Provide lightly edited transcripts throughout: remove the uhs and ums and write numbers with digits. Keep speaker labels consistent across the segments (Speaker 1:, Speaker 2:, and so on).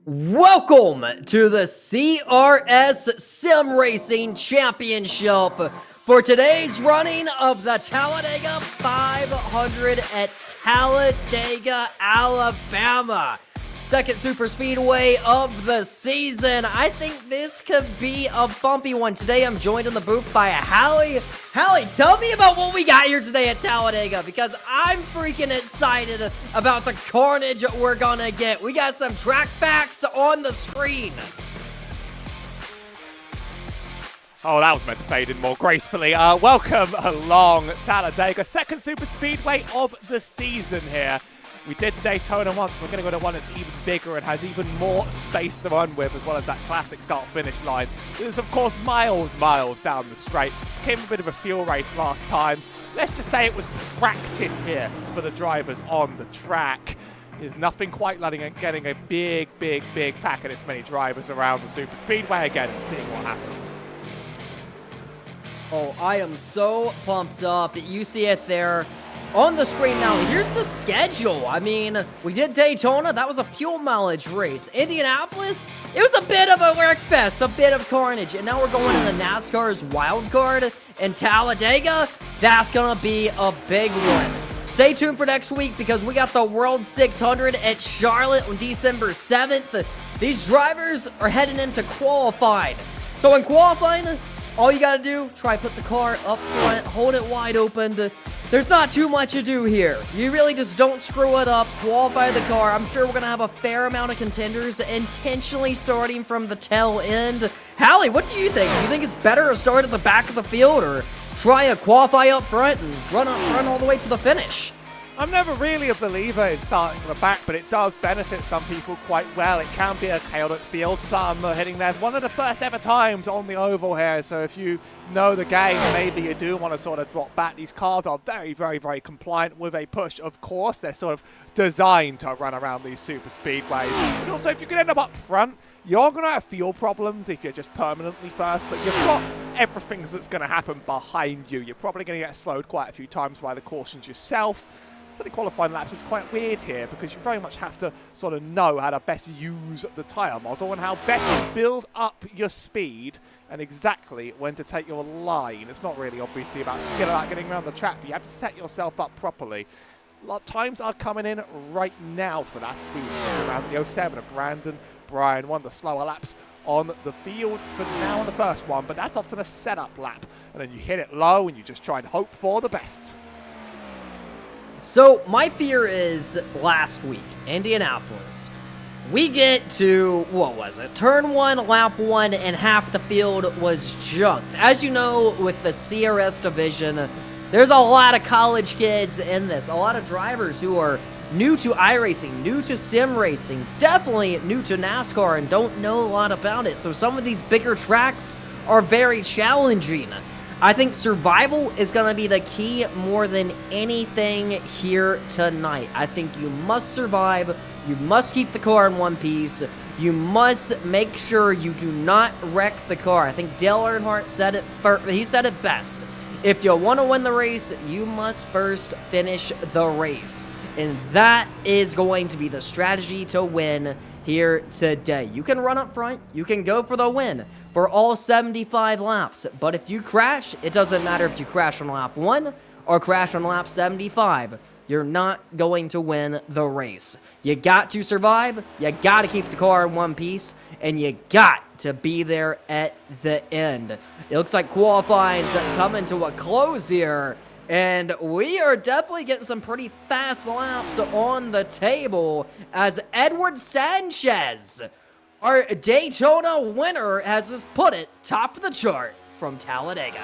Speaker 1: Welcome to the CRS Sim Racing Championship for today's running of the Talladega 500 at Talladega, Alabama. Second super speedway of the season. I think this could be a bumpy one. Today I'm joined in the booth by Hallie. Hallie, tell me about what we got here today at Talladega, because I'm freaking excited about the carnage we're gonna get. We got some track facts on the screen.
Speaker 2: Oh, that was meant to fade in more gracefully. Welcome along, Talladega. Second super speedway of the season here. We did Daytona once. We're going to go to one that's even bigger and has even more space to run with, as well as that classic start-finish line. This is, of course, miles down the straight. Came a bit of a fuel race last time. Let's just say it was practice here for the drivers on the track. There's nothing quite like getting a big pack of this many drivers around the super speedway again and seeing what happens.
Speaker 1: Oh, I am so pumped up. You see it there on the screen now. Here's the schedule. I mean, we did Daytona. That was a fuel mileage race. Indianapolis, it was a bit of a wreck fest, a bit of carnage. And now we're going to the NASCAR's wild card. And Talladega, that's going to be a big one. Stay tuned for next week, because we got the World 600 at Charlotte on December 7th. These drivers are heading into qualifying. So in qualifying, all you gotta do, try put the car up front, hold it wide open. There's not too much to do here. You really just don't screw it up, qualify the car. I'm sure we're gonna have a fair amount of contenders intentionally starting from the tail end. Hallie, what do you think? Do you think it's better to start at the back of the field, or try a qualify up front and run all the way to the finish?
Speaker 2: I'm never really a believer in starting from the back, but it does benefit some people quite well. It can be a chaotic field. Some are hitting there. One of the first ever times on the oval here, so if you know the game, maybe you do want to sort of drop back. These cars are very compliant with a push, of course. They're sort of designed to run around these super speedways. But also, if you can end up front, you're going to have fuel problems if you're just permanently first, but you've got everything that's going to happen behind you. You're probably going to get slowed quite a few times by the cautions yourself. So the qualifying laps is quite weird here, because you very much have to sort of know how to best use the tyre model and how best to build up your speed and exactly when to take your line. It's not really obviously about skill about getting around the track, but you have to set yourself up properly. A lot of times are coming in right now for that. We were around the 07 of Brian, one of the slower laps on the field for now on the first one, but that's often a setup lap, and then you hit it low and you just try and hope for the best.
Speaker 1: So, my fear is last week, Indianapolis. We get to, what was it, turn 1, lap 1, and half the field was junked. As you know, with the CRS division, there's a lot of college kids in this, a lot of drivers who are new to iRacing, new to sim racing, definitely new to NASCAR, and don't know a lot about it. So some of these bigger tracks are very challenging. I think survival is going to be the key more than anything here tonight. I think you must survive. You must keep the car in one piece. You must make sure you do not wreck the car. I think Dale Earnhardt said it first. He said it best. If you want to win the race, you must first finish the race. And that is going to be the strategy to win here today. You can run up front. You can go for the win for all 75 laps. But if you crash, it doesn't matter if you crash on lap 1 or crash on lap 75. You're not going to win the race. You got to survive. You got to keep the car in one piece. And you got to be there at the end. It looks like qualifying's coming to a close here. And we are definitely getting some pretty fast laps on the table, as Edward Sanchez, our Daytona winner, has just put it top of the chart from Talladega.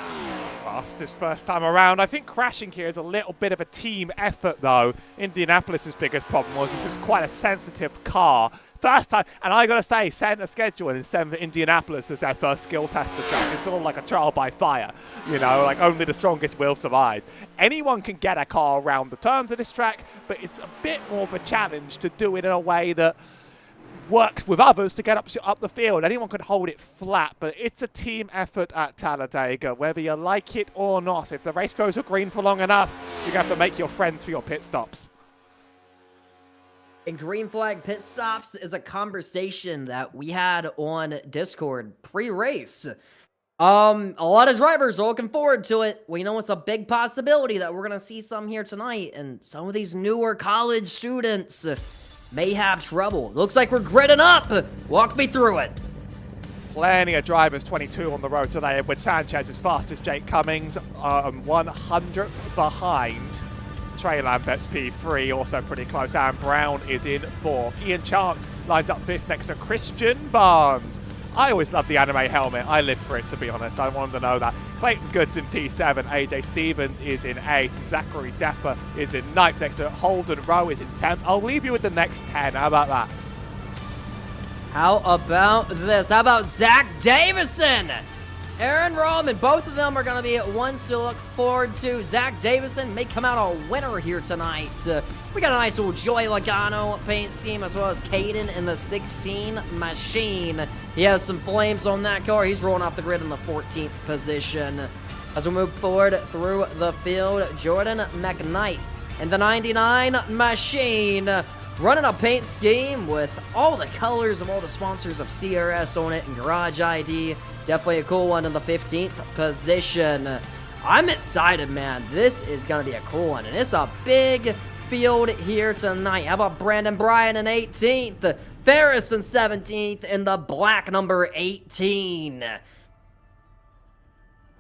Speaker 2: Fastest first time around. I think crashing here is a little bit of a team effort, though. Indianapolis' biggest problem was this is quite a sensitive car. First time, and I gotta say, setting a schedule and sending Indianapolis as their first skill tester track is sort of like a trial by fire. You know, like only the strongest will survive. Anyone can get a car around the turns of this track, but it's a bit more of a challenge to do it in a way that works with others to get up the field. Anyone could hold it flat, but it's a team effort at Talladega, whether you like it or not. If the race goes green for long enough, you have to make your friends for your pit stops.
Speaker 1: And green flag pit stops is a conversation that we had on Discord pre-race. A lot of drivers are looking forward to it. We know it's a big possibility that we're gonna see some here tonight, and some of these newer college students may have trouble. Looks like we're gridding up. Walk me through it.
Speaker 2: Plenty of drivers 22 on the road today. Edward Sanchez as fast as Jake Cummings, 100th behind Trey Lambert's P3, also pretty close. Aaron Brown is in 4th. Ian Chance lines up 5th next to Christian Barnes. I always love the anime helmet. I live for it, to be honest. I wanted to know that. Clayton Goods in P7. AJ Stevens is in 8th. Zachary Depper is in 9th next to Holden Rowe is in 10th. I'll leave you with the next 10. How about that?
Speaker 1: How about this? How about Zach Davison? Aaron Rollman, both of them are going to be ones to look forward to. Zach Davison may come out a winner here tonight. We got a nice little Joey Logano paint scheme, as well as Caden in the 16 machine. He has some flames on that car. He's rolling off the grid in the 14th position. As we move forward through the field, Jordan McKnight in the 99 machine. Running a paint scheme with all the colors of all the sponsors of CRS on it and Garage ID. Definitely a cool one in the 15th position. I'm excited, man. This is going to be a cool one, and it's a big field here tonight. How about Brandon Bryan in 18th? Ferris in 17th, and the black number 18.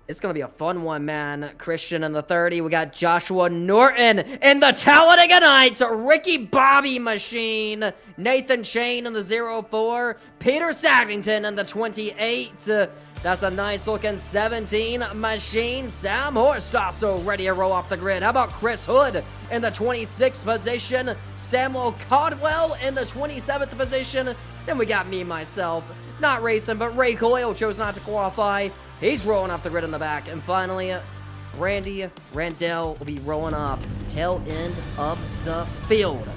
Speaker 1: It's going to be a fun one, man. Christian in the 30. We got Joshua Norton in the Talladega Nights. Ricky Bobby machine. Nathan Shane in the 04. Peter Sackington in the 28. That's a nice looking 17 machine. Sam Horst also ready to roll off the grid. How about Chris Hood in the 26th position? Samuel Caldwell in the 27th position. Then we got me, myself. Not racing, but Ray Coyle chose not to qualify. He's rolling off the grid in the back. And finally, Randy Randell will be rolling off tail end of the field.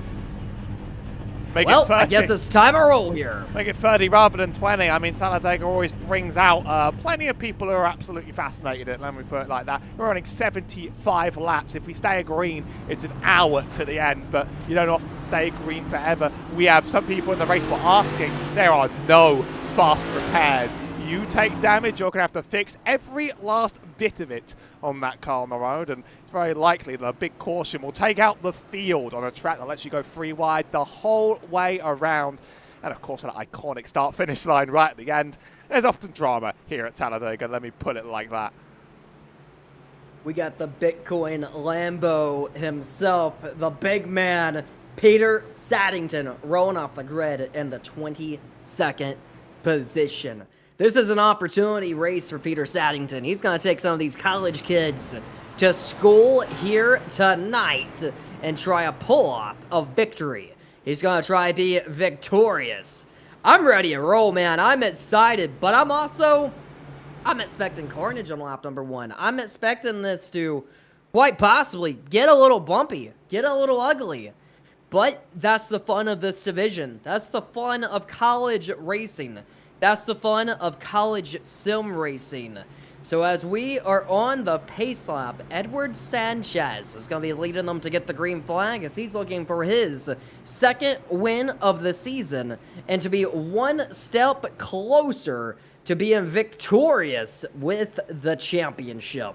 Speaker 1: Well, I guess it's time to roll here.
Speaker 2: Make it 30 rather than 20. I mean, Talladega always brings out plenty of people who are absolutely fascinated at it, let me put it like that. We're running 75 laps. If we stay green, it's an hour to the end, but you don't often stay green forever. We have some people in the race were asking, there are no fast repairs. You take damage, you're going to have to fix every last bit of it on that car on the road, and it's very likely that a big caution will take out the field on a track that lets you go 3 wide the whole way around. And of course, an iconic start-finish line right at the end. There's often drama here at Talladega, let me put it like that.
Speaker 1: We got the Bitcoin Lambo himself, the big man, Peter Saddington, rolling off the grid in the 22nd position. This is an opportunity race for Peter Saddington. He's going to take some of these college kids to school here tonight and try a pull-off of victory. He's going to try to be victorious. I'm ready to roll, man. I'm excited, but I'm expecting carnage on lap number 1. I'm expecting this to quite possibly get a little bumpy, get a little ugly. But that's the fun of this division. That's the fun of college racing. That's the fun of college sim racing. So as we are on the pace lap, Edward Sanchez is going to be leading them to get the green flag as he's looking for his 2nd win of the season and to be 1 step closer to being victorious with the championship.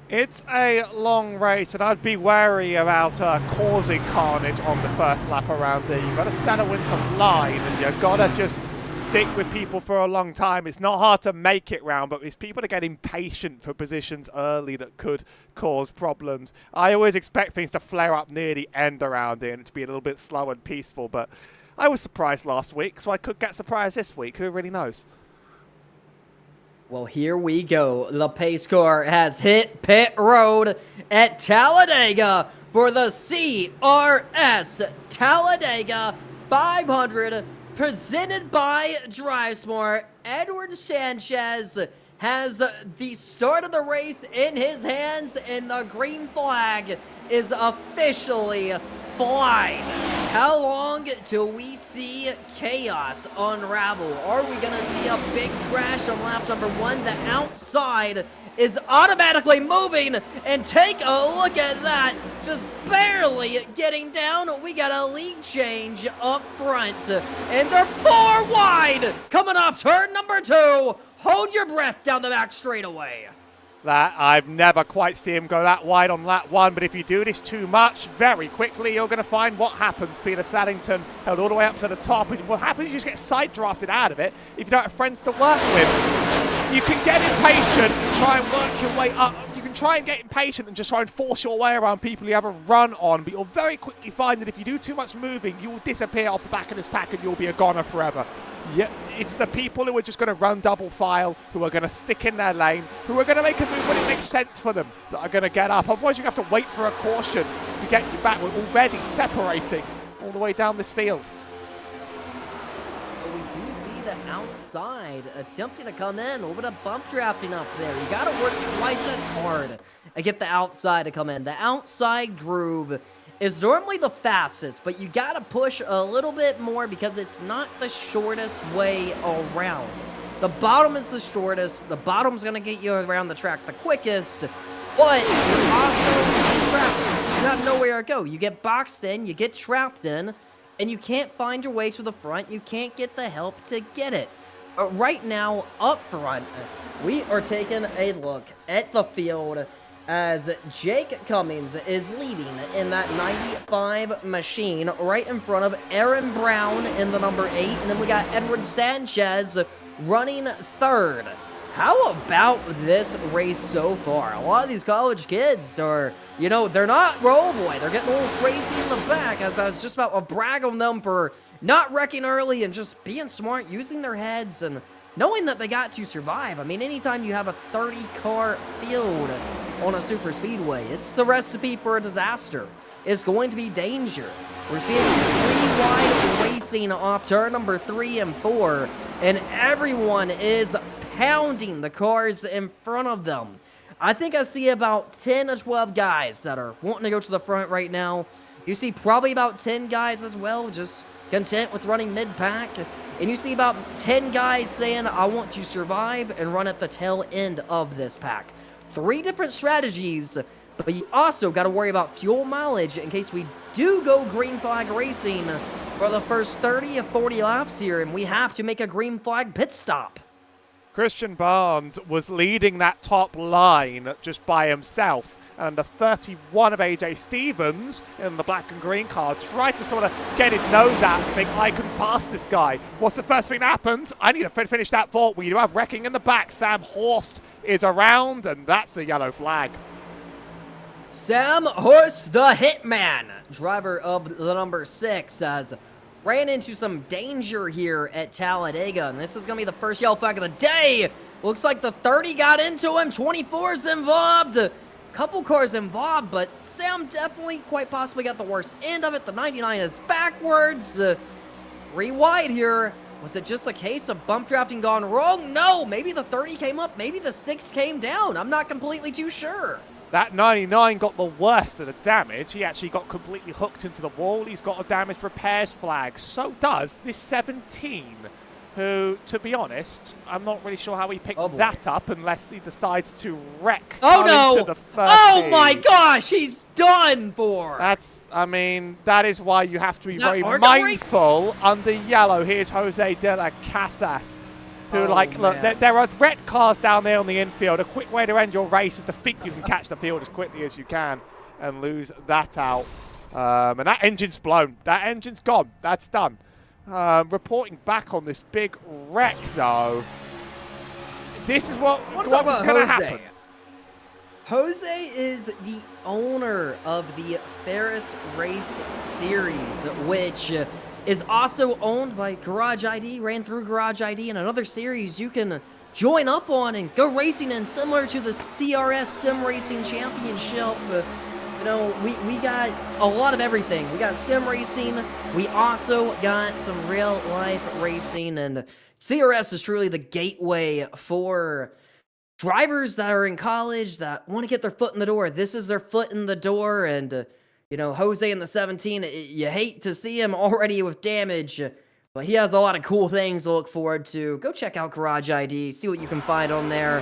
Speaker 2: It's a long race, and I'd be wary about causing carnage on the first lap around there. You've got to settle into line, and you've got to just stick with people for a long time. It's not hard to make it round, but it's people to get impatient for positions early that could cause problems. I always expect things to flare up near the end around here and to be a little bit slow and peaceful, but I was surprised last week, so I could get surprised this week. Who really knows?
Speaker 1: Well, here we go. The pace car has hit pit road at Talladega for the CRS Talladega 500 presented by DriveSmart. Edward Sanchez has the start of the race in his hands, and the green flag is officially flying. How long till we see chaos unravel? Are we going to see a big crash on lap number 1? The outside is automatically moving, and take a look at that. just barely getting down. We got a lead change up front, and they're 4 wide. Coming up, turn number 2. Hold your breath down the back straightaway.
Speaker 2: That I've never quite seen him go that wide on lap 1, but if you do this too much, very quickly you're going to find what happens. Peter Saddington held all the way up to the top, and what happens is you just get side drafted out of it if you don't have friends to work with. You can get impatient and try and work your way up. You can try and get impatient and just try and force your way around people you have a run on, but you'll very quickly find that if you do too much moving, you will disappear off the back of this pack and you'll be a goner forever. Yeah, it's the people who are just going to run double file, who are going to stick in their lane, who are going to make a move when it makes sense for them, that are going to get up. Otherwise, you have to wait for a caution to get you back. We're already separating all the way down this field.
Speaker 1: We do see the outside attempting to come in. A little bit of bump drafting up there. You got to work twice as hard to get the outside to come in. The outside groove is normally the fastest, but you got to push a little bit more because it's not the shortest way around. The bottom is the shortest. The bottom's going to get you around the track the quickest, but you're also trapped. You have nowhere to go. You get boxed in, you get trapped in, and you can't find your way to the front. You can't get the help to get it. Right now, up front, we are taking a look at the field as Jake Cummings is leading in that 95 machine right in front of Aaron Brown in the number 8. And then we got Edward Sanchez running 3rd. How about this race so far? A lot of these college kids are, you know, they're not roll boy. They're getting a little crazy in the back, as I was just about to brag on them for not wrecking early and just being smart, using their heads and knowing that they got to survive. I mean, anytime you have a 30-car field on a super speedway, it's the recipe for a disaster. It's going to be danger. We're seeing 3 wide racing off turn number 3 and 4, and everyone is pounding the cars in front of them. I think I see about 10 to 12 guys that are wanting to go to the front right now. You see probably about 10 guys as well, just content with running mid-pack. And you see about 10 guys saying, I want to survive and run at the tail end of this pack. 3 different strategies, but you also got to worry about fuel mileage in case we do go green flag racing for the first 30 or 40 laps here, and we have to make a green flag pit stop.
Speaker 2: Christian Barnes was leading that top line just by himself, and the 31 of AJ Stevens in the black and green car tried to sort of get his nose out and think, I can pass this guy. What's the first thing that happens? I need to finish that fault. We do have wrecking in the back. Sam Horst is around, and that's a yellow flag.
Speaker 1: Sam Horst, the hitman, driver of the number 6, has ran into some danger here at Talladega, and this is going to be the first yellow flag of the day. Looks like the 30 got into him, 24's involved, couple cars involved, but Sam definitely quite possibly got the worst end of it. The 99 is backwards, 3 wide here. Was it just a case of bump drafting gone wrong? No, maybe the 30 came up, maybe the 6 came down. I'm not completely too sure.
Speaker 2: That 99 got the worst of the damage. He actually got completely hooked into the wall. He's got a damage repairs flag. So does this 17, who, to be honest, I'm not really sure how he picked that up unless he decides to wreck.
Speaker 1: Oh, no.
Speaker 2: Into the
Speaker 1: Oh, my gosh. He's done for.
Speaker 2: That's, I mean, that is why you have to be very mindful under yellow. Here's Jose de la Casas, who, look, there are red cars down there on the infield. A quick way to end your race is to think you can catch the field as quickly as you can and lose that out. And that engine's blown. That engine's gone. That's done. Reporting back on this big wreck, though. This is what's going to happen.
Speaker 1: Jose is the owner of the Ferris Race Series, which is also owned by Garage ID, ran through Garage ID, and another series you can join up on and go racing in, similar to the CRS Sim Racing Championship. You know, we got a lot of everything. We got sim racing. We also got some real life racing, and CRS is truly the gateway for drivers that are in college that want to get their foot in the door. This is their foot in the door, and you know, Jose in the 17, you hate to see him already with damage, but he has a lot of cool things to look forward to. Go check out Garage ID, see what you can find on there.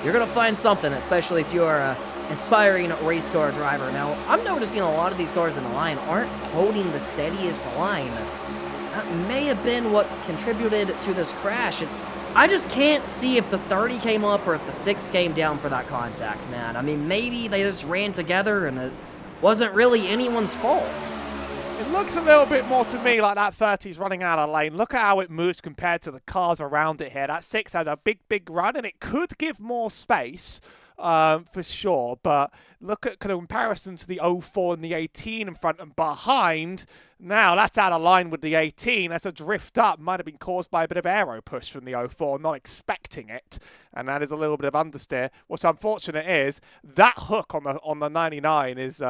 Speaker 1: You're going to find something, especially if you're aspiring race car driver. Now, I'm noticing a lot of these cars in the line aren't holding the steadiest line. That may have been what contributed to this crash. And I just can't see if the 30 came up or if the 6 came down for that contact, man. I mean, maybe they just ran together and it wasn't really anyone's fault.
Speaker 2: It looks a little bit more to me like that 30's running out of lane. Look at how it moves compared to the cars around it here. That 6 has a big run, and it could give more space for sure. But look at kind of comparison to the 04 and the 18 in front and behind. Now that's out of line with the 18. That's a drift up. Might have been caused by a bit of aero push from the 04, not expecting it. And that is a little bit of understeer. What's unfortunate is that hook on the 99 is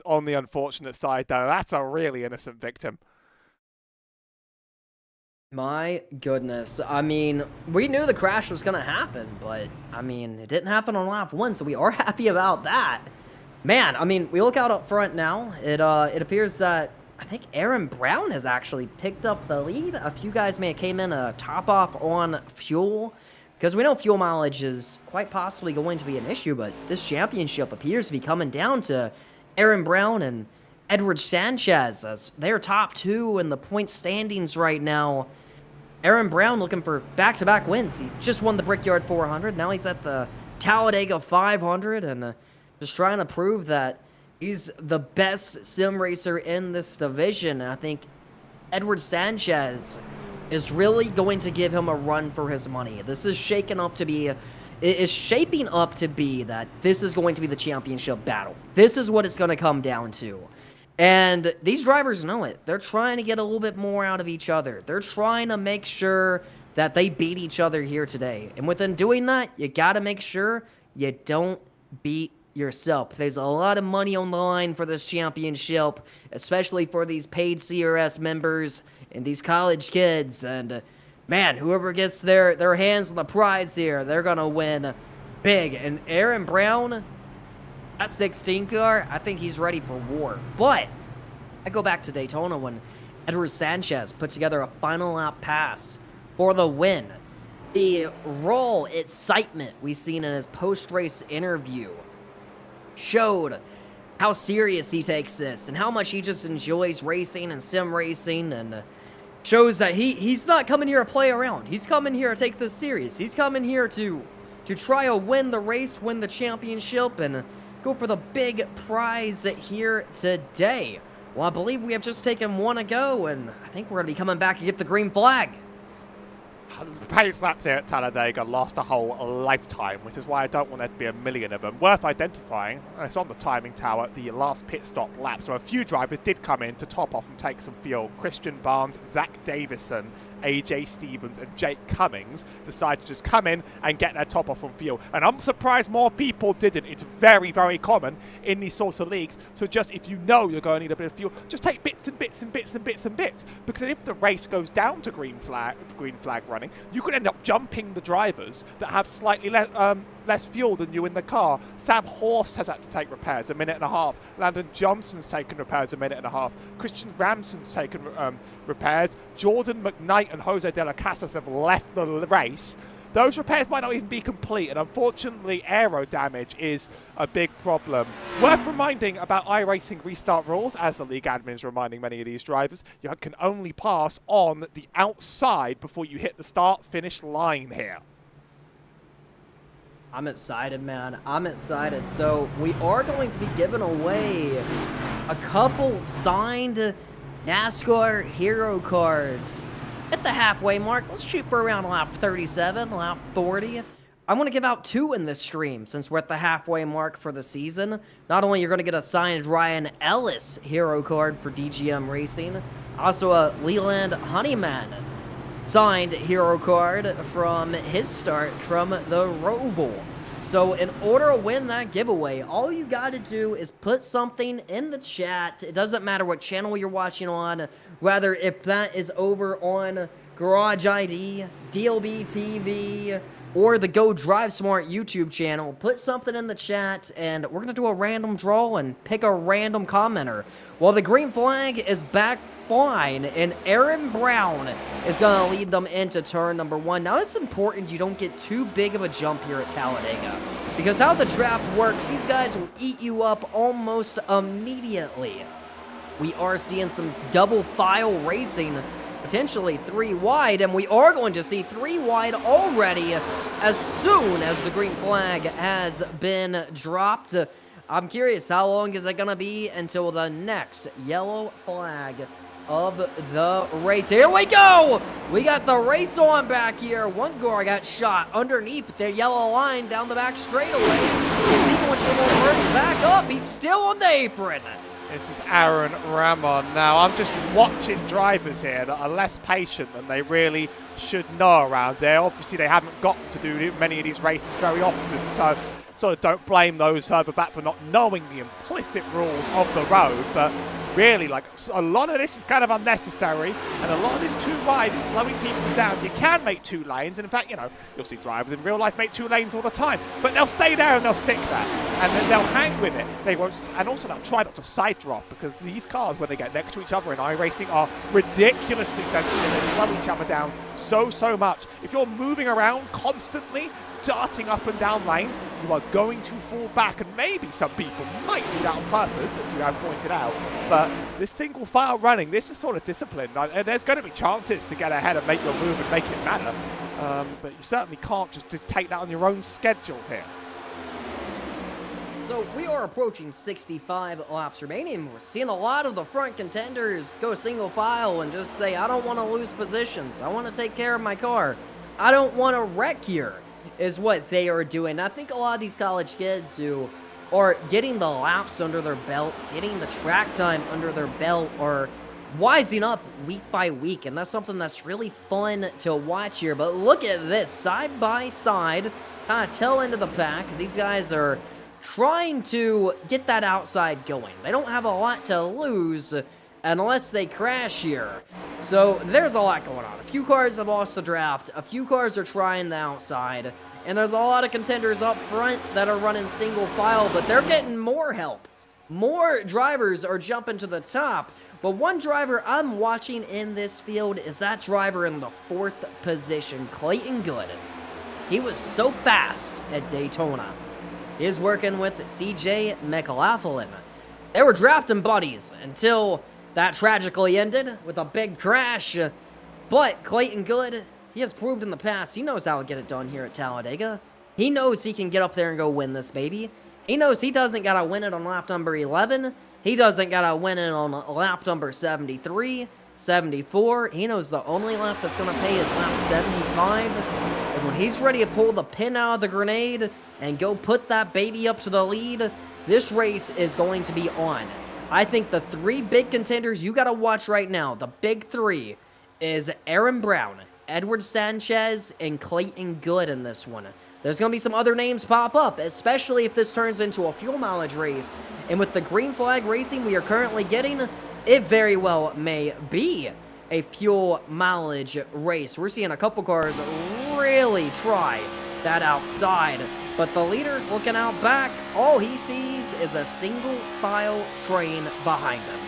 Speaker 2: on the unfortunate side, though. That's a really innocent victim.
Speaker 1: My goodness. I mean, we knew the crash was going to happen, but, I mean, it didn't happen on lap 1, so we are happy about that. Man, I mean, we look out up front now. It appears that, I think Aaron Brown has actually picked up the lead. A few guys may have came in a top up on fuel, because we know fuel mileage is quite possibly going to be an issue, but this championship appears to be coming down to Aaron Brown and Edward Sanchez, as they're top 2 in the point standings right now. Aaron Brown looking for back-to-back wins. He just won the Brickyard 400. Now he's at the Talladega 500 and just trying to prove that he's the best sim racer in this division. And I think Edward Sanchez is really going to give him a run for his money. This is shaping up to be that this is going to be the championship battle. This is what it's going to come down to. And these drivers know it. They're trying to get a little bit more out of each other. They're trying to make sure that they beat each other here today. And within doing that, you got to make sure you don't beat yourself. There's a lot of money on the line for this championship, especially for these paid CRS members and these college kids. And man, whoever gets their hands on the prize here, they're going to win big. And Aaron Brown, that 16 car, I think he's ready for war. But I go back to Daytona when Edward Sanchez put together a final lap pass for the win. The raw excitement we seen in his post-race interview showed how serious he takes this and how much he just enjoys racing and sim racing, and shows that he's not coming here to play around. He's coming here to take this serious. He's coming here to try to win the race, win the championship, and go for the big prize here today. Well, I believe we have just taken one to go, and I think we're going to be coming back to get the green flag.
Speaker 2: Pace laps here at Talladega last a whole lifetime, which is why I don't want there to be a million of them. Worth identifying, and it's on the timing tower, the last pit stop lap. So a few drivers did come in to top off and take some fuel. Christian Barnes, Zach Davison, AJ Stevens and Jake Cummings decided to just come in and get their top off on fuel. And I'm surprised more people didn't. It's very, very common in these sorts of leagues. So just if you know you're going to need a bit of fuel, just take bits and bits and bits and bits and bits. Because if the race goes down to green flag running, you could end up jumping the drivers that have slightly less fuel than you in the car. Sam Horst has had to take repairs, a minute and a half. Landon Johnson's taken repairs, a minute and a half. Christian Ramson's taken repairs. Jordan McKnight and Jose De La Casas have left the race. Those repairs might not even be complete, and unfortunately aero damage is a big problem. Worth reminding about iRacing restart rules, as the league admin is reminding many of these drivers, you can only pass on the outside before you hit the start-finish line here.
Speaker 1: I'm excited, man. I'm excited. So we are going to be giving away a couple signed NASCAR hero cards at the halfway mark. Let's shoot for around lap 37, lap 40. I want to give out 2 in this stream since we're at the halfway mark for the season. Not only you're going to get a signed Ryan Ellis hero card for DGM Racing, also a Leland Honeyman signed hero card from his start from the Roval. So in order to win that giveaway, all you got to do is put something in the chat. It doesn't matter what channel you're watching on, whether if that is over on Garage ID, DLB TV, or the Go Drive Smart YouTube channel. Put something in the chat, and we're going to do a random draw and pick a random commenter. Well, the green flag is back fine, and Aaron Brown is going to lead them into turn number 1. Now, it's important you don't get too big of a jump here at Talladega, because how the draft works, these guys will eat you up almost immediately. We are seeing some double file racing, potentially 3 wide, and we are going to see 3 wide already as soon as the green flag has been dropped. I'm curious, how long is it going to be until the next yellow flag of the race? Here we go! We got the race on back here. One car got shot underneath the yellow line down the back straightaway. Is he going to merge back up? He's still on the apron.
Speaker 2: This is Aaron Ramon. Now, I'm just watching drivers here that are less patient than they really should know around there. Obviously, they haven't gotten to do many of these races very often, so sort of don't blame those further back for not knowing the implicit rules of the road, but really, like, a lot of this is kind of unnecessary, and a lot of this too wide is slowing people down. You can make 2 lanes, and in fact, you know, you'll see drivers in real life make 2 lanes all the time, but they'll stay there and they'll stick there, and then they'll hang with it. They won't, and also they'll try not to side drop, because these cars, when they get next to each other in iRacing, are ridiculously sensitive. They slow each other down so much. If you're moving around constantly, darting up and down lanes, you are going to fall back, and maybe some people might do that on purpose, as you have pointed out, but this single file running, this is sort of discipline. There's going to be chances to get ahead and make your move and make it matter, but you certainly can't just take that on your own schedule here.
Speaker 1: So we are approaching 65 laps remaining. We're seeing a lot of the front contenders go single file and just say, I don't want to lose positions. I want to take care of my car. I don't want to wreck here, is what they are doing. I think a lot of these college kids who are getting the laps under their belt, getting the track time under their belt, are wising up week by week, and that's something that's really fun to watch here. But look at this, side by side, kind of tail end of the pack. These guys are trying to get that outside going. They don't have a lot to lose unless they crash here. So there's a lot going on. A few cars have lost the draft, a few cars are trying the outside, and there's a lot of contenders up front that are running single file, but they're getting more help. More drivers are jumping to the top, but one driver I'm watching in this field is that driver in the 4th position, Clayton Good. He was so fast at Daytona. He's working with CJ McLaughlin. They were drafting buddies until that tragically ended with a big crash. But Clayton Good, he has proved in the past he knows how to get it done here at Talladega. He knows he can get up there and go win this baby. He knows he doesn't got to win it on lap number 11. He doesn't got to win it on lap number 73, 74. He knows the only lap that's going to pay is lap 75. And when he's ready to pull the pin out of the grenade and go put that baby up to the lead, this race is going to be on. I think the 3 big contenders you got to watch right now, the big 3, is Aaron Brown, Edward Sanchez, and Clayton Good in this one. There's going to be some other names pop up, especially if this turns into a fuel mileage race. And with the green flag racing we are currently getting, it very well may be a fuel mileage race. We're seeing a couple cars really try that outside. But the leader looking out back, all he sees is a single file train behind him.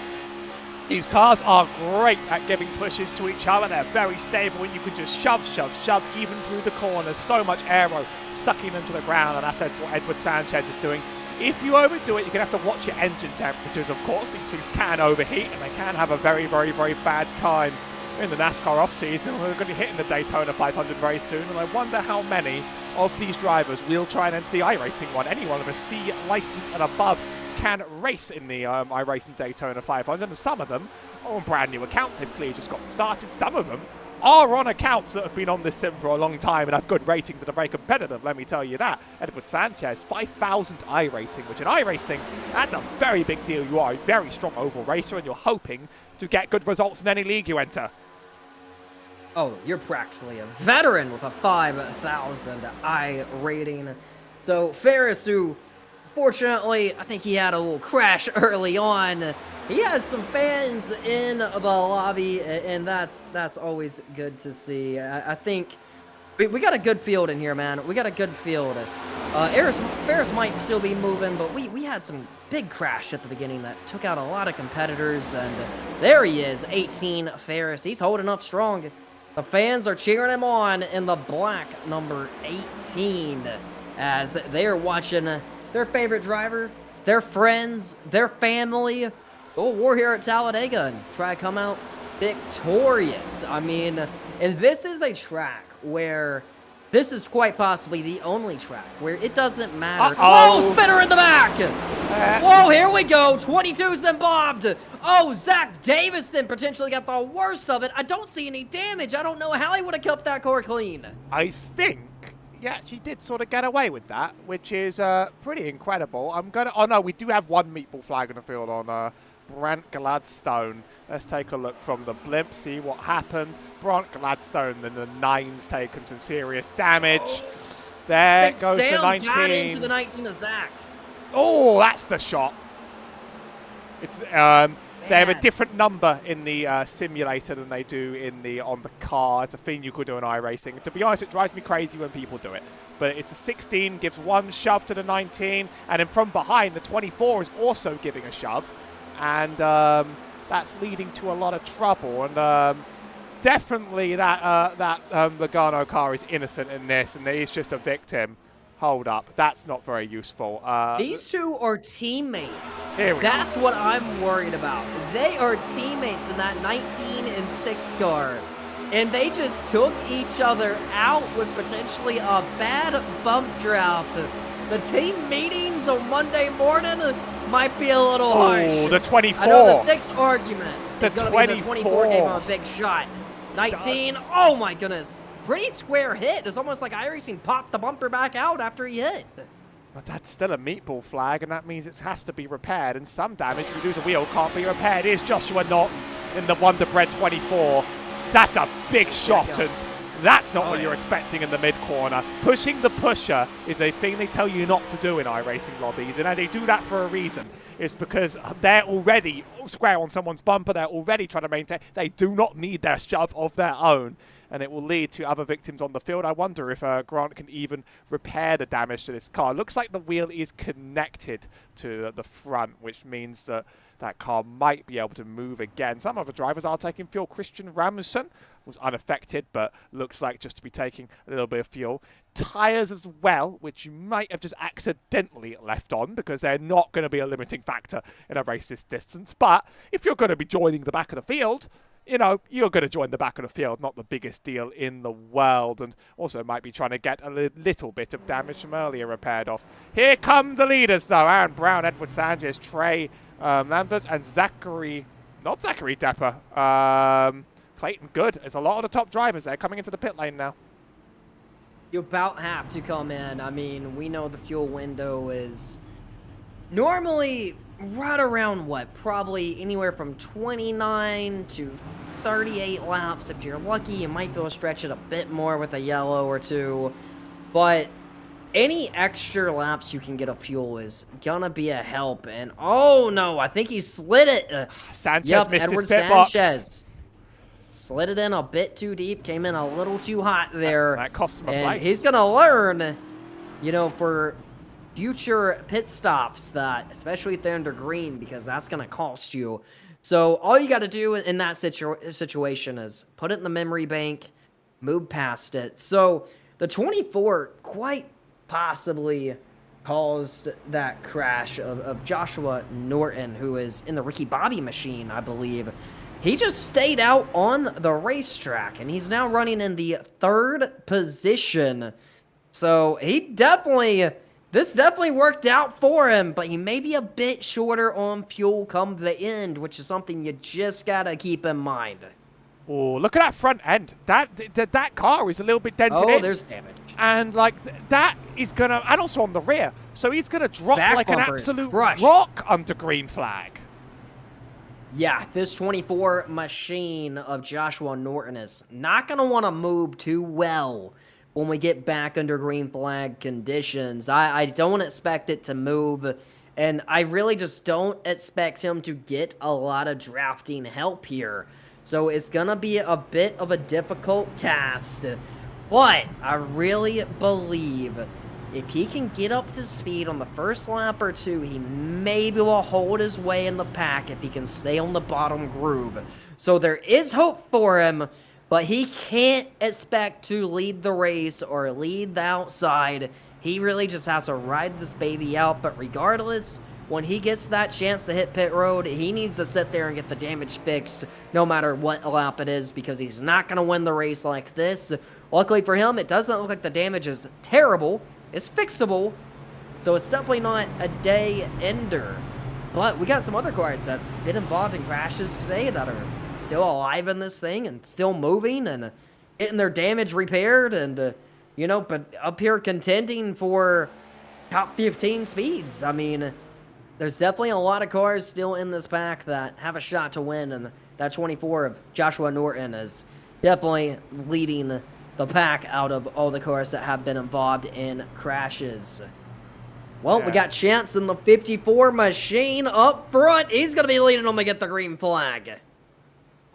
Speaker 2: These cars are great at giving pushes to each other. They're very stable, and you can just shove even through the corners. So much aero sucking them to the ground, and that's what Edward Sanchez is doing. If you overdo it, you're going to have to watch your engine temperatures. Of course, these things can overheat, and they can have a very bad time in the NASCAR off-season. We're going to be hitting the Daytona 500 very soon, and I wonder how many of these drivers will try and enter the iRacing one. Anyone with a C license and above can race in the iRacing Daytona 500, and some of them are on brand new accounts. They've clearly just gotten started. Some of them are on accounts that have been on this sim for a long time and have good ratings and are very competitive, let me tell you that. Edward Sanchez, 5,000 iRating, which in iRacing, that's a very big deal. You are a very strong oval racer, and you're hoping to get good results in any league you enter.
Speaker 1: Oh, you're practically a veteran with a 5,000 I rating. So Ferris, who fortunately, I think he had a little crash early on. He has some fans in the lobby, and that's always good to see. I think we got a good field in here, man. We got a good field. Ferris might still be moving, but we had some big crash at the beginning that took out a lot of competitors, and there he is, 18 Ferris. He's holding up strong. The fans are cheering him on in the black number 18 as they are watching their favorite driver, their friends, their family go war here at Talladega and try to come out victorious. I mean, and this is a track where this is quite possibly the only track where it doesn't matter. Whoa, spinner in the back! Whoa, here we go. 22's and bobbed. Oh, Zach Davison potentially got the worst of it. I don't see any damage. I don't know how he would have kept that car clean.
Speaker 2: I think he actually did sort of get away with that, which is pretty incredible. Oh no, we do have one meatball flag in the field on Brant Gladstone. Let's take a look from the blimp, see what happened. Brant Gladstone, then the 9's taken some serious damage. There goes the 19.
Speaker 1: Got into the 19 of Zach.
Speaker 2: Oh, that's the shot. It's they have a different number in the simulator than they do on the car. It's a thing you could do in iRacing. To be honest, it drives me crazy when people do it. But it's a 16, gives one shove to the 19, and then from behind, the 24 is also giving a shove. And that's leading to a lot of trouble. And definitely that Logano car is innocent in this, and he's just a victim. Hold up. That's not very useful.
Speaker 1: These two are teammates.
Speaker 2: That's
Speaker 1: what I'm worried about. They are teammates in that 19 and 6 car. And they just took each other out with potentially a bad bump draft. The team meetings on Monday morning might be a little harsh.
Speaker 2: Oh, the 24.
Speaker 1: I know the 6th argument
Speaker 2: the
Speaker 1: is going to be the 24 game on a big shot. 19, oh my goodness. Pretty square hit. It's almost like iRacing popped the bumper back out after he hit.
Speaker 2: But that's still a meatball flag, and that means it has to be repaired. And some damage, if you lose a wheel, can't be repaired. Here's Joshua Norton in the Wonder Bread 24. That's a big shot, and that's not what you're expecting in the mid-corner. Pushing the pusher is a thing they tell you not to do in iRacing lobbies, and they do that for a reason. It's because they're already square on someone's bumper. They're already trying to maintain. They do not need their shove of their own, and it will lead to other victims on the field. I wonder if Grant can even repair the damage to this car. Looks like the wheel is connected to the front, which means that that car might be able to move again. Some other drivers are taking fuel. Christian Ramson was unaffected, but looks like just to be taking a little bit of fuel. Tyres as well, which you might have just accidentally left on because they're not going to be a limiting factor in a race this distance. But if you're going to be joining the back of the field, you know, you're going to join the back of the field, not the biggest deal in the world, and also might be trying to get a little bit of damage from earlier repaired off. Here come the leaders, though. Aaron Brown, Edward Sanchez, Trey Lambert, and not Zachary Depper. Clayton Good. There's a lot of the top drivers there coming into the pit lane now.
Speaker 1: You about have to come in. I mean, we know the fuel window is normally right around what? Probably anywhere from 29 to 38 laps. If you're lucky, you might be able to stretch it a bit more with a yellow or two. But any extra laps you can get of fuel is gonna be a help. And oh no, I think he slid it.
Speaker 2: Sanchez missed
Speaker 1: Edward
Speaker 2: his pit
Speaker 1: Sanchez
Speaker 2: box.
Speaker 1: Slid it in a bit too deep, came in a little too hot there.
Speaker 2: That cost him a
Speaker 1: and
Speaker 2: place.
Speaker 1: He's gonna learn, you know, for future pit stops that, especially if they're under green, because that's gonna cost you. So all you got to do in that situation is put it in the memory bank, move past it. So the 24 quite possibly caused that crash of Joshua Norton, who is in the Ricky Bobby machine, I believe. He just stayed out on the racetrack, and he's now running in the 3rd position. So this definitely worked out for him, but he may be a bit shorter on fuel come the end, which is something you just got to keep in mind.
Speaker 2: Oh, look at that front end. That car is a little bit dented in.
Speaker 1: Oh, there's damage.
Speaker 2: And, like, that is going to... And also on the rear. So he's going to drop like an absolute rock under green flag.
Speaker 1: Yeah, this 24 machine of Joshua Norton is not going to want to move too well when we get back under green flag conditions. I don't expect it to move, and I really just don't expect him to get a lot of drafting help here. So it's going to be a bit of a difficult task, but I really believe if he can get up to speed on the first lap or two, he maybe will hold his way in the pack if he can stay on the bottom groove. So there is hope for him, but he can't expect to lead the race or lead the outside. He really just has to ride this baby out, but regardless, when he gets that chance to hit pit road, he needs to sit there and get the damage fixed no matter what lap it is, because he's not going to win the race like this. Luckily for him, it doesn't look like the damage is terrible. It's fixable, though it's definitely not a day ender. But we got some other cars that's been involved in crashes today that are still alive in this thing and still moving and getting their damage repaired and, you know, but up here contending for top 15 speeds. I mean, there's definitely a lot of cars still in this pack that have a shot to win, and that 24 of Joshua Norton is definitely leading the pack out of all the cars that have been involved in crashes. Well, we got Chance in the 54 machine up front. He's going to be leading them to get the green flag.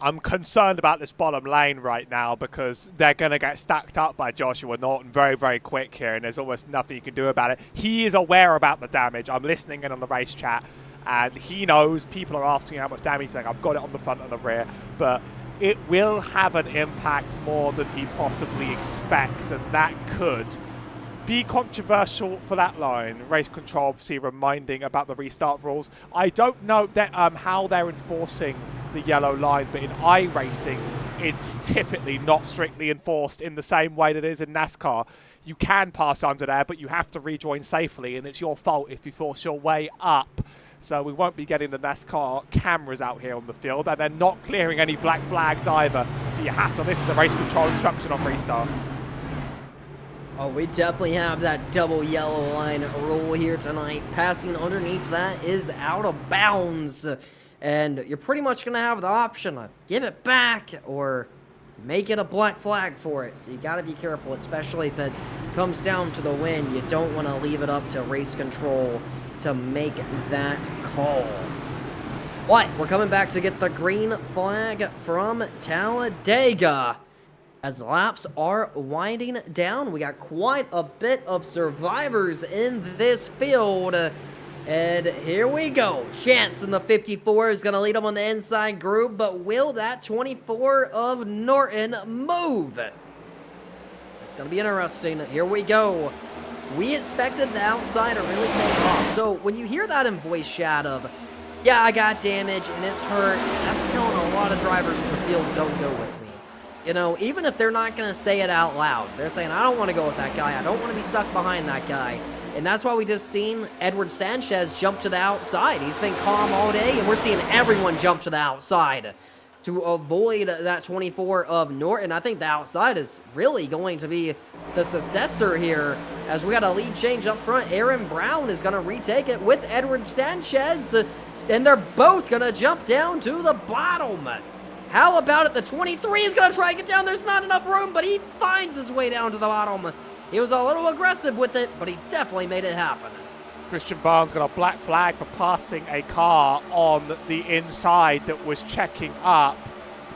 Speaker 2: I'm concerned about this bottom lane right now because they're going to get stacked up by Joshua Norton very, very quick here, and there's almost nothing you can do about it. He is aware about the damage. I'm listening in on the race chat, and he knows people are asking how much damage. He's like, I've got it on the front and the rear, but it will have an impact more than he possibly expects, and that could be controversial for that line. Race control obviously reminding about the restart rules. I don't know that, how they're enforcing the yellow line, but in iRacing, it's typically not strictly enforced in the same way that it is in NASCAR. You can pass under there, but you have to rejoin safely, and it's your fault if you force your way up. So we won't be getting the NASCAR cameras out here on the field, and they're not clearing any black flags either. So you have to listen to race control instruction on restarts.
Speaker 1: Oh, we definitely have that double yellow line rule here tonight. Passing underneath that is out of bounds. And you're pretty much going to have the option to give it back or make it a black flag for it. So you got to be careful, especially if it comes down to the wind. You don't want to leave it up to race control to make that call. But we're coming back to get the green flag from Talladega. As laps are winding down, we got quite a bit of survivors in this field. And here we go. Chance in the 54 is going to lead them on the inside group, but will that 24 of Norton move? It's going to be interesting. Here we go. We expected the outside to really take off. So when you hear that in voice chat of, yeah, I got damage and it's hurt, that's telling a lot of drivers in the field, don't go with me. You know, even if they're not going to say it out loud, they're saying, I don't want to go with that guy. I don't want to be stuck behind that guy. And that's why we just seen Edward Sanchez jump to the outside. He's been calm all day, and we're seeing everyone jump to the outside to avoid that 24 of Norton. I think the outside is really going to be the successor here, as we got a lead change up front. Aaron Brown is going to retake it with Edward Sanchez, and they're both going to jump down to the bottom. How about it? The 23 is going to try and get down. There's not enough room, but he finds his way down to the bottom. He was a little aggressive with it, but he definitely made it happen.
Speaker 2: Christian Barnes got a black flag for passing a car on the inside that was checking up.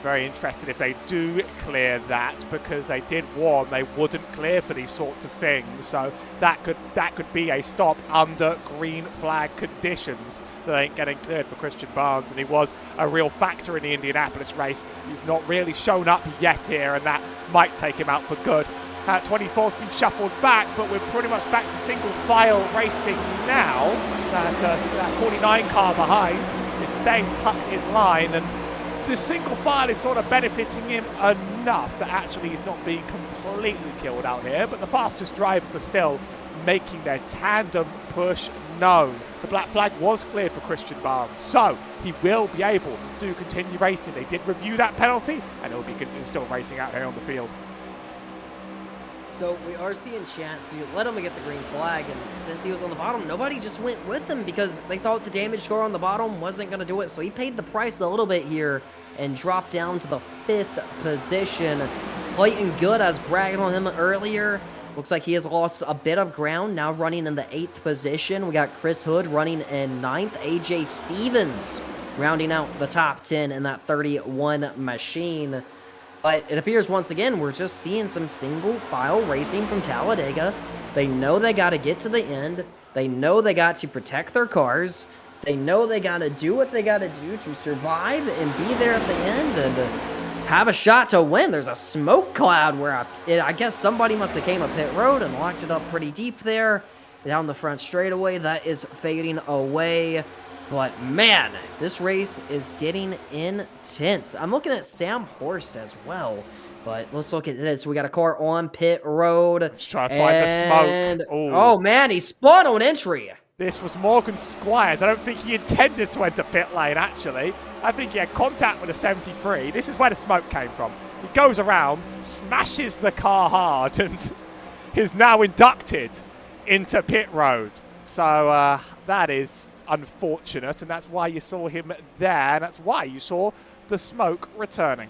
Speaker 2: Very interested if they do clear that, because they did warn they wouldn't clear for these sorts of things. So that could be a stop under green flag conditions that ain't getting cleared for Christian Barnes, and he was a real factor in the Indianapolis race. He's not really shown up yet here, and that might take him out for good. 24's been shuffled back, but we're pretty much back to single file racing now. That 49 car behind is staying tucked in line, and the single file is sort of benefiting him enough that actually he's not being completely killed out here, but the fastest drivers are still making their tandem push known. The black flag was cleared for Christian Barnes, so he will be able to continue racing. They did review that penalty, and he'll be still racing out here on the field.
Speaker 1: So we are seeing Chance, you let him get the green flag, and since he was on the bottom, nobody just went with him because they thought the damage score on the bottom wasn't going to do it. So he paid the price a little bit here and dropped down to the 5th position. Clayton Good, I was bragging on him earlier. Looks like he has lost a bit of ground, now running in the 8th position. We got Chris Hood running in 9th. AJ Stevens rounding out the top 10 in that 31 machine. But it appears once again we're just seeing some single file racing from Talladega. They know they got to get to the end. They know they got to protect their cars. They know they got to do what they got to do to survive and be there at the end and have a shot to win. There's a smoke cloud where I guess somebody must have came up pit road and locked it up pretty deep there down the front straightaway. That is fading away. But man, this race is getting intense. I'm looking at Sam Horst as well. But let's look at this. We got a car on pit road.
Speaker 2: Let's try to find the smoke. Ooh.
Speaker 1: Oh man, he spun on entry.
Speaker 2: This was Morgan Squires. I don't think he intended to enter pit lane, actually. I think he had contact with a 73. This is where the smoke came from. He goes around, smashes the car hard, and is now inducted into pit road. So that is unfortunate, and that's why you saw him there, and that's why you saw the smoke returning.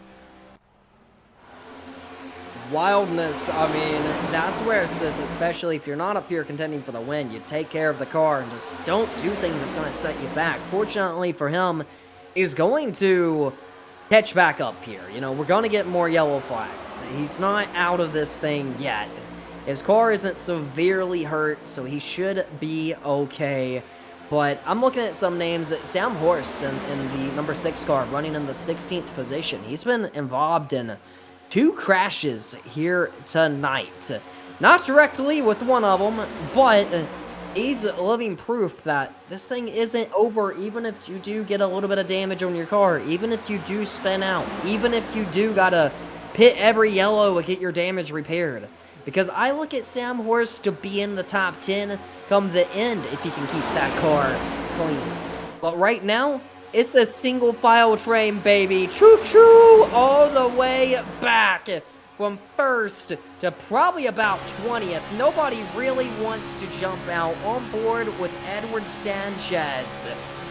Speaker 1: Wildness, I mean, that's where it says, especially if you're not up here contending for the win, you take care of the car and just don't do things that's going to set you back. Fortunately for him, he's going to catch back up here. You know, we're going to get more yellow flags. He's not out of this thing yet. His car isn't severely hurt, so he should be okay. But I'm looking at some names. Sam Horst in the number 6 car running in the 16th position. He's been involved in 2 crashes here tonight. Not directly with one of them, but he's living proof that this thing isn't over, even if you do get a little bit of damage on your car, even if you do spin out, even if you do gotta pit every yellow and get your damage repaired. Because I look at Sam Horst to be in the top 10 come the end if he can keep that car clean. But right now, it's a single file train, baby. Choo-choo all the way back from first to probably about 20th. Nobody really wants to jump out on board with Edward Sanchez.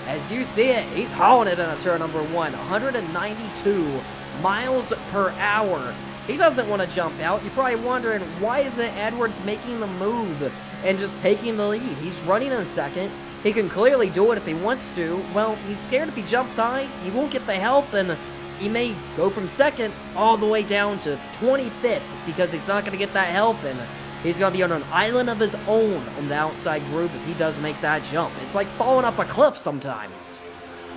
Speaker 1: As you see it, he's hauling it in turn number 1, 192 miles per hour. He doesn't want to jump out. You're probably wondering, why isn't Edwards making the move and just taking the lead? He's running in second. He can clearly do it if he wants to. Well, he's scared if he jumps high, he won't get the help, and he may go from second all the way down to 25th because he's not going to get that help, and he's going to be on an island of his own on the outside group if he does make that jump. It's like falling off a cliff sometimes.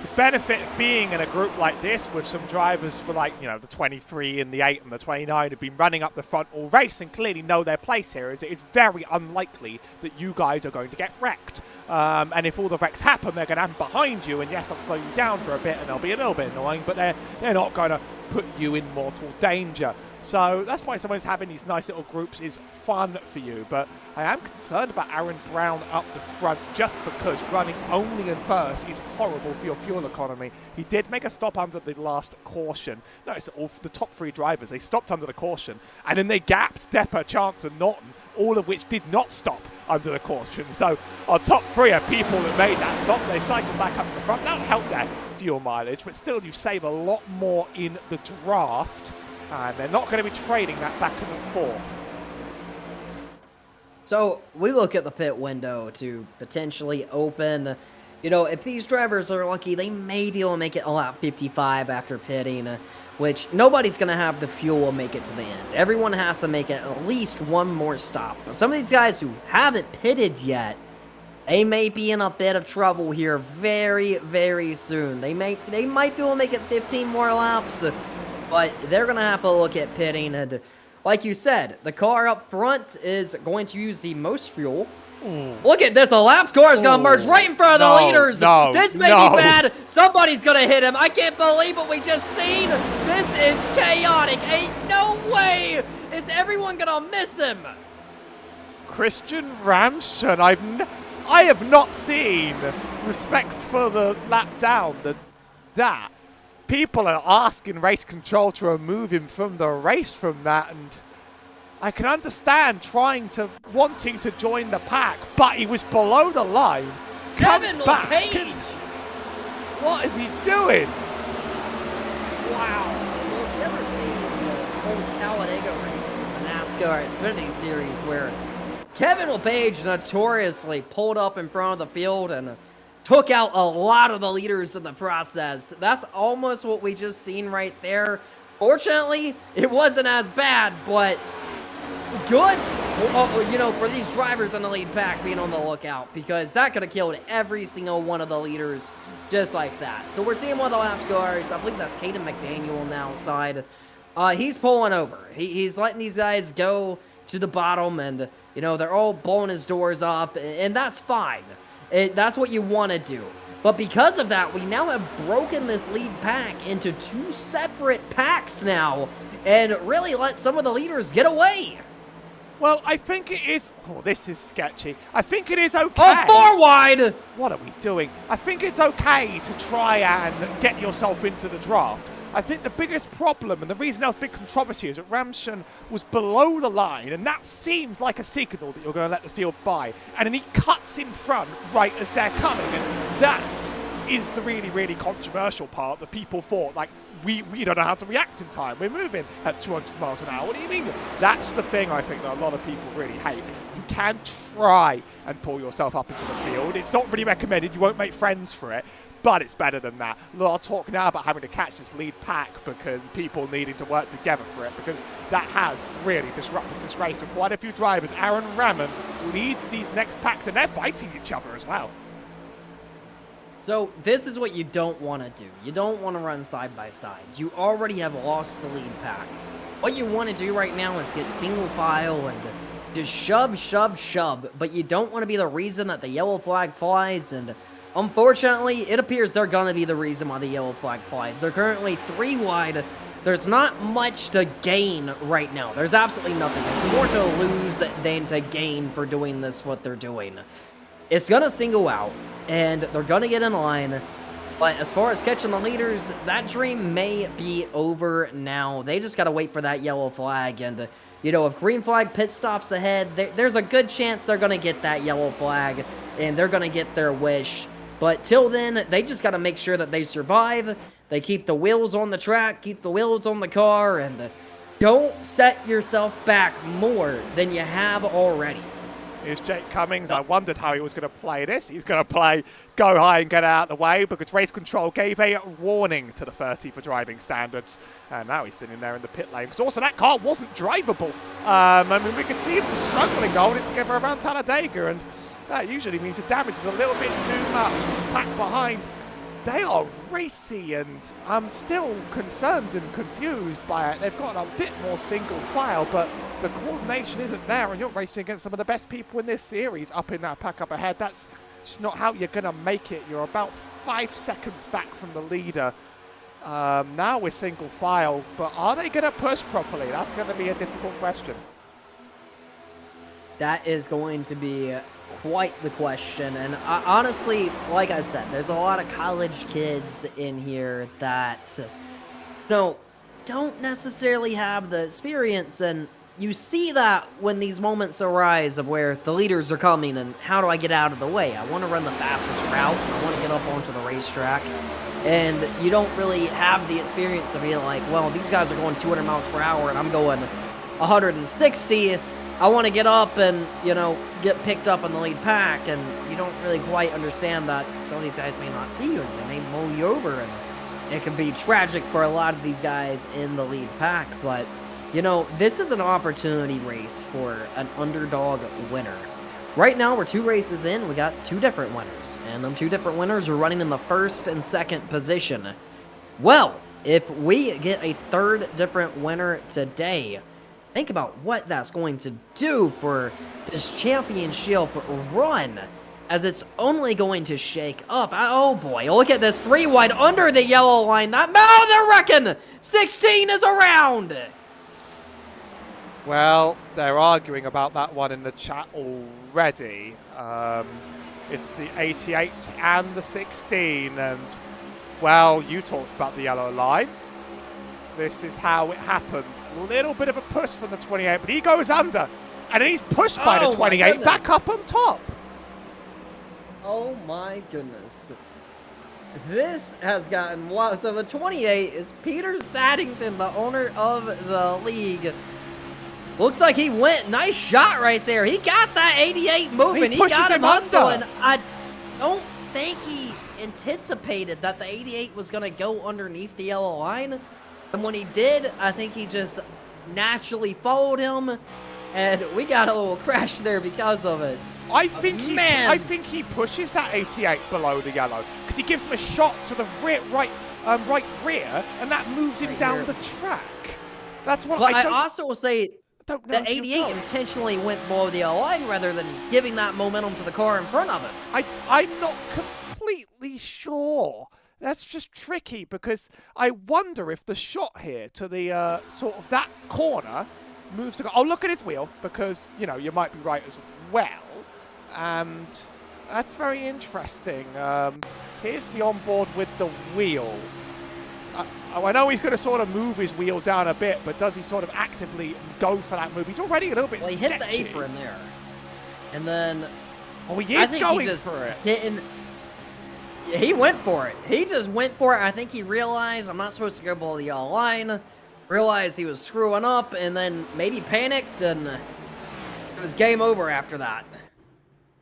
Speaker 2: The benefit of being in a group like this with some drivers with, like, you know, the 23 and the 8 and the 29 who've been running up the front all race and clearly know their place here is it's very unlikely that you guys are going to get wrecked. And if all the wrecks happen, they're going to happen behind you, and yes, I'll slow you down for a bit and they'll be a little bit annoying, but they're not going to put you in mortal danger. So that's why sometimes having these nice little groups is fun for you. But I am concerned about Aaron Brown up the front just because running only in first is horrible for your fuel economy. He did make a stop under the last caution. Notice all the top 3 drivers, they stopped under the caution, and then they gapped Depper, Chance and Norton, all of which did not stop under the caution. So our top 3 are people that made that stop. They cycled back up to the front. That'll help their fuel mileage, but still you save a lot more in the draft, and they're not going to be trading that back and forth.
Speaker 1: So we look at the pit window to potentially open. You know, if these drivers are lucky, they may be able to make it a lap 55 after pitting, which nobody's going to have the fuel to make it to the end. Everyone has to make it at least one more stop. But some of these guys who haven't pitted yet, they may be in a bit of trouble here very, very soon. They might be able to make it 15 more laps, but they're going to have to look at pitting. And like you said, the car up front is going to use the most fuel. Look at this, a lap car is going to merge right in front of the leaders. This may be bad. Somebody's going to hit him. I can't believe what we just seen. This is chaotic. Ain't no way is everyone going to miss him.
Speaker 2: Christian Ramsden, I have not seen respect for the lap down that people are asking race control to remove him from the race from that, and I can understand wanting to join the pack, but he was below the line, comes back. What is he doing?
Speaker 1: Wow. So have you ever seen the old Talladega race in the NASCAR Xfinity Series where Kevin LePage notoriously pulled up in front of the field and took out a lot of the leaders in the process? That's almost what we just seen right there. Fortunately, it wasn't as bad, but good Well, you know, for these drivers in the lead pack, being on the lookout, because that could have killed every single one of the leaders just like that. So we're seeing one of the lap cars. I believe that's Caden McDaniel on the outside. He's pulling over. He's letting these guys go to the bottom, and, you know, they're all blowing his doors up, and that's fine. That's what you want to do. But because of that, we now have broken this lead pack into 2 separate packs now, and really let some of the leaders get away.
Speaker 2: Well, I think it is... Oh, this is sketchy. I think it is okay.
Speaker 1: Oh, 4 wide!
Speaker 2: What are we doing? I think it's okay to try and get yourself into the draft. I think the biggest problem, and the reason there was big controversy, is that Ramshan was below the line, and that seems like a signal that you're going to let the field by. And then he cuts in front right as they're coming, and that is the really, really controversial part that people thought, like, we don't know how to react in time. We're moving at 200 miles an hour. What do you mean? That's the thing I think that a lot of people really hate. You can try and pull yourself up into the field. It's not really recommended. You won't make friends for it, but it's better than that. I'll talk now about having to catch this lead pack because people needing to work together for it, because that has really disrupted this race. And quite a few drivers, Aaron Raman leads these next packs, and they're fighting each other as well.
Speaker 1: So this is what you don't want to do. You don't want to run side by side. You already have lost the lead pack. What you want to do right now is get single file and just shove, but you don't want to be the reason that the yellow flag flies, and unfortunately, it appears they're going to be the reason why the yellow flag flies. They're currently 3 wide. There's not much to gain right now. There's absolutely nothing. There's more to lose than to gain for doing this, what they're doing. It's going to single out, and they're going to get in line. But as far as catching the leaders, that dream may be over now. They just got to wait for that yellow flag. And, you know, if green flag pit stops ahead, there's a good chance they're going to get that yellow flag, and they're going to get their wish. But till then, they just got to make sure that they survive. They keep the wheels on the track, keep the wheels on the car, and don't set yourself back more than you have already.
Speaker 2: Here's Jake Cummings. I wondered how he was going to play this. He's going to play go high and get out of the way because race control gave a warning to the 30 for driving standards. And now he's sitting there in the pit lane. Because also that car wasn't drivable. I mean, we could see him just struggling to hold it together around Talladega. And that usually means the damage is a little bit too much. It's packed behind. They are racy, and I'm still concerned and confused by it. They've got a bit more single file, but the coordination isn't there, and you're racing against some of the best people in this series up in that pack up ahead. That's just not how you're going to make it. You're about 5 seconds back from the leader. Now we're single file, but are they going to push properly? That's going to be a difficult question.
Speaker 1: That is going to be quite the question, and honestly, like I said, there's a lot of college kids in here that, don't necessarily have the experience, and you see that when these moments arise of where the leaders are coming, and how do I get out of the way? I want to run the fastest route, I want to get up onto the racetrack, and you don't really have the experience of being like, well, these guys are going 200 miles per hour, and I'm going 160. I want to get up and, get picked up in the lead pack, and you don't really quite understand that some of these guys may not see you, and they may mow you over, and it can be tragic for a lot of these guys in the lead pack, but, this is an opportunity race for an underdog winner. Right now, we're 2 races in, we got 2 different winners, and them 2 different winners are running in the 1st and 2nd position. Well, if we get a 3rd different winner today, think about what that's going to do for this championship run, as it's only going to shake up. Oh boy, look at this 3 wide under the yellow line. That they're wrecking. 16 is around.
Speaker 2: Well, they're arguing about that one in the chat already. It's the 88 and the 16, and well, you talked about the yellow line. This is how it happens. A little bit of a push from the 28, but he goes under. And then he's pushed by the 28 back up on top.
Speaker 1: Oh my goodness. This has gotten wild. So the 28 is Peter Saddington, the owner of the league. Looks like he went. Nice shot right there. He got that 88 moving. He got him hustling. I don't think he anticipated that the 88 was going to go underneath the yellow line. And when he did, I think he just naturally followed him. and we got a little crash there because of it.
Speaker 2: I think he pushes that 88 below the yellow because he gives him a shot to the right rear, and that moves him down the track. That's what
Speaker 1: I also will say
Speaker 2: don't know
Speaker 1: that 88 intentionally went below the line rather than giving that momentum to the car in front of it.
Speaker 2: I'm not completely sure. That's just tricky because I wonder if the shot here to the sort of that corner moves. I'll look at his wheel because, you know, you might be right as well. And that's very interesting. Here's the onboard with the wheel. I know he's going to sort of move his wheel down a bit, but does he sort of actively go for that move? He's already a little bit
Speaker 1: Well, he
Speaker 2: sketchy.
Speaker 1: hit the apron there. And then...
Speaker 2: Oh, he is going for it.
Speaker 1: He went for it. He just went for it. I think he realized I'm not supposed to go below the yellow line. Realized he was screwing up, and then maybe panicked, and it was game over after that.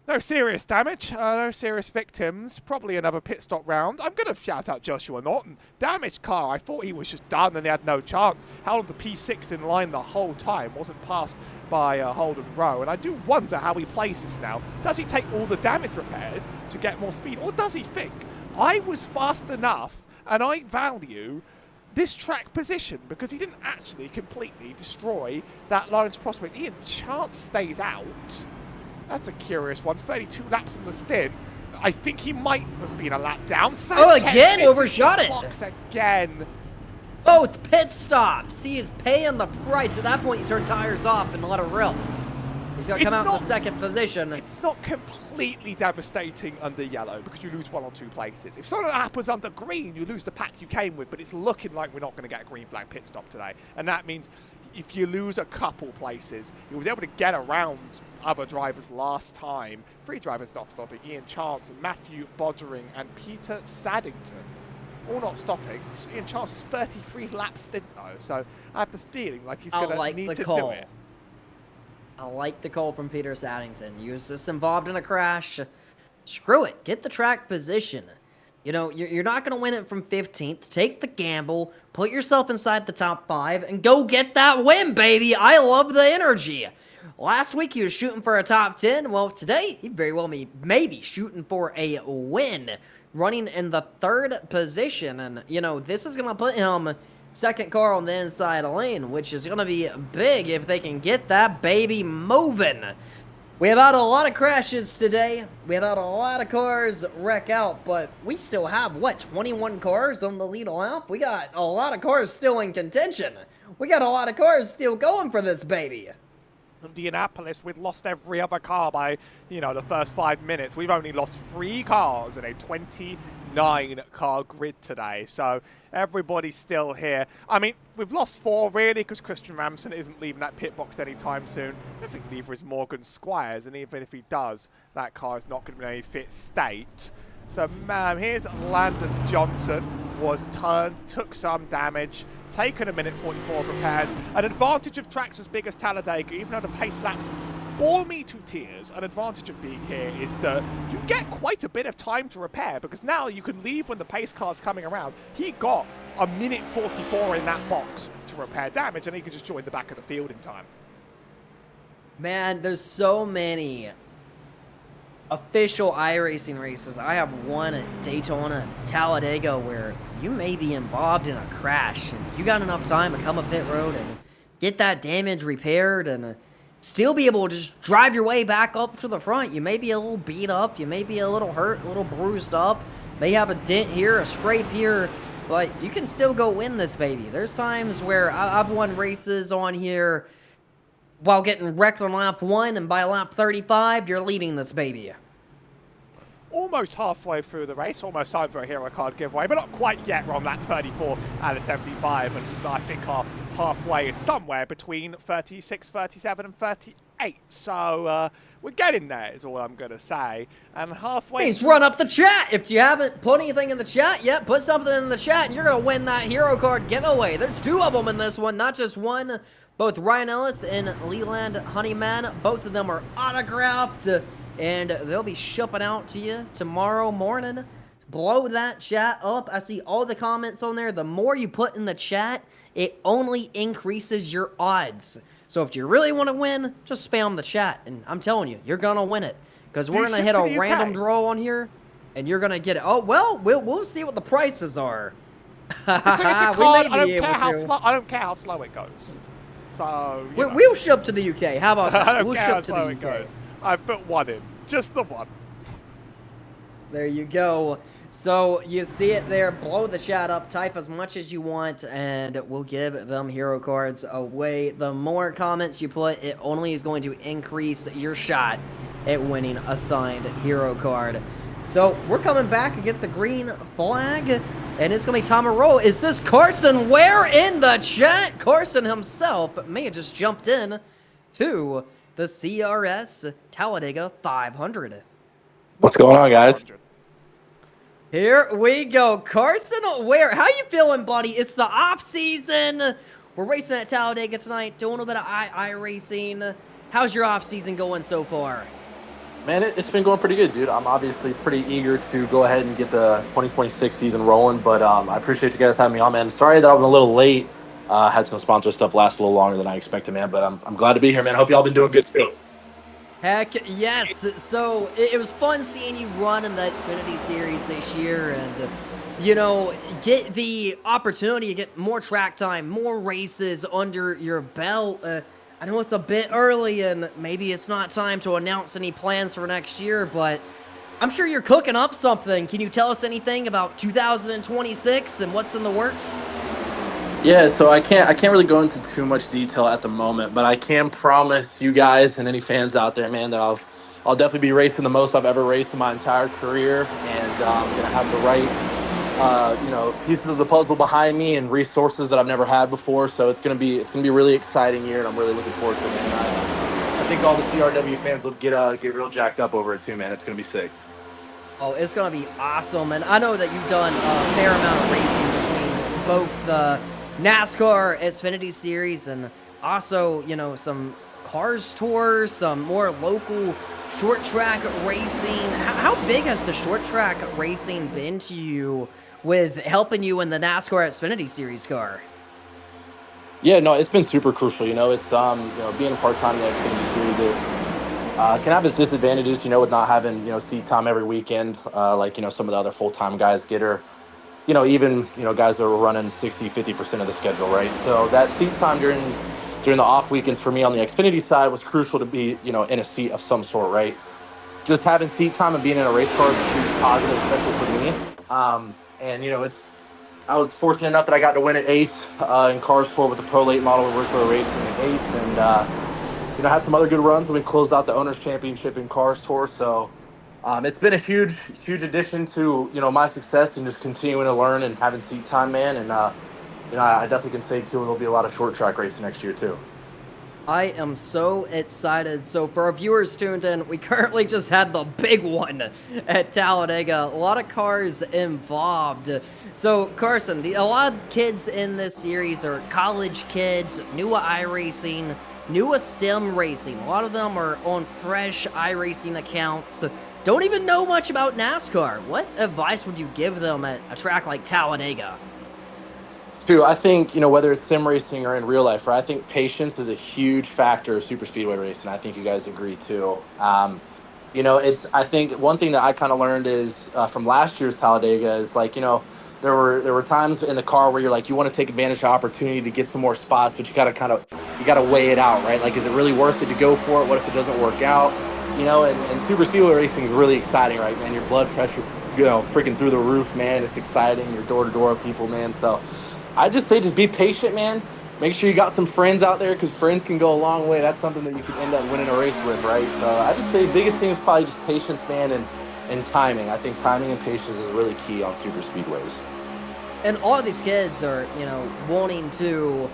Speaker 2: No serious damage, no serious victims. Probably another pit stop round. I'm going to shout out Joshua Norton. Damaged car. I thought he was just done and he had no chance. Held on to P6 in line the whole time. Wasn't passed by Holden Rowe. And I do wonder how he places now. Does he take all the damage repairs to get more speed? Or does he think, I was fast enough and I value this track position, because he didn't actually completely destroy that Lawrence prospect. Ian Chance stays out. That's a curious one. 32 laps in the stint. I think he might have been a lap down.
Speaker 1: Oh, again, overshot it.
Speaker 2: Box again.
Speaker 1: Both pit stops. He is paying the price. At that point, you turn tires off and let it rip. He's going to come out in the second position.
Speaker 2: It's not completely devastating under yellow because you lose 1 or 2 places. If something happens under green, you lose the pack you came with, but it's looking like we're not going to get a green flag pit stop today. And that means if you lose a couple places, he was able to get around other drivers last time. 3 drivers not stopping: Ian Chance, Matthew Bodgering, and Peter Saddington. All not stopping. Ian Chance's 33 lap stint though, so I have the feeling like he's going to need to do it.
Speaker 1: I like the call from Peter Saddington. You was just involved in a crash. Screw it. Get the track position. You know, you're not going to win it from 15th. Take the gamble. Put yourself inside the top 5 and go get that win, baby. I love the energy. Last week he was shooting for a top 10. Well, today he very well may be shooting for a win. Running in the 3rd position. And, you know, this is going to put him second car on the inside lane, which is going to be big if they can get that baby moving. We have had a lot of crashes today. We have had a lot of cars wreck out, but we still have, what, 21 cars on the lead lap? We got a lot of cars still in contention. We got a lot of cars still going for this baby.
Speaker 2: Indianapolis, we've lost every other car by, you know, the first 5 minutes. We've only lost 3 cars in a 29-car grid today, so everybody's still here. I mean, we've lost 4 really because Christian Ramson isn't leaving that pit box anytime soon. I think neither is Morgan Squires, and even if he does, that car is not going to be in any fit state. So, here's Landon Johnson, was turned, took some damage, taken a minute 44 of repairs. An advantage of tracks as big as Talladega, even though the pace laps bore me to tears. An advantage of being here is that you get quite a bit of time to repair, because now you can leave when the pace car's coming around. He got a minute 44 in that box to repair damage, and he could just join the back of the field in time.
Speaker 1: Man, there's so many official iRacing races. I have one at Daytona, Talladega, where you may be involved in a crash and you got enough time to come up pit road and get that damage repaired and still be able to just drive your way back up to the front. You may be a little beat up, you may be a little hurt, a little bruised up, may have a dent here, a scrape here, but you can still go win this baby. There's times where I've won races on here while getting wrecked on lap 1, and by lap 35, you're leading this baby.
Speaker 2: Almost halfway through the race, almost time for a hero card giveaway, but not quite yet. We're on lap 34 out of 75, and I think our halfway is somewhere between 36, 37, and 38. So we're getting there, is all I'm going to say. And halfway...
Speaker 1: Please run up the chat. If you haven't put anything in the chat yet, put something in the chat, and you're going to win that hero card giveaway. There's 2 of them in this one, not just one. Both Ryan Ellis and Leland Honeyman, both of them are autographed, and they'll be shipping out to you tomorrow morning. Blow that chat up. I see all the comments on there. The more you put in the chat, it only increases your odds. So if you really want to win, just spam the chat, and I'm telling you, you're gonna win it. Because
Speaker 2: Do
Speaker 1: we're
Speaker 2: you
Speaker 1: gonna
Speaker 2: ship
Speaker 1: hit
Speaker 2: to
Speaker 1: a
Speaker 2: the
Speaker 1: random
Speaker 2: UK?
Speaker 1: draw on here, and you're gonna get it. Oh well, we'll see what the prices are.
Speaker 2: It's a
Speaker 1: We
Speaker 2: card.
Speaker 1: may be able to.
Speaker 2: I don't care how slow it goes. So
Speaker 1: We'll ship to the UK. How about
Speaker 2: I
Speaker 1: that?
Speaker 2: don't
Speaker 1: We'll
Speaker 2: care how
Speaker 1: ship to the
Speaker 2: slow
Speaker 1: UK.
Speaker 2: it goes. I put one in, just the one.
Speaker 1: There you go. So you see it there. Blow the chat up. Type as much as you want, and we'll give them hero cards away. The more comments you put, it only is going to increase your shot at winning a signed hero card. So we're coming back to get the green flag, and it's going to be time to roll. Is this Carson Ware in the chat? Carson himself may have just jumped in to the CRS Talladega 500.
Speaker 3: What's going on, guys?
Speaker 1: Here we go. Carson Ware, how you feeling, buddy? It's the off season. We're racing at Talladega tonight, doing a little bit of iRacing. How's your off season going so far?
Speaker 3: Man, it's been going pretty good, dude. I'm obviously pretty eager to go ahead and get the 2026 season rolling, but I appreciate you guys having me on, man. Sorry that I'm a little late. Had some sponsor stuff last a little longer than I expected, man, but I'm glad to be here, man. Hope y'all been doing good, too.
Speaker 1: Heck yes. So it was fun seeing you run in the Xfinity Series this year and, get the opportunity to get more track time, more races under your belt. I know it's a bit early and maybe it's not time to announce any plans for next year, but I'm sure you're cooking up something. Can you tell us anything about 2026 and what's in the works?
Speaker 3: Yeah, so I can't really go into too much detail at the moment, but I can promise you guys and any fans out there, man, that I'll definitely be racing the most I've ever raced in my entire career, and I'm gonna have the right pieces of the puzzle behind me and resources that I've never had before. So it's gonna be a really exciting year, and I'm really looking forward to it, man. I think all the CRW fans will get real jacked up over it too, man. It's gonna be sick.
Speaker 1: Oh, it's going to be awesome. And I know that you've done a fair amount of racing between both the NASCAR Xfinity Series and also, some Cars Tours, some more local short track racing. How big has the short track racing been to you with helping you in the NASCAR Xfinity Series car?
Speaker 3: Yeah, no, it's been super crucial. It's being a part time in the Xfinity Series is can have its disadvantages. With not having seat time every weekend, like some of the other full time guys get, or even guys that are running 60-50% of the schedule, right? So that seat time during the off weekends for me on the Xfinity side was crucial to be in a seat of some sort, right? Just having seat time and being in a race car is a huge positive, especially for me. And I was fortunate enough that I got to win at Ace in Cars Tour with the Pro Late model. We worked for a racing at Ace, and had some other good runs. We closed out the Owners Championship in Cars Tour. So it's been a huge addition to my success and just continuing to learn and having seat time, man. And I definitely can say too, there'll be a lot of short track racing next year too.
Speaker 1: I am so excited. So for our viewers tuned in, we currently just had the big one at Talladega. A lot of cars involved. So Carson, a lot of kids in this series are college kids, new to iRacing, new to sim racing. A lot of them are on fresh iRacing accounts. Don't even know much about NASCAR. What advice would you give them at a track like Talladega?
Speaker 3: True. I think, whether it's sim racing or in real life, right? I think patience is a huge factor of super speedway racing. I think you guys agree too. I think one thing that I kind of learned is from last year's Talladega is like, there were times in the car where you're like, you want to take advantage of the opportunity to get some more spots, but you gotta weigh it out, right? Like, is it really worth it to go for it? What if it doesn't work out? And super speedway racing is really exciting, right, man? Your blood pressure's, freaking through the roof, man. It's exciting. You're door to door with people, man. So I just say, just be patient, man. Make sure you got some friends out there, because friends can go a long way. That's something that you can end up winning a race with, right? So I just say biggest thing is probably just patience, man, and timing. I think timing and patience is really key on super speedways.
Speaker 1: And all of these kids are, wanting to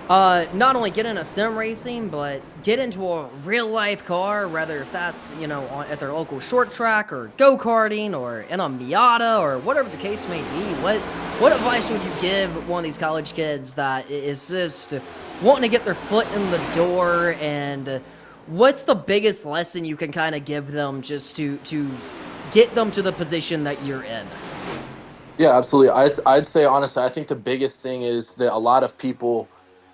Speaker 1: not only get into sim racing, but get into a real life car, whether if that's, at their local short track or go-karting or in a Miata or whatever the case may be. What advice would you give one of these college kids that is just wanting to get their foot in the door, and what's the biggest lesson you can kind of give them just to get them to the position that you're in?
Speaker 3: Yeah, absolutely. I'd say honestly, I think the biggest thing is that a lot of people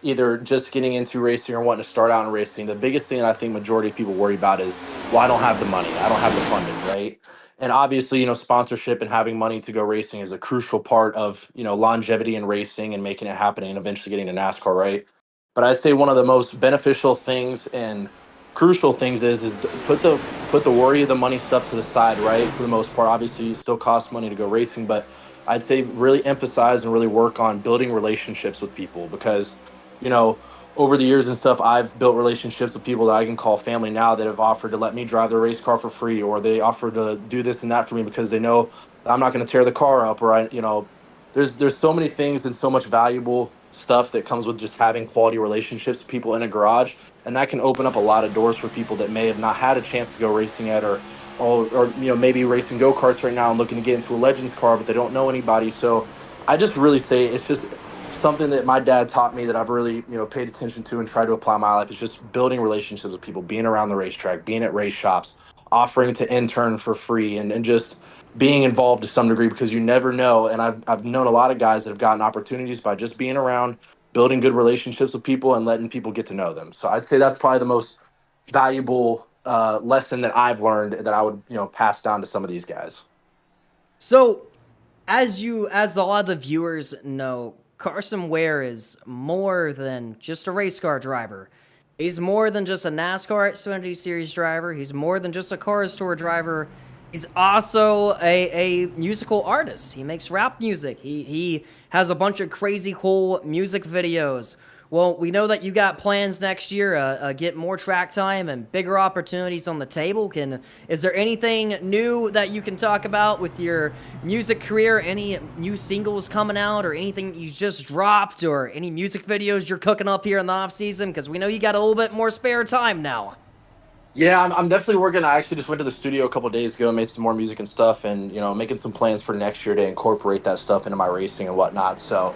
Speaker 3: either just getting into racing or wanting to start out in racing, the biggest thing that I think majority of people worry about is, well, I don't have the money, I don't have the funding, right? And obviously, sponsorship and having money to go racing is a crucial part of, longevity in racing and making it happen and eventually getting to NASCAR, right? But I'd say one of the most beneficial things and crucial things is put the worry of the money stuff to the side, right? For the most part, obviously, it still costs money to go racing, but I'd say really emphasize and really work on building relationships with people because, you know, over the years and stuff, I've built relationships with people that I can call family now that have offered to let me drive their race car for free, or they offer to do this and that for me because they know that I'm not going to tear the car up, or there's so many things and so much valuable stuff that comes with just having quality relationships with people in a garage, and that can open up a lot of doors for people that may have not had a chance to go racing yet, or maybe racing go-karts right now and looking to get into a Legends car, but they don't know anybody. So I just really say it's just something that my dad taught me that I've really, paid attention to and tried to apply in my life is just building relationships with people, being around the racetrack, being at race shops, offering to intern for free, and just being involved to some degree, because you never know. And I've known a lot of guys that have gotten opportunities by just being around, building good relationships with people and letting people get to know them. So I'd say that's probably the most valuable lesson that I've learned that I would, pass down to some of these guys.
Speaker 1: So, as a lot of the viewers know, Carson Ware is more than just a race car driver. He's more than just a NASCAR Xfinity Series driver. He's more than just a Cars Tour driver. He's also a musical artist. He makes rap music. He has a bunch of crazy cool music videos. Well, we know that you got plans next year, get more track time and bigger opportunities on the table. Is there anything new that you can talk about with your music career? Any new singles coming out, or anything you just dropped, or any music videos you're cooking up here in the off season? Because we know you got a little bit more spare time now.
Speaker 3: Yeah, I'm definitely working. I actually just went to the studio a couple days ago and made some more music and stuff, and making some plans for next year to incorporate that stuff into my racing and whatnot. So,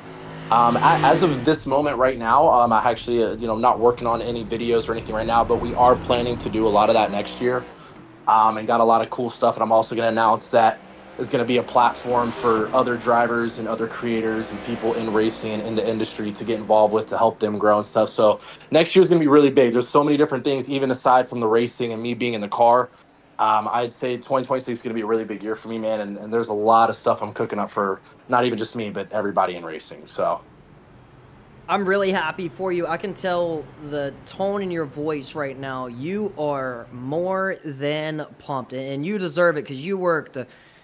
Speaker 3: as of this moment right now, I actually, not working on any videos or anything right now, but we are planning to do a lot of that next year, and got a lot of cool stuff. And I'm also going to announce that is going to be a platform for other drivers and other creators and people in racing and in the industry to get involved with to help them grow and stuff. So next year is going to be really big. There's so many different things, even aside from the racing and me being in the car. I'd say 2026 is going to be a really big year for me, man. And there's a lot of stuff I'm cooking up for not even just me, but everybody in racing. So.
Speaker 1: I'm really happy for you. I can tell the tone in your voice right now. You are more than pumped, and you deserve it because you worked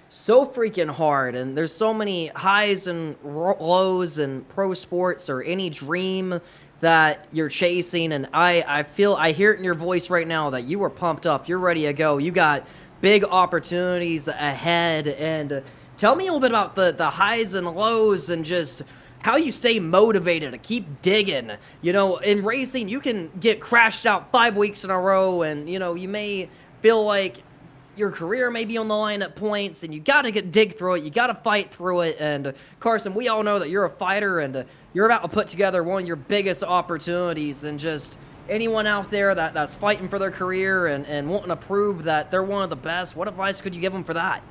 Speaker 1: so freaking hard. And there's so many highs and lows in pro sports or any dream that you're chasing. And I hear it in your voice right now that you are pumped up. You're ready to go. You got big opportunities ahead. And tell me a little bit about the highs and lows and just how you stay motivated to keep digging. In racing, you can get crashed out 5 weeks in a row, and, you may feel like your career may be on the line at points, and you got to dig through it. You got to fight through it. And, Carson, we all know that you're a fighter, and you're about to put together one of your biggest opportunities. And just anyone out there that's fighting for their career and wanting to prove that they're one of the best, what advice could you give them for that?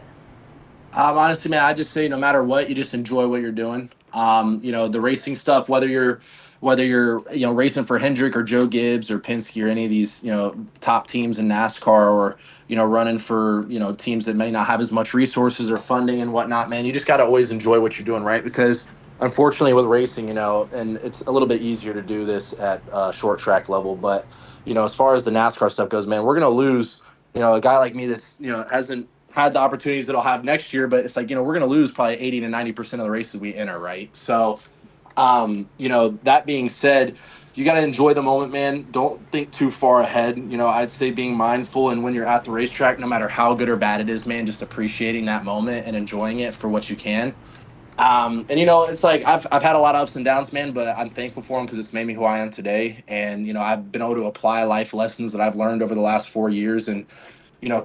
Speaker 3: Honestly, man, I just say no matter what, you just enjoy what you're doing. The racing stuff, whether you're racing for Hendrick or Joe Gibbs or Penske or any of these top teams in NASCAR, or running for teams that may not have as much resources or funding and whatnot, man, you just got to always enjoy what you're doing, right? Because unfortunately with racing, and it's a little bit easier to do this at short track level, but as far as the NASCAR stuff goes, man, we're gonna lose a guy like me that's hasn't had the opportunities that I'll have next year, but it's like, we're going to lose probably 80 to 90% of the races we enter. Right. So, that being said, you got to enjoy the moment, man. Don't think too far ahead. I'd say being mindful, and when you're at the racetrack, no matter how good or bad it is, man, just appreciating that moment and enjoying it for what you can. And it's like I've had a lot of ups and downs, man, but I'm thankful for them because it's made me who I am today. And I've been able to apply life lessons that I've learned over the last 4 years, and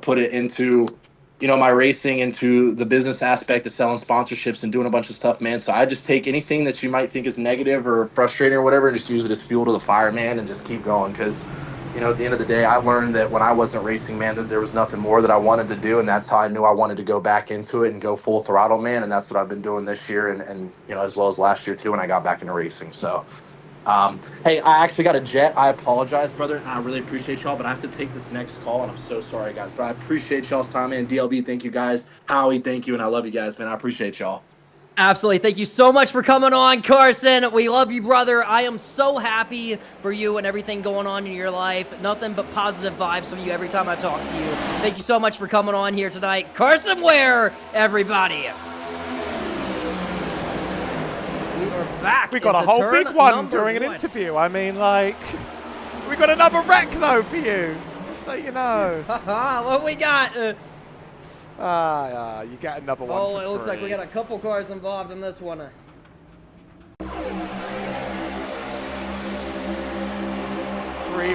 Speaker 3: put it into my racing, into the business aspect of selling sponsorships and doing a bunch of stuff, man. So I just take anything that you might think is negative or frustrating or whatever, and just use it as fuel to the fire, man, and just keep going. Because at the end of the day, I learned that when I wasn't racing, man, that there was nothing more that I wanted to do, and that's how I knew I wanted to go back into it and go full throttle, man. And that's what I've been doing this year, and as well as last year too when I got back into racing. So Hey, I actually got a jet. I apologize, brother, and I really appreciate y'all, but I have to take this next call, and I'm so sorry, guys. But I appreciate y'all's time, man. DLB, thank you, guys. Howie, thank you, and I love you guys, man. I appreciate y'all.
Speaker 1: Absolutely. Thank you so much for coming on, Carson. We love you, brother. I am so happy for you and everything going on in your life. Nothing but positive vibes from you every time I talk to you. Thank you so much for coming on here tonight. Carson Ware, everybody. We are back.
Speaker 2: We got a whole big one during an interview. I mean, like, we got another wreck, though, for you. Just so you know.
Speaker 1: What we got?
Speaker 2: You get another one.
Speaker 1: Oh, it looks like we got a couple cars involved in this one.
Speaker 2: 3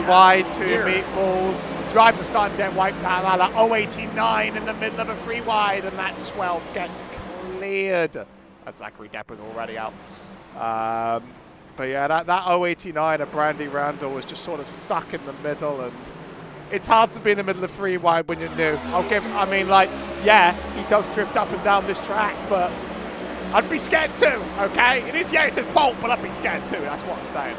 Speaker 2: wide, 2 meatballs. Drives are starting to get wiped out. Now that 089 in the middle of a 3 wide, and that 12 gets cleared. That's Zachary Depper's already out. But yeah, that 089 of Brandy Randall was just sort of stuck in the middle, and it's hard to be in the middle of 3 wide when you're new. I mean, like, yeah, he does drift up and down this track, but I'd be scared too, okay? It's his fault, but I'd be scared too. That's what I'm saying.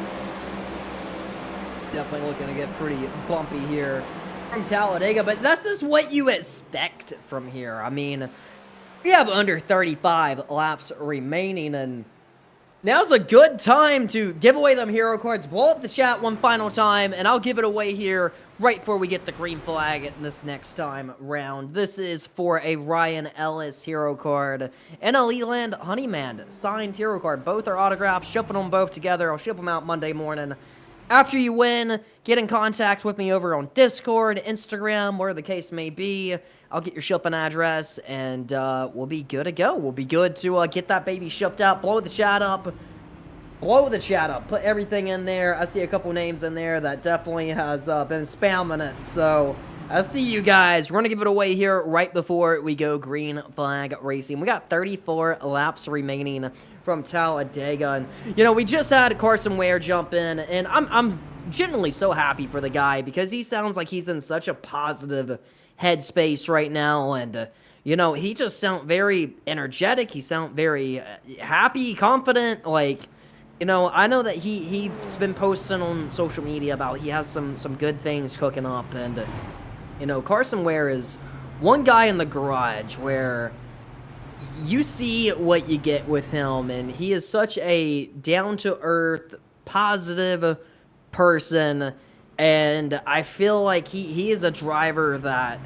Speaker 1: Definitely looking to get pretty bumpy here from Talladega, but this is what you expect from here. I mean, we have under 35 laps remaining, and now's a good time to give away them hero cards. Blow up the chat one final time, and I'll give it away here right before we get the green flag in this next time round. This is for a Ryan Ellis hero card and a Leland Honeyman signed hero card. Both are autographs. Shipping them both together. I'll ship them out Monday morning. After you win, get in contact with me over on Discord, Instagram, where the case may be. I'll get your shipping address, and we'll be good to go. We'll be good to get that baby shipped out. Blow the chat up. Blow the chat up. Put everything in there. I see a couple names in there that definitely has been spamming it. So, I see you guys. We're going to give it away here right before we go green flag racing. We got 34 laps remaining from Talladega. And, you know, we just had Carson Ware jump in, and I'm genuinely so happy for the guy because he sounds like he's in such a positive headspace right now, and you know, he just sounds very energetic. He sounds very happy, confident. Like, you know, I know that he's been posting on social media about he has some good things cooking up, and you know, Carson Ware is one guy in the garage where you see what you get with him, and he is such a down-to-earth, positive person. And I feel like he is a driver that,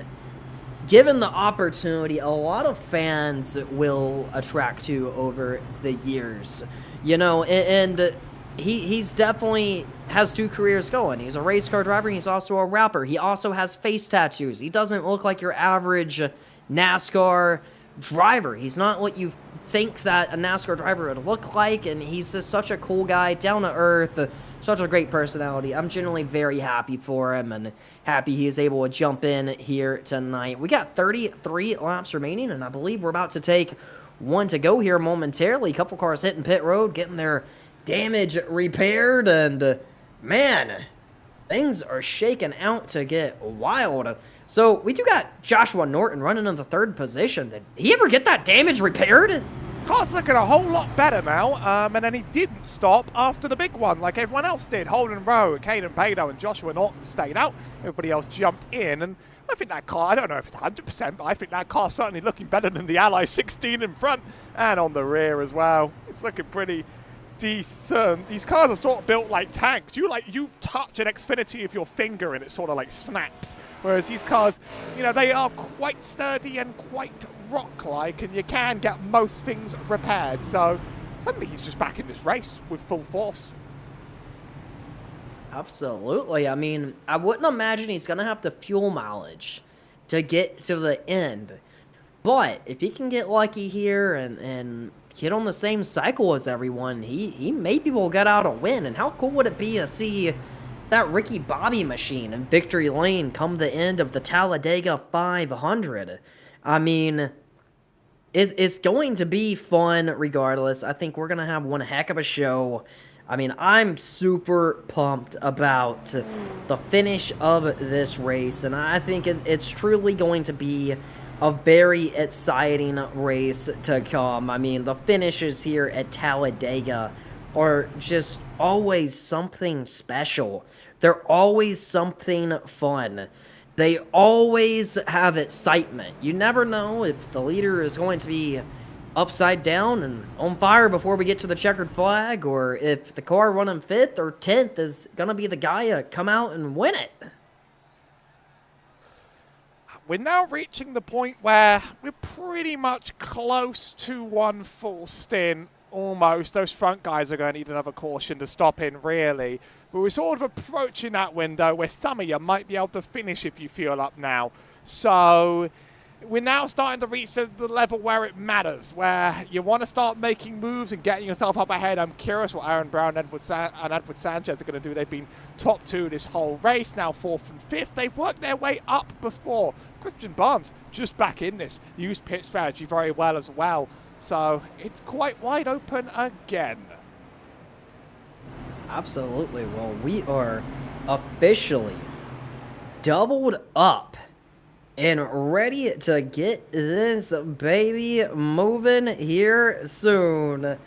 Speaker 1: given the opportunity, a lot of fans will attract to over the years. You know, and he's definitely has 2 careers going. He's a race car driver, and he's also a rapper. He also has face tattoos. He doesn't look like your average NASCAR driver. He's not what you think that a NASCAR driver would look like, and he's just such a cool guy, down to earth, such a great personality. I'm genuinely very happy for him and happy he is able to jump in here tonight. We got 33 laps remaining, and I believe we're about to take one to go here momentarily. A couple cars hitting pit road, getting their damage repaired, and man, things are shaking out to get wild. So we do got Joshua Norton running in the 3rd position. Did he ever get that damage repaired?
Speaker 2: Car's looking a whole lot better now, and then he didn't stop after the big one like everyone else did. Holden Rowe, Caden Pado, and Joshua Norton stayed out. Everybody else jumped in, and I think that car, I don't know if it's 100%, but I think that car's certainly looking better than the Ally 16 in front and on the rear as well. It's looking pretty decent. These cars are sort of built like tanks. You touch an Xfinity with your finger and it sort of like snaps. Whereas these cars, you know, they are quite sturdy and quite rock-like, and you can get most things repaired. So suddenly he's just back in this race with full force.
Speaker 1: Absolutely. I mean, I wouldn't imagine he's going to have the fuel mileage to get to the end. But if he can get lucky here and get on the same cycle as everyone, he maybe will get out a win. And how cool would it be to see that Ricky Bobby machine in victory lane come the end of the Talladega 500? I mean, it's going to be fun regardless. I think we're going to have one heck of a show. I mean, I'm super pumped about the finish of this race, and I think it's truly going to be a very exciting race to come. I mean, the finishes here at Talladega are just always something special. They're always something fun. They always have excitement. You never know if the leader is going to be upside down and on fire before we get to the checkered flag, or if the car running 5th or 10th is going to be the guy to come out and win it.
Speaker 2: We're now reaching the point where we're pretty much close to one full stint. Almost. Those front guys are going to need another caution to stop in, really. But we're sort of approaching that window where some of you might be able to finish if you fuel up now. So we're now starting to reach the level where it matters, where you want to start making moves and getting yourself up ahead. I'm curious what Aaron Brown and Edward Sanchez are going to do. They've been top 2 this whole race, now 4th and 5th. They've worked their way up before. Christian Barnes just back in this, used pit strategy very well as well. So it's quite wide open again.
Speaker 1: Absolutely. Well, we are officially doubled up and ready to get this baby moving here soon.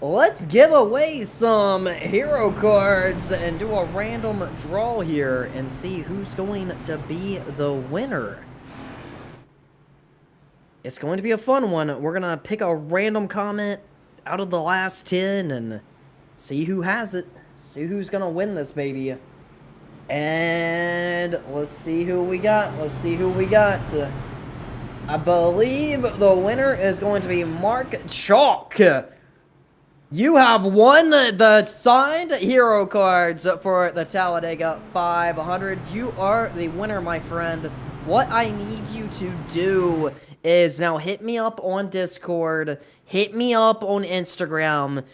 Speaker 1: Let's give away some hero cards and do a random draw here and see who's going to be the winner. It's going to be a fun one. We're going to pick a random comment out of the last 10 and see who has it. See who's going to win this baby. And let's see who we got. Let's see who we got. I believe the winner is going to be Mark Chalk. You have won the signed hero cards for the Talladega 500. You are the winner, my friend. What I need you to do is now hit me up on Discord, hit me up on Instagram.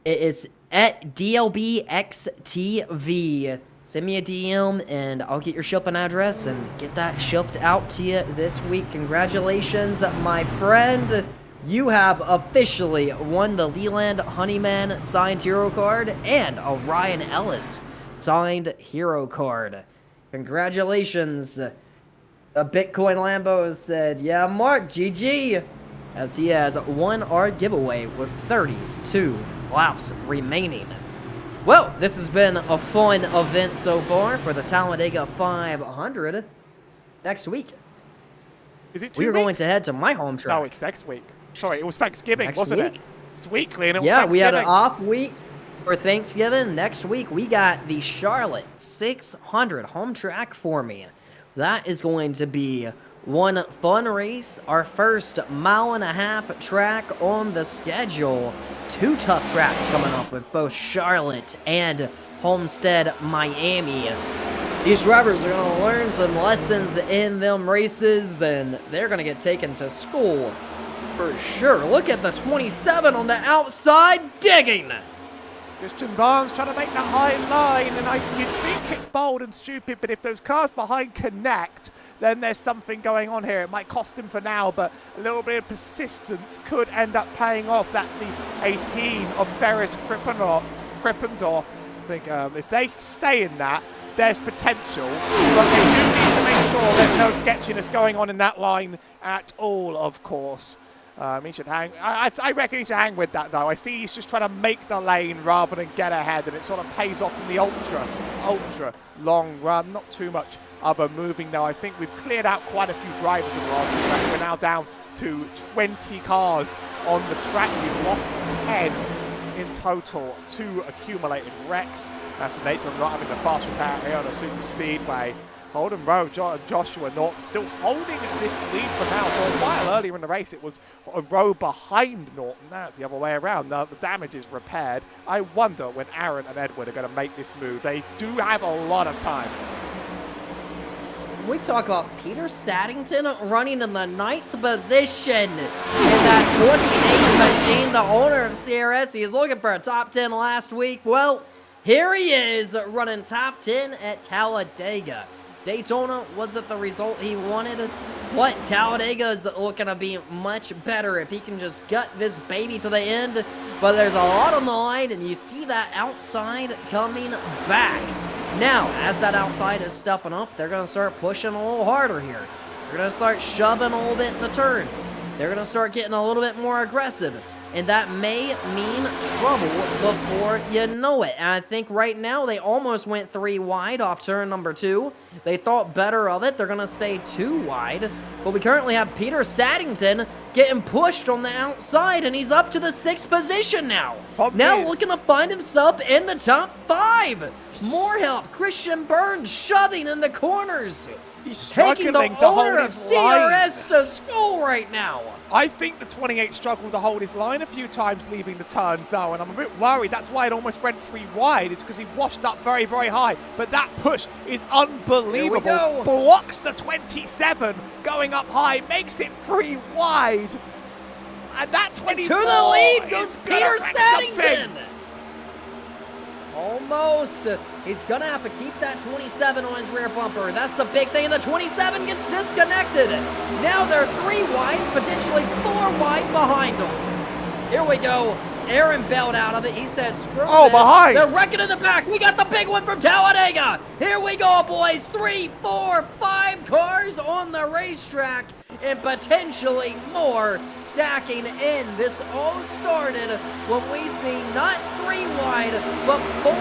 Speaker 1: It's at DLBXTV. Send me a DM and I'll get your shipping address and get that shipped out to you this week. Congratulations, my friend. You have officially won the Leland Honeyman signed hero card and a Ryan Ellis signed hero card. Congratulations. A Bitcoin Lambo said, yeah, Mark, GG, as he has won our giveaway with 32 laps remaining. Well, this has been a fun event so far for the Talladega 500. Next week,
Speaker 2: Is it 2
Speaker 1: we are
Speaker 2: weeks?
Speaker 1: going to head to my home track.
Speaker 2: No, it's next week. Sorry, it was Thanksgiving,
Speaker 1: Next
Speaker 2: wasn't
Speaker 1: week?
Speaker 2: it? It's weekly and it was
Speaker 1: Yeah,
Speaker 2: Thanksgiving.
Speaker 1: we had an off week for Thanksgiving. Next week, we got the Charlotte 600 home track for me. That is going to be one fun race, our first 1.5 mile track on the schedule. 2 tough tracks coming up with both Charlotte and Homestead, Miami. These drivers are going to learn some lessons in them races, and they're going to get taken to school for sure. Look at the 27 on the outside digging.
Speaker 2: Christian Barnes trying to make that high line, and you'd think it's bold and stupid, but if those cars behind connect, then there's something going on here. It might cost him for now, but a little bit of persistence could end up paying off. That's the 18 of Ferris Krippendorf. I think if they stay in that, there's potential, but they do need to make sure there's no sketchiness going on in that line at all, of course. He should hang. I reckon he should hang with that, though. I see he's just trying to make the lane rather than get ahead, and it sort of pays off in the ultra long run. Not too much of a moving, though. I think we've cleared out quite a few drivers in the last few tracks. We're now down to 20 cars on the track. We've lost 10 in total, 2 accumulated wrecks. That's the nature of not having the fast repair here on a super speedway. Holden Rowe, Joshua Norton still holding this lead for now. So a while earlier in the race, it was a row behind Norton. Now it's the other way around. Now the damage is repaired. I wonder when Aaron and Edward are going to make this move. They do have a lot of time.
Speaker 1: We talk about Peter Saddington running in the 9th position in that 28 machine, the owner of CRS. He is looking for a top 10 last week. Well, here he is running top 10 at Talladega. Daytona wasn't the result he wanted, but Talladega is looking to be much better if he can just gut this baby to the end. But there's a lot on the line, and you see that outside coming back. Now, as that outside is stepping up, they're going to start pushing a little harder here. They're going to start shoving a little bit in the turns. They're going to start getting a little bit more aggressive. and that may mean trouble before you know it. And I think right now they almost went 3 wide off turn number 2. They thought better of it. They're going to stay 2 wide. But we currently have Peter Saddington getting pushed on the outside, and he's up to the 6th position now. Now looking to find himself in the top 5. More help. Christian Burns shoving in the corners.
Speaker 2: He's
Speaker 1: taking
Speaker 2: struggling
Speaker 1: the
Speaker 2: to hold
Speaker 1: owner of
Speaker 2: his line.
Speaker 1: CRS to school right now.
Speaker 2: I think the 28 struggled to hold his line a few times leaving the turn zone, and I'm a bit worried. That's why it almost went 3 wide, is because he washed up very, very high. But that push is unbelievable. Blocks the 27 going up high, makes it 3 wide. And that 24
Speaker 1: and to the lead goes Peter Saddington.
Speaker 2: Something.
Speaker 1: Almost. He's going to have to keep that 27 on his rear bumper. That's the big thing. The 27 gets disconnected. Now they're 3 wide, potentially 4 wide behind him. Here we go. Aaron bailed out of it. He said, screw this.
Speaker 2: Behind.
Speaker 1: They're wrecking in the back. We got the big one from Talladega. Here we go, boys. 3, 4, 5 cars on the racetrack, and potentially more stacking in. This all started when we see not 3 wide, but 4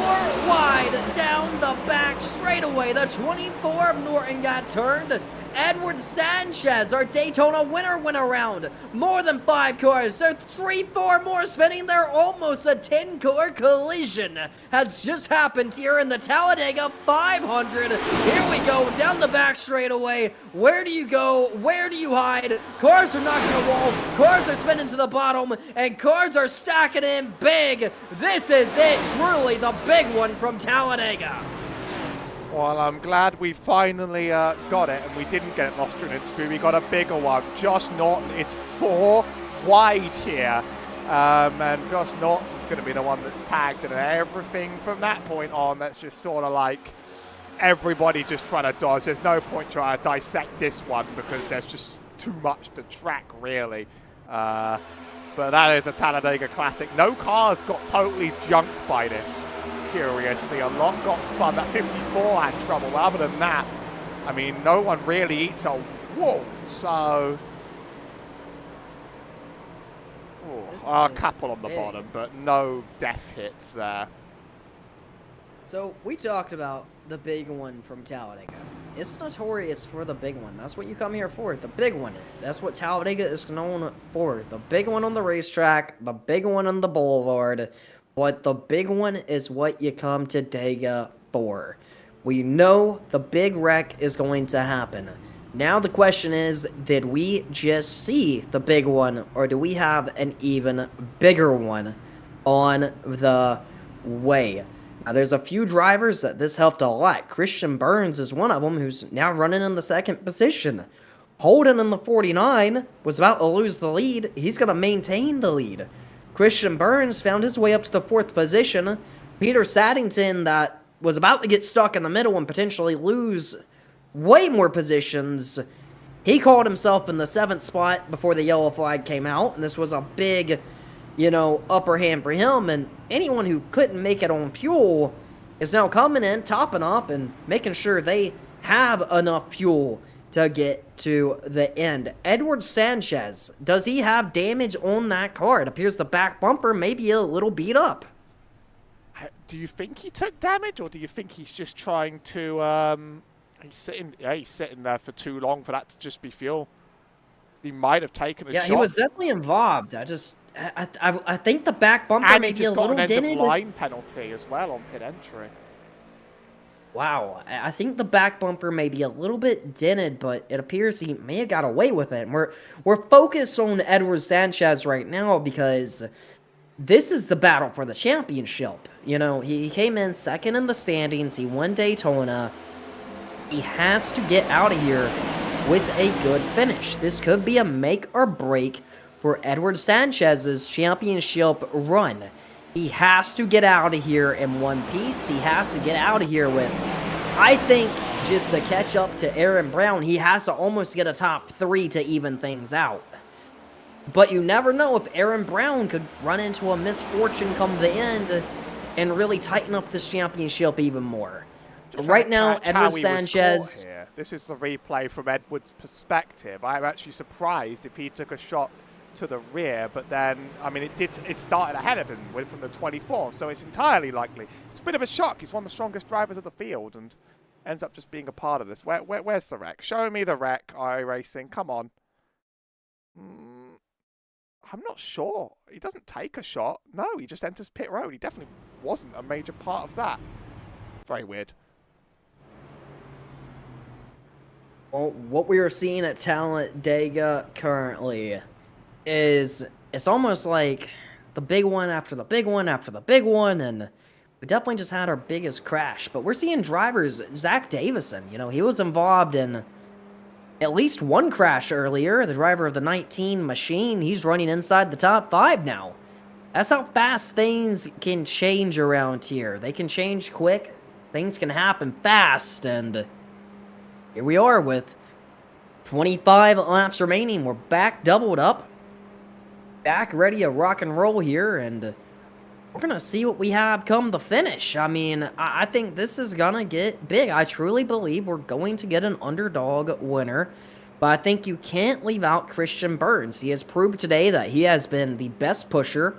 Speaker 1: wide down the back straightaway. The 24 of Norton got turned. Edward Sanchez, our Daytona winner, went around. More than 5 cars. So 3, 4 more spinning there. Almost a 10-car collision has just happened here in the Talladega 500. Here we go, down the back straightaway. Where do you go? Where do you hide? Cars are knocking the wall. Cars are spinning to the bottom. And cars are stacking in big. This is it, truly the big one from Talladega.
Speaker 2: Well, I'm glad we finally got it, and we didn't get it lost in an interview. We got a bigger one. Josh Norton, it's 4 wide here. And Josh Norton's going to be the one that's tagged, and everything from that point on, that's just sort of like everybody just trying to dodge. There's no point trying to dissect this one because there's just too much to track, really. But that is a Talladega Classic. No cars got totally junked by this. Curiously, a lot got spun. That 54 had trouble. Other than that, I mean, no one really eats a wall. So, a couple on the bottom, but no death hits there.
Speaker 1: So we talked about the big one from Talladega. It's notorious for the big one. That's what you come here for, the big one. That's what Talladega is known for. The big one on the racetrack, the big one on the boulevard. But the big one is what you come to Dega for. We know the big wreck is going to happen. Now the question is, did we just see the big one, or do we have an even bigger one on the way? Now, there's a few drivers that this helped a lot. Christian Burns is one of them, who's now running in the 2nd position. Holden in the 49 was about to lose the lead. He's going to maintain the lead. Christian Burns found his way up to the 4th position. Peter Saddington, that was about to get stuck in the middle and potentially lose way more positions, he called himself in the 7th spot before the yellow flag came out, and this was a big, upper hand for him, and anyone who couldn't make it on fuel is now coming in, topping up, and making sure they have enough fuel to get to the end. Edward Sanchez, does he have damage on that car? It appears the back bumper may be a little beat up.
Speaker 2: Do you think he took damage, or do you think he's just trying to... he's sitting there for too long for that to just be fuel. He might have taken a shot.
Speaker 1: Yeah, he was definitely involved. I think the back bumper may be a little dented.
Speaker 2: And he just got an end-of-line penalty as well on pit entry.
Speaker 1: Wow, I think the back bumper may be a little bit dented, but it appears he may have got away with it. And we're focused on Edward Sanchez right now because this is the battle for the championship. He came in 2nd in the standings. He won Daytona. He has to get out of here with a good finish. This could be a make or break for Edward Sanchez's championship run. He has to get out of here in one piece. He has to get out of here with, I think, just to catch up to Aaron Brown, he has to almost get a top 3 to even things out. But you never know if Aaron Brown could run into a misfortune come the end and really tighten up this championship even more. Right now, Edward Sanchez...
Speaker 2: This is the replay from Edward's perspective. I'm actually surprised if he took a shot to the rear, but then, I mean, it started ahead of him, went from the 24th, so it's entirely likely. It's a bit of a shock. He's one of the strongest drivers of the field and ends up just being a part of this. Where's the wreck? Show me the wreck, iRacing. Come on. I'm not sure. He doesn't take a shot. No, he just enters pit road. He definitely wasn't a major part of that. Very weird.
Speaker 1: Well, what we are seeing at Talladega currently is it's almost like the big one after the big one after the big one, and we definitely just had our biggest crash. But we're seeing drivers, Zach Davison, you know, he was involved in at least one crash earlier. The driver of the 19 machine, he's running inside the top 5 now. That's how fast things can change around here. They can change quick, things can happen fast, and here we are with 25 laps remaining. We're back doubled up, back ready to rock and roll here, and we're going to see what we have come the finish. I mean, I think this is going to get big. I truly believe we're going to get an underdog winner, but I think you can't leave out Christian Burns. He has proved today that he has been the best pusher.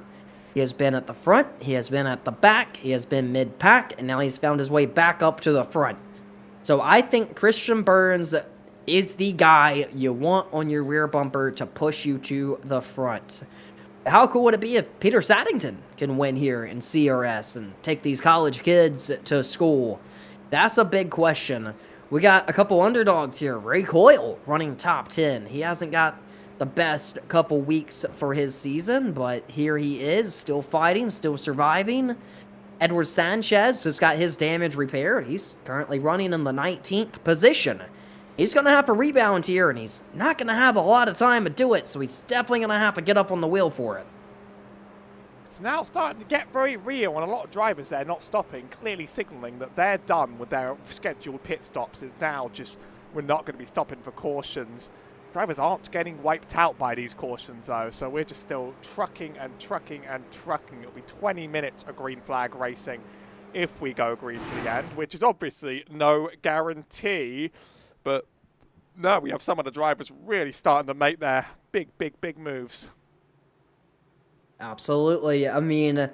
Speaker 1: He has been at the front, he has been at the back, he has been mid-pack, and now he's found his way back up to the front. So I think Christian Burns is the guy you want on your rear bumper to push you to the front. How cool would it be if Peter Saddington can win here in CRS and take these college kids to school? That's a big question. We got a couple underdogs here. Ray Coyle running top 10. He hasn't got the best couple weeks for his season, but here he is, still fighting, still surviving. Edward Sanchez just got his damage repaired. He's currently running in the 19th position. He's going to have to rebound here, and he's not going to have a lot of time to do it, so he's definitely going to have to get up on the wheel for it.
Speaker 2: It's now starting to get very real, and a lot of drivers there not stopping, clearly signalling that they're done with their scheduled pit stops. It's now just, we're not going to be stopping for cautions. Drivers aren't getting wiped out by these cautions, though, so we're just still trucking and trucking and trucking. It'll be 20 minutes of green flag racing if we go green to the end, which is obviously no guarantee. But no, we have some of the drivers really starting to make their big moves.
Speaker 1: Absolutely. I mean,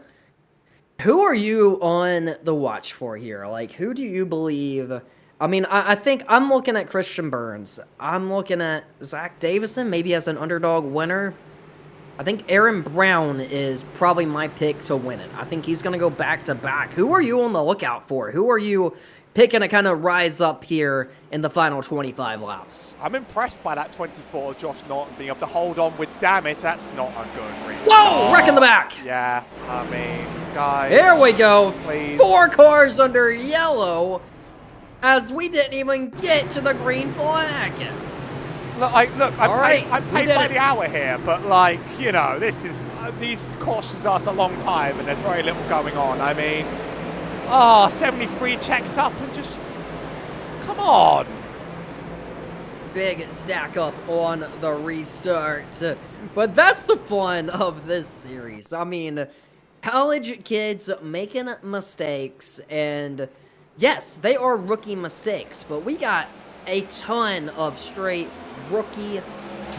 Speaker 1: who are you on the watch for here? Like, who do you believe? I mean, I think I'm looking at Christian Burns. I'm looking at Zach Davison, maybe as an underdog winner. I think Aaron Brown is probably my pick to win it. I think he's going to go back-to-back. Who are you on the lookout for? Who are you picking to kind of rise up here in the final 25 laps?
Speaker 2: I'm impressed by that 24, Josh Norton being able to hold on with damage. That's not a good reason.
Speaker 1: Whoa! Wreck in the back!
Speaker 2: Yeah, I mean, guys.
Speaker 1: Here we go.
Speaker 2: Please.
Speaker 1: 4 cars under yellow as we didn't even get to the green flag.
Speaker 2: Look, I'm paid by the hour here, but like, you know, this is these cautions last a long time, and there's very little going on. I mean, 73 checks up and just come on.
Speaker 1: Big stack up on the restart, but that's the fun of this series. I mean, college kids making mistakes, and yes, they are rookie mistakes, but we got a ton of straight rookie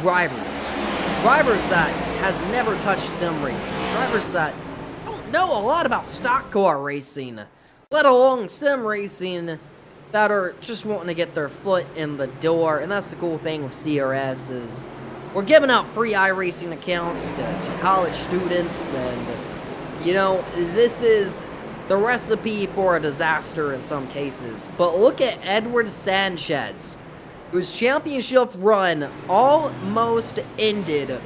Speaker 1: drivers that has never touched sim racing, drivers that don't know a lot about stock car racing, let alone sim racing, that are just wanting to get their foot in the door. And that's the cool thing with CRS is we're giving out free iRacing accounts to college students, and you know, this is the recipe for a disaster in some cases. But look at Edward Sanchez, whose championship run almost ended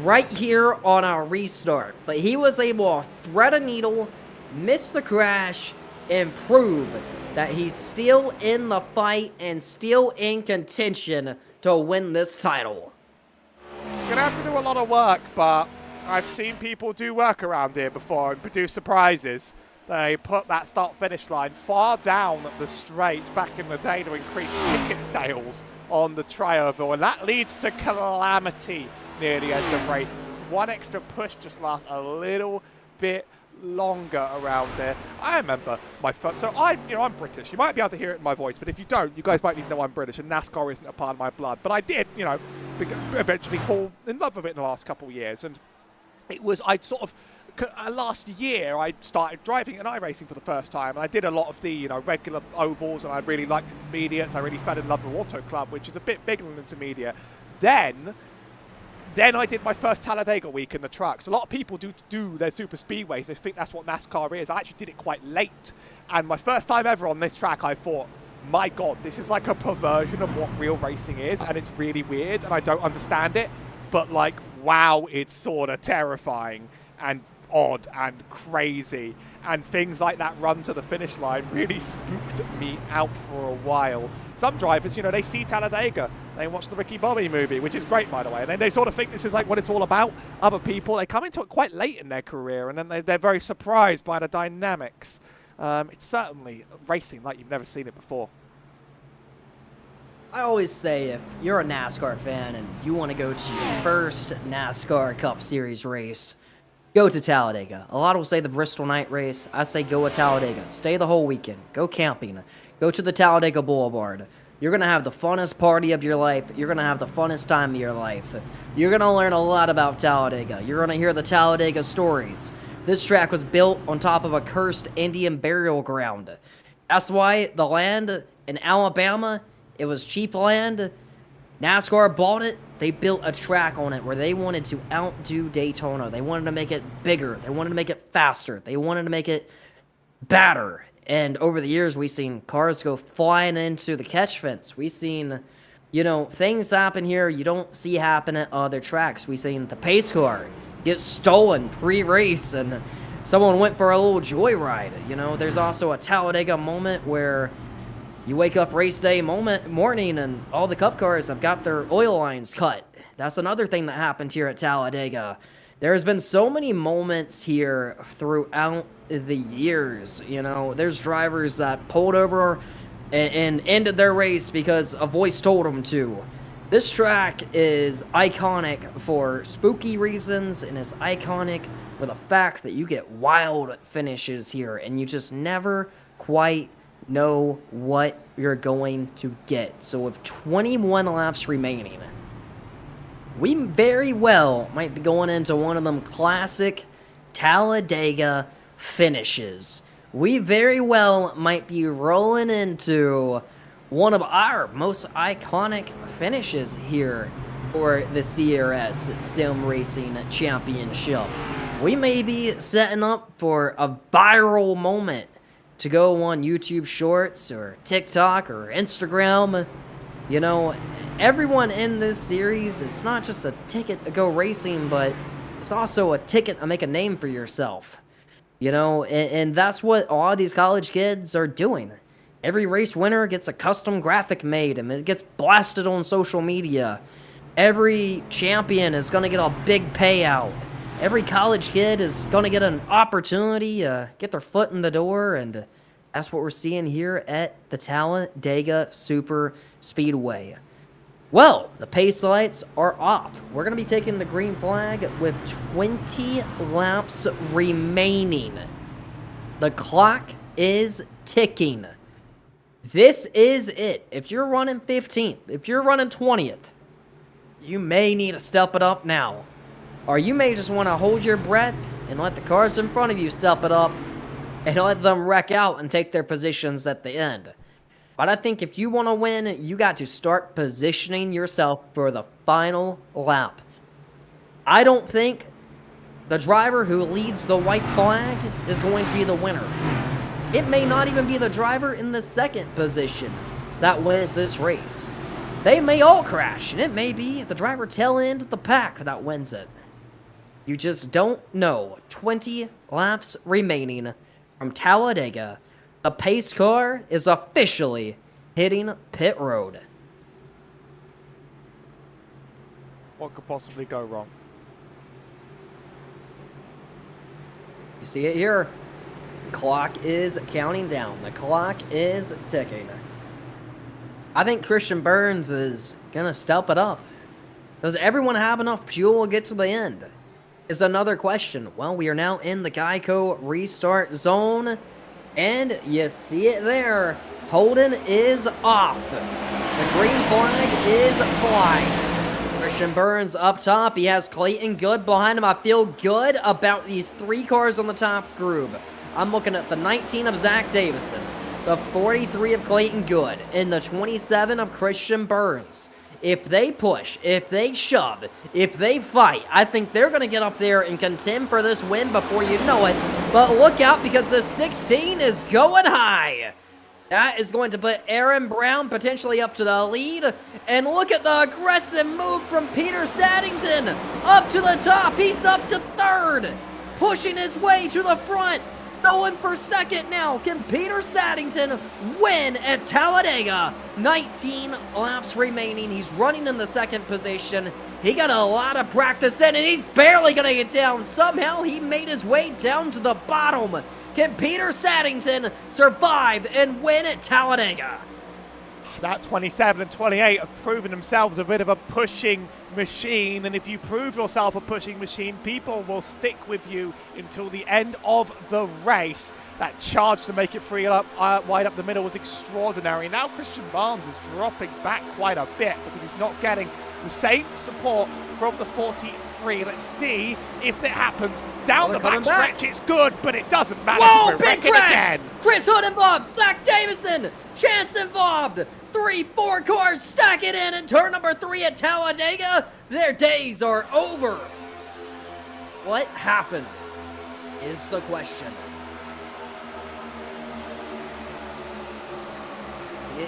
Speaker 1: right here on our restart. But he was able to thread a needle, miss the crash, and prove that he's still in the fight and still in contention to win this title.
Speaker 2: He's going to have to do a lot of work, but I've seen people do work around here before and produce surprises. They put that start-finish line far down the straight back in the day to increase ticket sales on the tri-oval, and that leads to calamity near the end of races. One extra push just lasts a little bit longer around here. I remember my first, so I'm British. You might be able to hear it in my voice, but if you don't, you guys might need to know I'm British, and NASCAR isn't a part of my blood. But I did, eventually fall in love with it in the last couple of years, and last year I started driving an iRacing for the first time, and I did a lot of the regular ovals, and I really liked intermediates. I really fell in love with Auto Club, which is a bit bigger than intermediate. Then I did my first Talladega week in the trucks. A lot of people do their super speedways. They think that's what NASCAR is. I actually did it quite late. And my first time ever on this track, I thought, my God, this is like a perversion of what real racing is. And it's really weird, and I don't understand it. But like, wow, it's sort of terrifying and odd and crazy. And things like that run to the finish line really spooked me out for a while. Some drivers, they see Talladega, they watch the Ricky Bobby movie, which is great, by the way, and then they sort of think this is like what it's all about. Other people, they come into it quite late in their career, and then they're very surprised by the dynamics. It's certainly racing like you've never seen it before.
Speaker 1: I always say if you're a NASCAR fan and you want to go to your first NASCAR Cup Series race, go to Talladega. A lot will say the Bristol night race. I say go to Talladega. Stay the whole weekend. Go camping. Go to the Talladega Boulevard. You're going to have the funnest party of your life. You're going to have the funnest time of your life. You're going to learn a lot about Talladega. You're going to hear the Talladega stories. This track was built on top of a cursed Indian burial ground. That's why the land in Alabama, it was cheap land. NASCAR bought it. They built a track on it where they wanted to outdo Daytona. They wanted to make it bigger. They wanted to make it faster. They wanted to make it better. And over the years, we've seen cars go flying into the catch fence. We've seen, things happen here you don't see happen at other tracks. We've seen the pace car get stolen pre-race, and someone went for a little joyride. There's also a Talladega moment where you wake up race day morning and all the Cup cars have got their oil lines cut. That's another thing that happened here at Talladega. There's been so many moments here throughout the years. There's drivers that pulled over and ended their race because a voice told them to. This track is iconic for spooky reasons, and it's iconic for the fact that you get wild finishes here, and you just never quite know what you're going to get. So with 21 laps remaining, we very well might be going into one of them classic Talladega finishes. We very well might be rolling into one of our most iconic finishes here for the CRS Sim Racing Championship. We may be setting up for a viral moment to go on YouTube Shorts or TikTok or Instagram. Everyone in this series, it's not just a ticket to go racing, but it's also a ticket to make a name for yourself. And that's what a lot of these college kids are doing. Every race winner gets a custom graphic made, and it gets blasted on social media. Every champion is going to get a big payout. Every college kid is going to get an opportunity to get their foot in the door, and that's what we're seeing here at the Talladega Super Speedway. Well, the pace lights are off. We're going to be taking the green flag with 20 laps remaining. The clock is ticking. This is it. If you're running 15th, if you're running 20th, you may need to step it up now. Or you may just want to hold your breath and let the cars in front of you step it up and let them wreck out and take their positions at the end. But I think if you want to win, you got to start positioning yourself for the final lap. I don't think the driver who leads the white flag is going to be the winner. It may not even be the driver in the second position that wins this race. They may all crash, and it may be the driver tail end of the pack that wins it. You just don't know. 20 laps remaining from Talladega. The pace car is officially hitting pit road.
Speaker 2: What could possibly go wrong?
Speaker 1: You see it here. The clock is counting down. The clock is ticking. I think Christian Burns is going to step it up. Does everyone have enough fuel to get to the end? is another question. Well, we are now in the Geico restart zone, and you see it there. Holden is off. The green flag is flying. Christian Burns up top. He has Clayton Good behind him. I feel good about these 3 cars on the top group. I'm looking at the 19 of Zach Davison, the 43 of Clayton Good, and the 27 of Christian Burns. If they push, if they shove, if they fight, I think they're going to get up there and contend for this win before you know it. But look out, because the 16 is going high. That is going to put Aaron Brown potentially up to the lead. And look at the aggressive move from Peter Saddington. Up to the top. He's up to 3rd. Pushing his way to the front. Going for 2nd now. Can Peter Saddington win at Talladega? 19 laps remaining. He's running in the 2nd position. He got a lot of practice in, and he's barely going to get down. Somehow he made his way down to the bottom. Can Peter Saddington survive and win at Talladega?
Speaker 2: That 27 and 28 have proven themselves a bit of a pushing machine, and if you prove yourself a pushing machine, people will stick with you until the end of the race. That charge to make it free up wide up the middle was extraordinary. Now Christian Barnes is dropping back quite a bit because he's not getting the same support from the 43. Let's see if it happens. Down the back stretch, it's good, but it doesn't matter.
Speaker 1: Whoa, big crash! Again. Chris Hood involved, Zach Davison, Chance involved. 3-4 cars stack it in turn number 3 at Talladega. Their days are over. What happened is the question.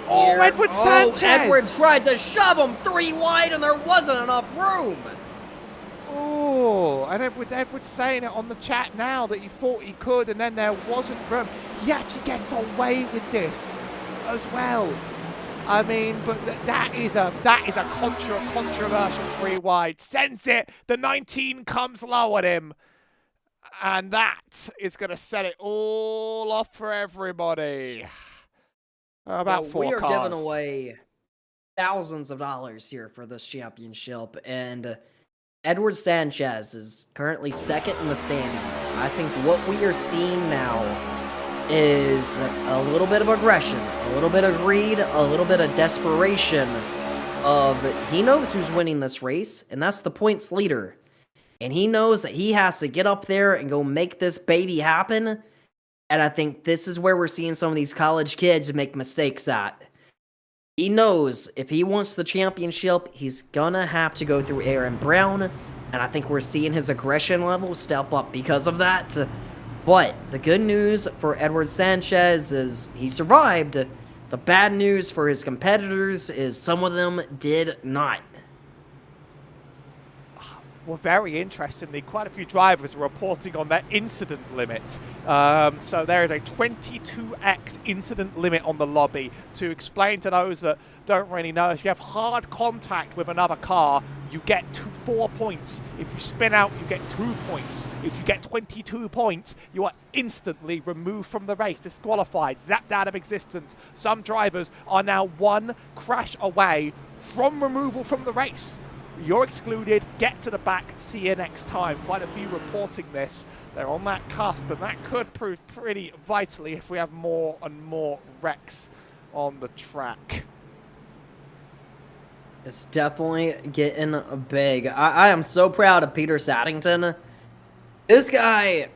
Speaker 2: Oh, Edward Sanchez!
Speaker 1: Edward tried to shove him 3 wide and there wasn't enough room.
Speaker 2: Oh, and Edward's saying it on the chat now that he thought he could and then there wasn't room. He actually gets away with this as well. I mean, but that is a controversial 3 wide. Sends it. The 19 comes low at him. And that is going to set it all off for everybody. About 4 cars.
Speaker 1: We are giving away thousands of dollars here for this championship. And Edward Sanchez is currently 2nd in the standings. I think what we are seeing now is a little bit of aggression, a little bit of greed, a little bit of desperation of he knows who's winning this race, and that's the points leader. And he knows that he has to get up there and go make this baby happen. And I think this is where we're seeing some of these college kids make mistakes at. He knows if he wants the championship, he's gonna have to go through Aaron Brown. And I think we're seeing his aggression level step up because of that. But the good news for Edward Sanchez is he survived. The bad news for his competitors is some of them did not.
Speaker 2: Well, very interestingly, quite a few drivers are reporting on their incident limits. So there is a 22x incident limit on the lobby. To explain to those that don't really know, if you have hard contact with another car, you get 4 points. If you spin out, you get 2 points. If you get 22 points, you are instantly removed from the race, disqualified, zapped out of existence. Some drivers are now 1 crash away from removal from the race. You're excluded, get to the back, see you next time. Quite a few reporting this. They're on that cusp, and that could prove pretty vitally if we have more and more wrecks on the track.
Speaker 1: It's definitely getting big. I am so proud of Peter Saddington. This guy,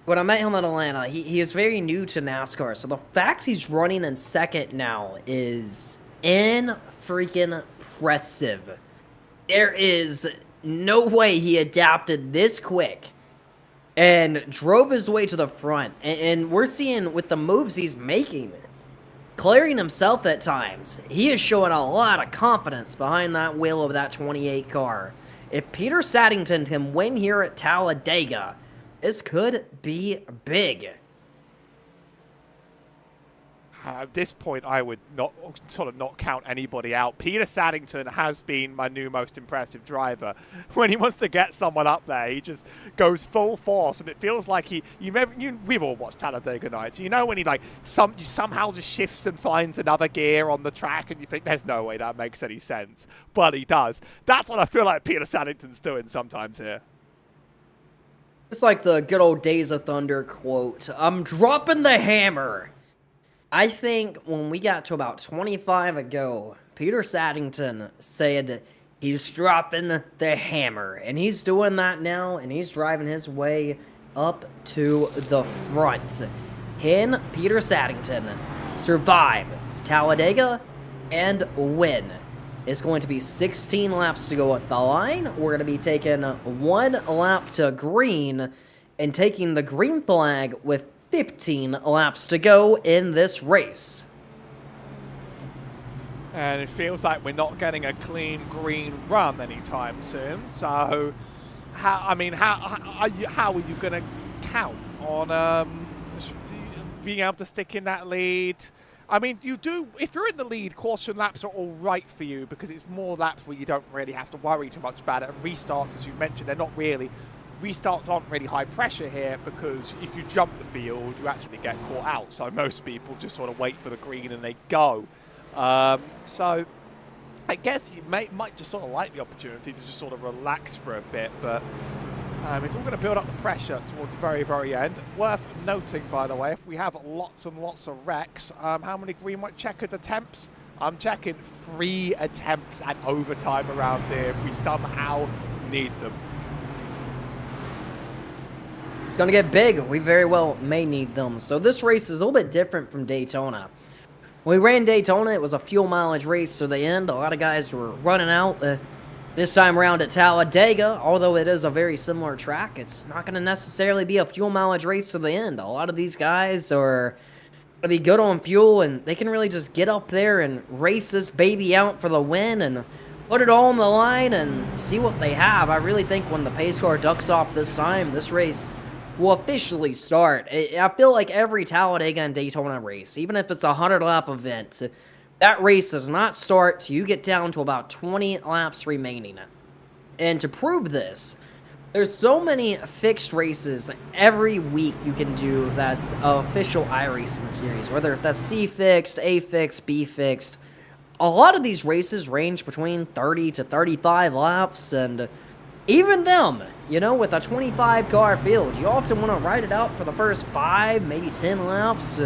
Speaker 1: when I met him in Atlanta, he is very new to NASCAR. So the fact he's running in 2nd now is freaking impressive. There is no way he adapted this quick and drove his way to the front. And we're seeing with the moves he's making, clearing himself at times, he is showing a lot of confidence behind that wheel of that 28 car. If Peter Saddington can win here at Talladega, this could be big.
Speaker 2: At this point, I would not count anybody out. Peter Saddington has been my new most impressive driver. When he wants to get someone up there, he just goes full force, and it feels like we've all watched Talladega nights. You know when he somehow just shifts and finds another gear on the track, and you think there's no way that makes any sense, but he does. That's what I feel like Peter Saddington's doing sometimes here.
Speaker 1: It's like the good old Days of Thunder quote, I'm dropping the hammer. I think when we got to about 25 ago, Peter Saddington said he's dropping the hammer. And he's doing that now, and he's driving his way up to the front. Can Peter Saddington survive Talladega and win? It's going to be 16 laps to go at the line. We're going to be taking 1 lap to green and taking the green flag with 15 laps to go in this race.
Speaker 2: And it feels like we're not getting a clean green run anytime soon. So, how are you going to count on being able to stick in that lead? I mean, if you're in the lead, caution laps are all right for you because it's more laps where you don't really have to worry too much about it. And restarts, as you mentioned, restarts aren't really high pressure here because if you jump the field, you actually get caught out. So most people just sort of wait for the green and they go. So I guess you might just sort of like the opportunity to just sort of relax for a bit, but it's all going to build up the pressure towards the very, very end. Worth noting, by the way, if we have lots and lots of wrecks, how many green, white, checkered attempts? I'm checking 3 attempts at overtime around here if we somehow need them.
Speaker 1: It's going to get big. We very well may need them. So this race is a little bit different from Daytona. When we ran Daytona, it was a fuel mileage race to the end. A lot of guys were running out. This time around at Talladega, although it is a very similar track, it's not going to necessarily be a fuel mileage race to the end. A lot of these guys are going to be good on fuel, and they can really just get up there and race this baby out for the win and put it all on the line and see what they have. I really think when the pace car ducks off this time, this race will officially start. I feel like every Talladega and Daytona race, even if it's a 100-lap event, that race does not start till you get down to about 20 laps remaining. And to prove this, there's so many fixed races every week you can do that's official iRacing series, whether that's C fixed, A fixed, B fixed. A lot of these races range between 30 to 35 laps, and even them, with a 25-car field, you often want to ride it out for the first 5, maybe 10 laps.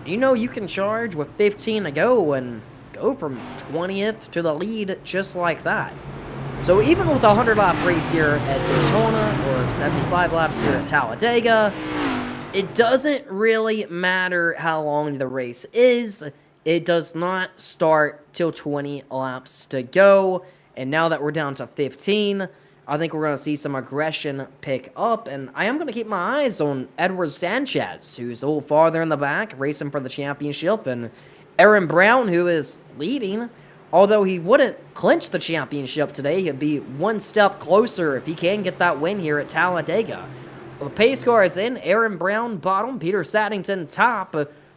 Speaker 1: You can charge with 15 to go and go from 20th to the lead just like that. So even with a 100-lap race here at Daytona or 75 laps here at Talladega, it doesn't really matter how long the race is. It does not start till 20 laps to go. And now that we're down to 15, I think we're going to see some aggression pick up, and I am going to keep my eyes on Edward Sanchez, who's a little farther in the back, racing for the championship, and Aaron Brown, who is leading. Although he wouldn't clinch the championship today, he'd be one step closer if he can get that win here at Talladega. Well, the pace car is in, Aaron Brown bottom, Peter Saddington top.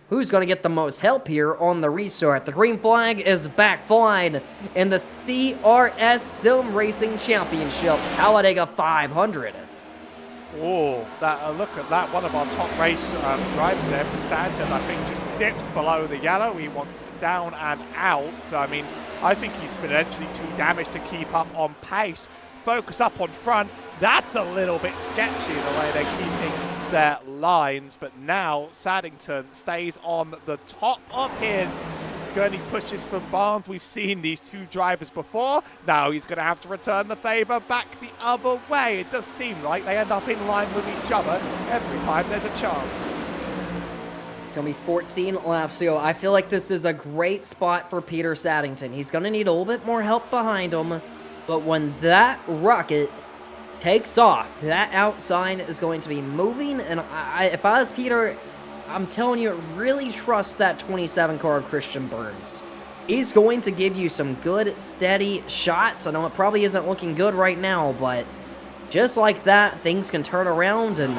Speaker 1: Who's going to get the most help here on the restart? The green flag is back flying in the CRS Sim Racing Championship, Talladega 500.
Speaker 2: Oh, look at that. One of our top race drivers there, Sanchez, I think just dips below the yellow. He wants down and out. I mean, I think he's potentially too damaged to keep up on pace. Focus up on front. That's a little bit sketchy the way they're keeping their lines, but now Saddington stays on the top of his. Gurney pushes from Barnes. We've seen these two drivers before. Now he's going to have to return the favor back the other way. It does seem like they end up in line with each other every time there's a chance.
Speaker 1: It's going to be 14 laps to go. I feel like this is a great spot for Peter Saddington. He's going to need a little bit more help behind him, but when that rocket takes off, that outside is going to be moving, and if I was Peter, I'm telling you, really trust that 27 car Christian Burns. He's going to give you some good, steady shots. I know it probably isn't looking good right now, but just like that, things can turn around and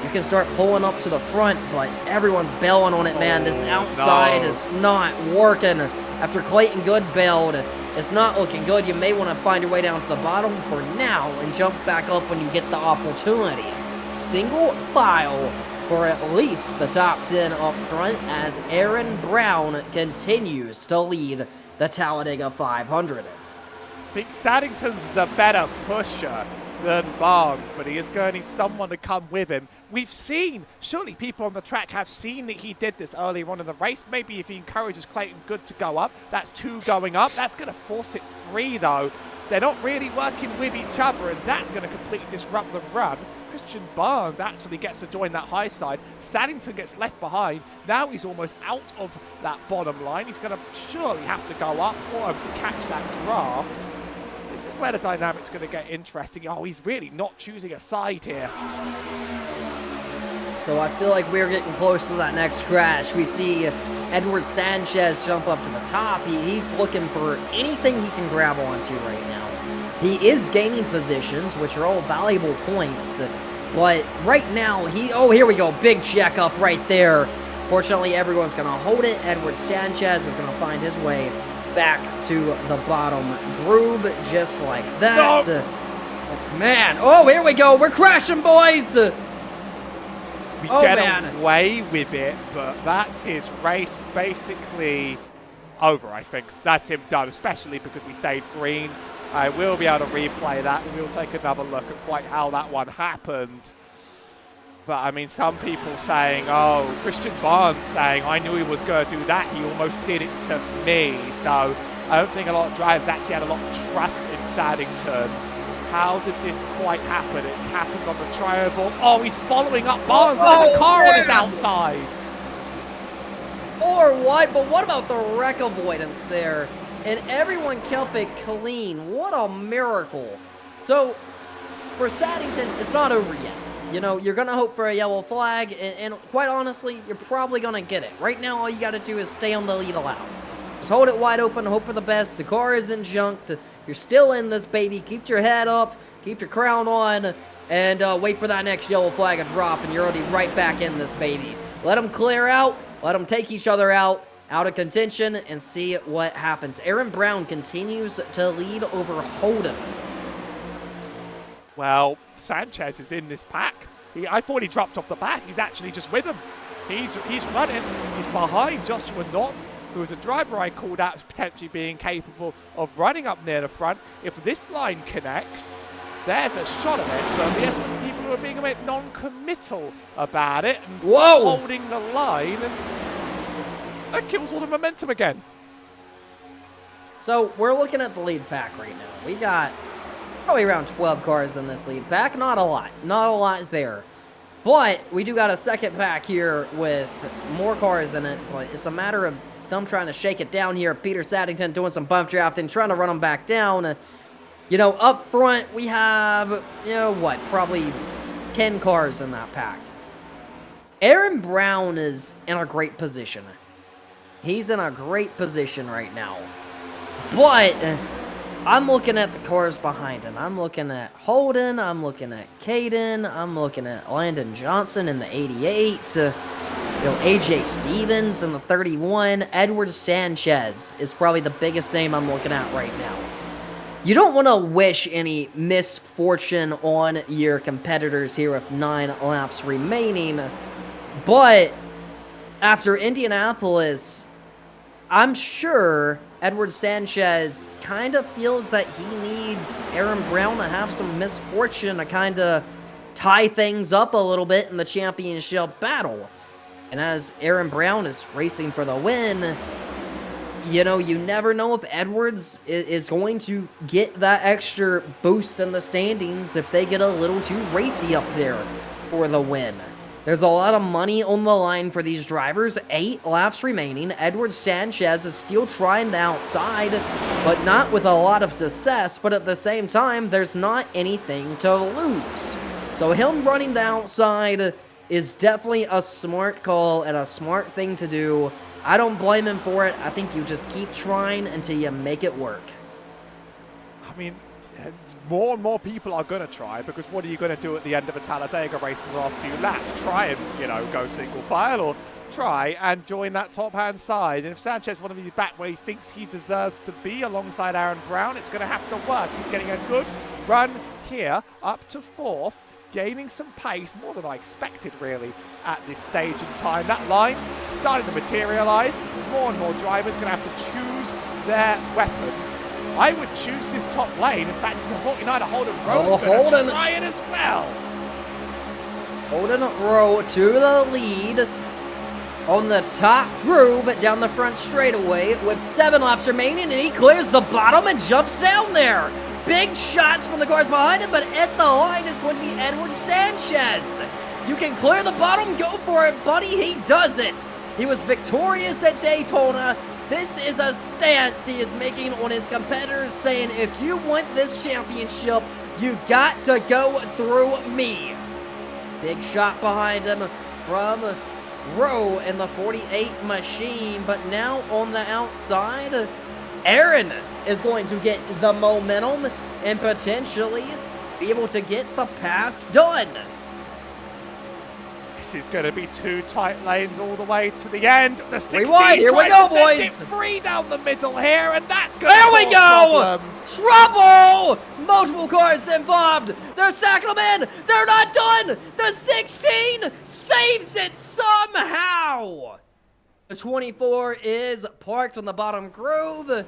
Speaker 1: you can start pulling up to the front, but everyone's bailing on it, man. This outside is not working. After Clayton Good bailed, it's not looking good. You may want to find your way down to the bottom for now and jump back up when you get the opportunity. Single file for at least the top 10 up front as Aaron Brown continues to lead the Talladega 500.
Speaker 2: I think Saddington's the better pusher than Barnes, but he is going to need someone to come with him. We've seen, surely people on the track have seen that he did this earlier on in the race. Maybe if he encourages Clayton Good to go up, that's 2 going up. That's going to force it 3 though. They're not really working with each other, and that's going to completely disrupt the run. Christian Barnes actually gets to join that high side. Saddington gets left behind. Now he's almost out of that bottom line. He's going to surely have to go up for him to catch that draft. This is where the dynamic's going to get interesting. Oh, he's really not choosing a side here.
Speaker 1: So I feel like we're getting close to that next crash. We see Edward Sanchez jump up to the top. He's looking for anything he can grab onto right now. He is gaining positions, which are all valuable points. But right now, oh, here we go. Big checkup right there. Fortunately, everyone's going to hold it. Edward Sanchez is going to find his way back to the bottom groove just like that.
Speaker 2: No.
Speaker 1: Oh, man. Oh, here we go. We're crashing, boys.
Speaker 2: We get away with it, but that's his race basically over, I think. That's him done, especially because we stayed green. I will be able to replay that, and we'll take another look at quite how that one happened. But, I mean, some people saying, oh, Christian Barnes saying, I knew he was going to do that. He almost did it to me. So I don't think a lot of drivers actually had a lot of trust in Saddington. How did this quite happen? It happened on the tri-oval. Oh, he's following up Barnes. There's a car on his outside.
Speaker 1: Or what? But what about the wreck avoidance there? And everyone kept it clean. What a miracle. So, for Saddington, it's not over yet. You know, you're going to hope for a yellow flag, and quite honestly, you're probably going to get it. Right now, all you got to do is stay on the lead allowed. Just hold it wide open, hope for the best. The car isn't junked. You're still in this, baby. Keep your head up, keep your crown on, and wait for that next yellow flag to drop, and you're already right back in this, baby. Let them clear out, let them take each other out of contention, and see what happens. Aaron Brown continues to lead over Holden.
Speaker 2: Well, Sanchez is in this pack. I thought he dropped off the back. He's actually just with him. He's running. He's behind Joshua Norton, who is a driver I called out as potentially being capable of running up near the front. If this line connects, there's a shot of it. But there's some people who are being a bit non-committal about it and holding the line, and that kills all the momentum again.
Speaker 1: So we're looking at the lead pack right now. We got probably around 12 cars in this lead pack. Not a lot there. But we do got a second pack here with more cars in it. But it's a matter of them trying to shake it down here. Peter Saddington doing some bump drafting, trying to run them back down. You know, up front, we have, you know, what, probably 10 cars in that pack. Aaron Brown is in a great position. He's in a great position right now. But I'm looking at the cars behind him. I'm looking at Holden. I'm looking at Caden. I'm looking at Landon Johnson in the 88. AJ Stevens in the 31. Edward Sanchez is probably the biggest name I'm looking at right now. You don't want to wish any misfortune on your competitors here with 9 laps remaining. But after Indianapolis, I'm sure Edward Sanchez kind of feels that he needs Aaron Brown to have some misfortune to kind of tie things up a little bit in the championship battle. And as Aaron Brown is racing for the win, you know, you never know if Edwards is going to get that extra boost in the standings if they get a little too racy up there for the win. There's a lot of money on the line for these drivers. 8 laps remaining. Edward Sanchez is still trying the outside, but not with a lot of success. But at the same time, there's not anything to lose. So him running the outside is definitely a smart call and a smart thing to do. I don't blame him for it. I think you just keep trying until you make it work.
Speaker 2: I mean, more and more people are going to try, because what are you going to do at the end of a Talladega race in the last few laps? Try and, you know, go single file, or try and join that top-hand side. And if Sanchez wants to be back where he thinks he deserves to be alongside Aaron Brown, it's going to have to work. He's getting a good run here, up to 4th, gaining some pace, more than I expected, really, at this stage in time. That line starting to materialize. More and more drivers going to have to choose their weapon I would choose this top lane. In fact, it's a 49 to Holden Rowe's
Speaker 1: Oh,
Speaker 2: going to
Speaker 1: Holden.
Speaker 2: try it as well.
Speaker 1: Holden Rowe to the lead on the top groove down the front straightaway with 7 laps remaining, and he clears the bottom and jumps down there. Big shots from the cars behind him, but at the line is going to be Edward Sanchez. You can clear the bottom, go for it, buddy. He does it. He was victorious at Daytona. This is a stance he is making on his competitors, saying, if you want this championship, you got to go through me. Big shot behind him from Rowe in the 48 machine, but now on the outside, Aaron is going to get the momentum and potentially be able to get the pass done.
Speaker 2: This is going to be 2 tight lanes all the way to the end. The 16
Speaker 1: Rewind, here we go, boys.
Speaker 2: It free down the middle here, and that's going
Speaker 1: There
Speaker 2: to
Speaker 1: we
Speaker 2: cause
Speaker 1: go!
Speaker 2: problems.
Speaker 1: Trouble! Multiple cars involved. They're stacking them in. They're not done. The 16 saves it somehow. The 24 is parked on the bottom groove.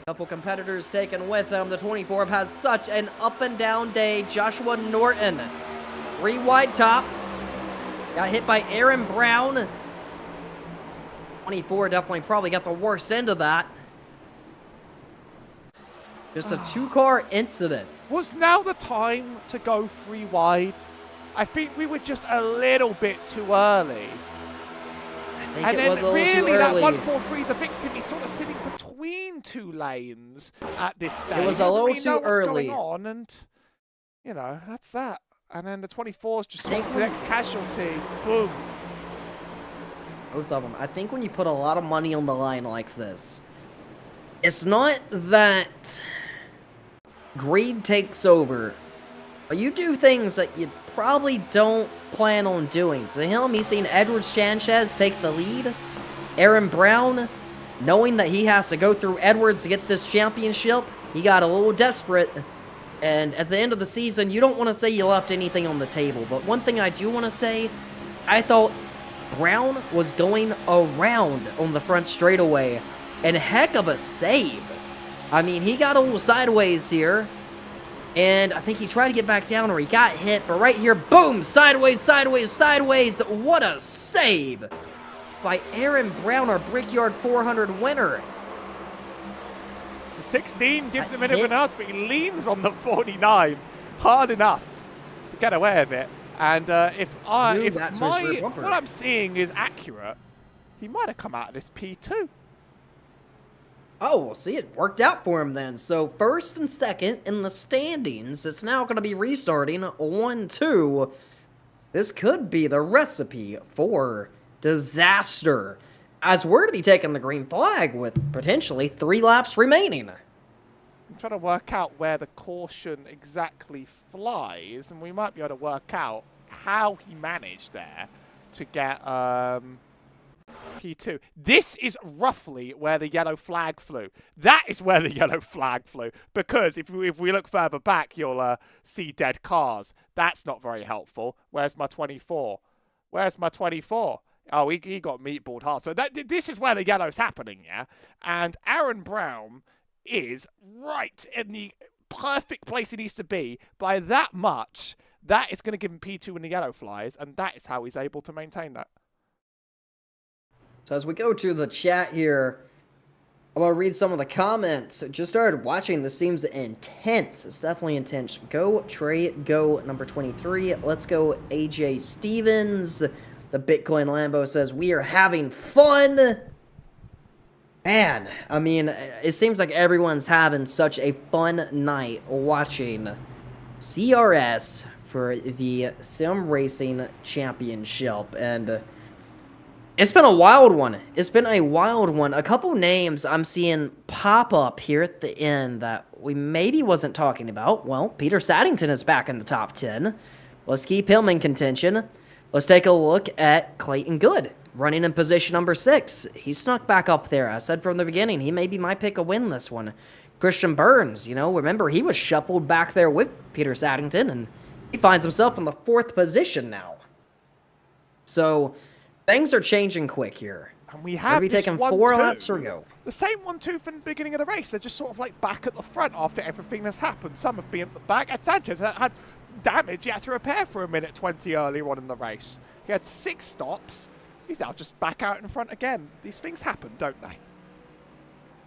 Speaker 1: Couple competitors taken with him. The 24 has such an up and down day. Joshua Norton, 3 wide top. Got hit by Aaron Brown. 24 definitely probably got the worst end of that. Just a 2-car incident.
Speaker 2: Was now the time to go 3 wide? I think we were just a little bit too early.
Speaker 1: I think
Speaker 2: And
Speaker 1: it
Speaker 2: then
Speaker 1: was a little
Speaker 2: really
Speaker 1: too
Speaker 2: that
Speaker 1: early.
Speaker 2: 143 is a victim. He's sort of sitting between 2 lanes at this stage.
Speaker 1: It was
Speaker 2: He
Speaker 1: a
Speaker 2: doesn't
Speaker 1: little
Speaker 2: really know
Speaker 1: too
Speaker 2: what's
Speaker 1: early.
Speaker 2: going on, and you know, that's that. And then the 24 is just
Speaker 1: I think
Speaker 2: the next casualty. Boom.
Speaker 1: Both of them. I think when you put a lot of money on the line like this, it's not that greed takes over, but you do things that you probably don't plan on doing. To him, he's seen Edward Sanchez take the lead. Aaron Brown, knowing that he has to go through Edwards to get this championship, he got a little desperate. And at the end of the season, you don't want to say you left anything on the table. But one thing I do want to say, I thought Brown was going around on the front straightaway. And heck of a save. I mean, he got a little sideways here. And I think he tried to get back down or he got hit. But right here, boom, sideways, sideways, sideways. What a save by Aaron Brown, our Brickyard 400 winner.
Speaker 2: So 16 gives him a
Speaker 1: That
Speaker 2: bit of an edge, but he leans on the 49 hard enough to get away with it. And if
Speaker 1: that's
Speaker 2: my
Speaker 1: his rear bumper.
Speaker 2: what I'm seeing is accurate, he might have come out of this P2.
Speaker 1: Oh, well, see, it worked out for him then. So first and second in the standings, it's now going to be restarting 1-2. This could be the recipe for disaster, as we're to be taking the green flag with potentially 3 laps remaining.
Speaker 2: I'm trying to work out where the caution exactly flies, and we might be able to work out how he managed there to get P2. This is roughly where the yellow flag flew. That is where the yellow flag flew, because if we look further back, you'll see dead cars. That's not very helpful. Where's my 24? Where's my 24? Oh, he got meatballed hard. So this is where the yellow's happening, yeah? And Aaron Brown is right in the perfect place he needs to be by that much. That is going to give him P2 when the yellow flies, and that is how he's able to maintain that.
Speaker 1: So as we go to the chat here, I'm going to read some of the comments. Just started watching. This seems intense. It's definitely intense. Go, Trey. Go, number 23. Let's go, AJ Stevens. The Bitcoin Lambo says, we are having fun. Man, I mean, it seems like everyone's having such a fun night watching CRS for the Sim Racing Championship. And it's been a wild one. It's been a wild one. A couple names I'm seeing pop up here at the end that we maybe wasn't talking about. Well, Peter Saddington is back in the top 10. Let's keep him in contention. Let's take a look at Clayton Good, running in position number 6. He snuck back up there. I said from the beginning, he maybe might pick a win this one. Christian Burns, remember he was shuffled back there with Peter Saddington, and he finds himself in the 4th position now. So things are changing quick here.
Speaker 2: And we
Speaker 1: We're
Speaker 2: have
Speaker 1: be
Speaker 2: this
Speaker 1: taking
Speaker 2: 1-2.
Speaker 1: 4 laps or go.
Speaker 2: The same 1-2 from the beginning of the race. They're just sort of like back at the front after everything that's happened. Some have been at the back. And Sanchez had damage he had to repair for a minute 20 earlier on in the race. He had 6 stops. He's now just back out in front again. These things happen, don't they?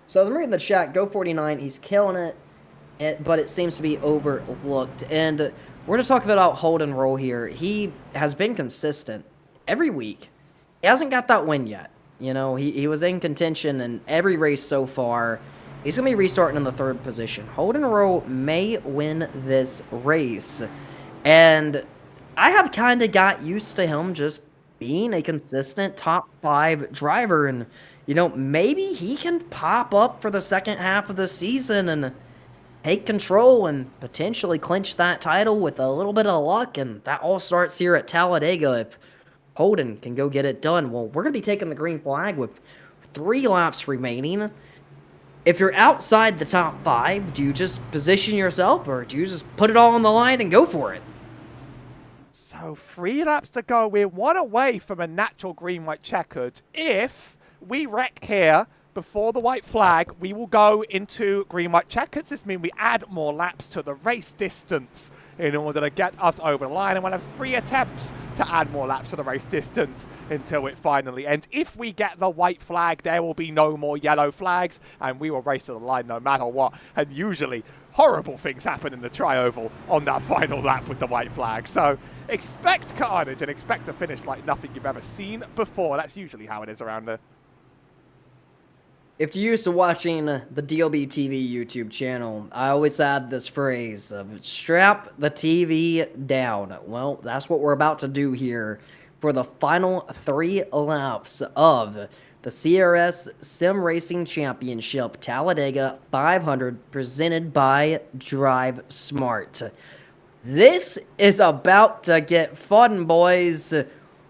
Speaker 1: So I'm reading the chat, Go49, he's killing it, but it seems to be overlooked. And we're going to talk about Holden Roll here. He has been consistent every week. He hasn't got that win yet. You know, he was in contention in every race so far. He's going to be restarting in the 3rd position. Holden Roll may win this race. And I have kind of got used to him just being a consistent top 5 driver. And, you know, maybe he can pop up for the second half of the season and take control and potentially clinch that title with a little bit of luck. And that all starts here at Talladega if Holden can go get it done. Well, we're going to be taking the green flag with 3 laps remaining. If you're outside the top 5, do you just position yourself or do you just put it all on the line and go for it?
Speaker 2: So 3 laps to go. We're 1 away from a natural green-white checkered. If we wreck here before the white flag, we will go into green-white checkers. This means we add more laps to the race distance in order to get us over the line. And we'll have 3 attempts to add more laps to the race distance until it finally ends. If we get the white flag, there will be no more yellow flags, and we will race to the line no matter what. And usually, horrible things happen in the tri-oval on that final lap with the white flag. So expect carnage and expect to finish like nothing you've ever seen before. That's usually how it is around here.
Speaker 1: If you're used to watching the DLB TV YouTube channel, I always had this phrase of strap the TV down. Well, that's what we're about to do here for the final 3 laps of the CRS Sim Racing Championship Talladega 500 presented by Drive Smart. This is about to get fun, boys.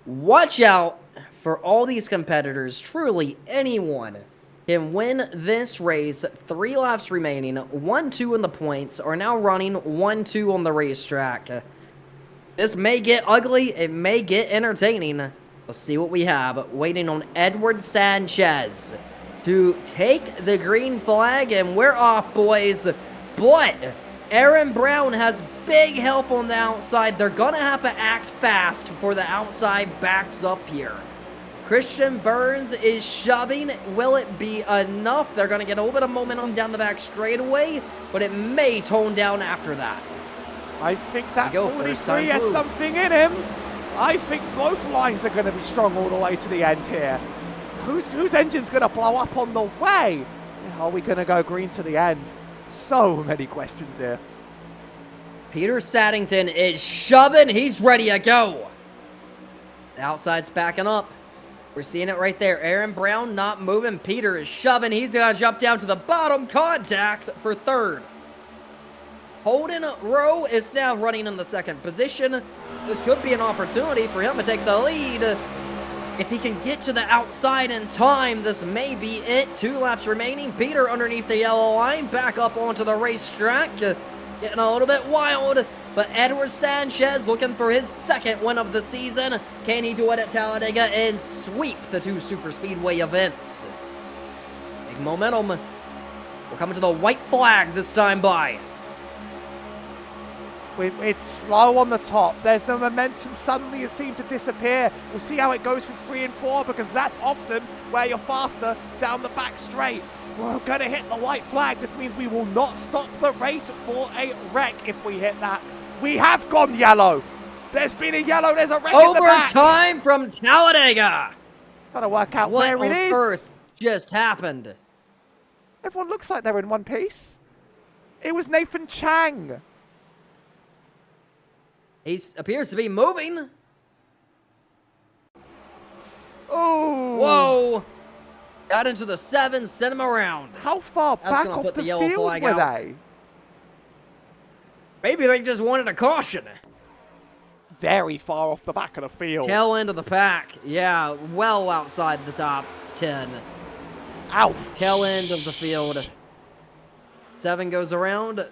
Speaker 1: Watch out for all these competitors. Truly, anyone can win this race. 3 laps remaining, 1-2 in the points, are now running 1-2 on the racetrack. This may get ugly, it may get entertaining. Let's see what we have. Waiting on Edward Sanchez to take the green flag, and we're off, boys. But Aaron Brown has big help on the outside. They're gonna have to act fast before the outside backs up here. Christian Burns is shoving. Will it be enough? They're going to get a little bit of momentum down the back straightaway, but it may tone down after that.
Speaker 2: I think that 43 has something in him. I think both lines are going to be strong all the way to the end here. Whose engine's going to blow up on the way? Are we going to go green to the end? So many questions here.
Speaker 1: Peter Saddington is shoving. He's ready to go. The outside's backing up. We're seeing it right there. Aaron Brown not moving. Peter is shoving. He's going to jump down to the bottom. Contact for 3rd. Holden Rowe is now running in the 2nd position. This could be an opportunity for him to take the lead. If he can get to the outside in time, this may be it. 2 laps remaining. Peter underneath the yellow line. Back up onto the racetrack. Getting a little bit wild. But Edward Sanchez looking for his 2nd win of the season. Can he do it at Talladega and sweep the 2 super speedway events? Big momentum. We're coming to the white flag this time by.
Speaker 2: It's slow on the top. There's no momentum. Suddenly it seemed to disappear. We'll see how it goes for 3 and 4 because that's often where you're faster down the back straight. We're going to hit the white flag. This means we will not stop the race for a wreck if we hit that. We have gone yellow. There's been a yellow. There's a wreck in the back.
Speaker 1: Overtime from Talladega.
Speaker 2: Gotta work out where it is.
Speaker 1: What on earth just happened?
Speaker 2: Everyone looks like they're in one piece. It was Nathan Chang.
Speaker 1: He appears to be moving.
Speaker 2: Oh.
Speaker 1: Whoa. Got into the 7, sent him around.
Speaker 2: How far back off the field were they?
Speaker 1: Maybe they just wanted a caution.
Speaker 2: Very far off the back of the field.
Speaker 1: Tail end of the pack. Yeah, well outside the top 10.
Speaker 2: Ouch.
Speaker 1: Tail end of the field. 7 goes around.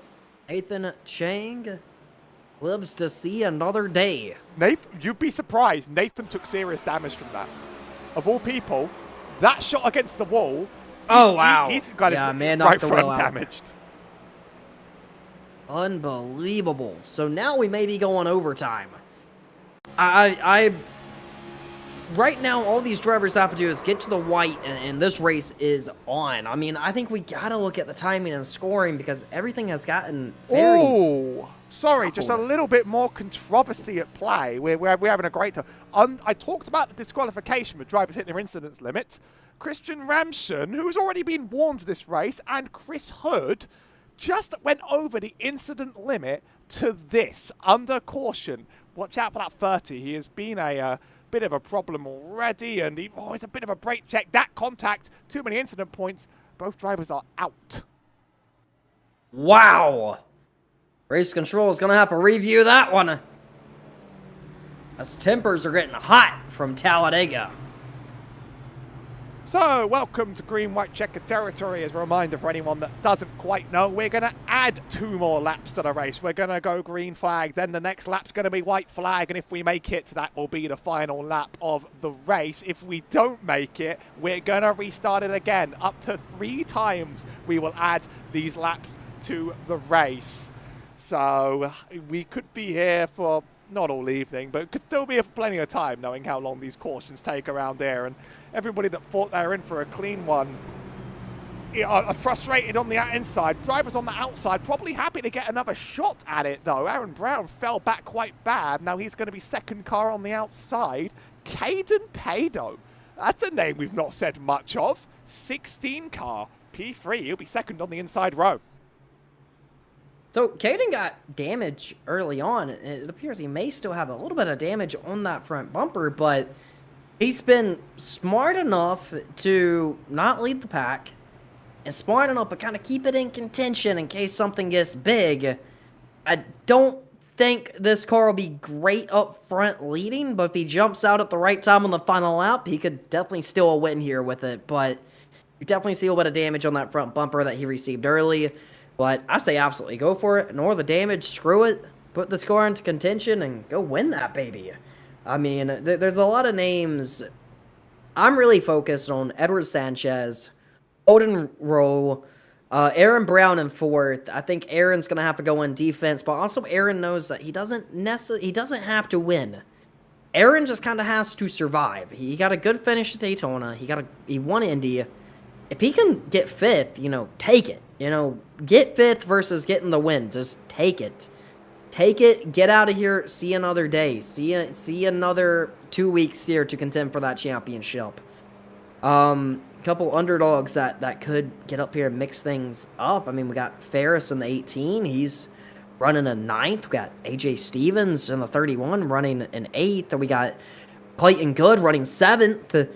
Speaker 1: Nathan Chang lives to see another day.
Speaker 2: Nathan, you'd be surprised. Nathan took serious damage from that. Of all people, That shot against the wall.
Speaker 1: Oh, wow.
Speaker 2: He's got his
Speaker 1: man
Speaker 2: right
Speaker 1: knocked the
Speaker 2: front
Speaker 1: wheel out.
Speaker 2: damaged.
Speaker 1: Unbelievable. So now we may be going overtime. I right now, all these drivers have to do is get to the white, and this race is on. I mean, I think we got to look at the timing and scoring because everything has gotten very...
Speaker 2: Oh, sorry, just a little bit more controversy at play. We're having a great time. I talked about the disqualification with drivers hitting their incidence limits. Christian Ramson, who's already been warned this race, and Chris Hood just went over the incident limit to this, under caution. Watch out for that 30. He has been a bit of a problem already, and it's a bit of a brake check. That contact, too many incident points. Both drivers are out.
Speaker 1: Wow. Race control is going to have to review that one. As tempers are getting hot from Talladega.
Speaker 2: So, welcome to green-white checker territory. As a reminder for anyone that doesn't quite know, we're going to add 2 more laps to the race. We're going to go green flag, then the next lap's going to be white flag, and if we make it, that will be the final lap of the race. If we don't make it, we're going to restart it again. Up to 3 times we will add these laps to the race. So, we could be here for not all evening, but could still be here for plenty of time, knowing how long these cautions take around here. And everybody that thought they were in for a clean one are frustrated on the inside. Drivers on the outside probably happy to get another shot at it, though. Aaron Brown fell back quite bad. Now he's going to be second car on the outside. Caden Pado. That's a name we've not said much of. 16 car, P3. He'll be second on the inside row.
Speaker 1: So, Caden got damage early on. It appears he may still have a little bit of damage on that front bumper, but he's been smart enough to not lead the pack and smart enough to kind of keep it in contention in case something gets big. I don't think this car will be great up front leading, but if he jumps out at the right time on the final lap, he could definitely steal a win here with it. But you definitely see a little bit of damage on that front bumper that he received early. But I say absolutely go for it. Ignore the damage. Screw it. Put the score into contention and go win that baby. I mean, there's a lot of names. I'm really focused on Edward Sanchez, Odin Rowe, Aaron Brown in 4th. I think Aaron's going to have to go in defense, but also Aaron knows that he doesn't have to win. Aaron just kind of has to survive. He got a good finish at Daytona. He won Indy. If he can get 5th, take it. Get 5th versus getting the win. Just take it. Take it. Get out of here. See another day. See another 2 weeks here to contend for that championship. Couple underdogs that could get up here and mix things up. I mean, we got Ferris in the 18. He's running a 9th. We got AJ Stevens in the 31 running an 8th. And we got Clayton Good running 7th.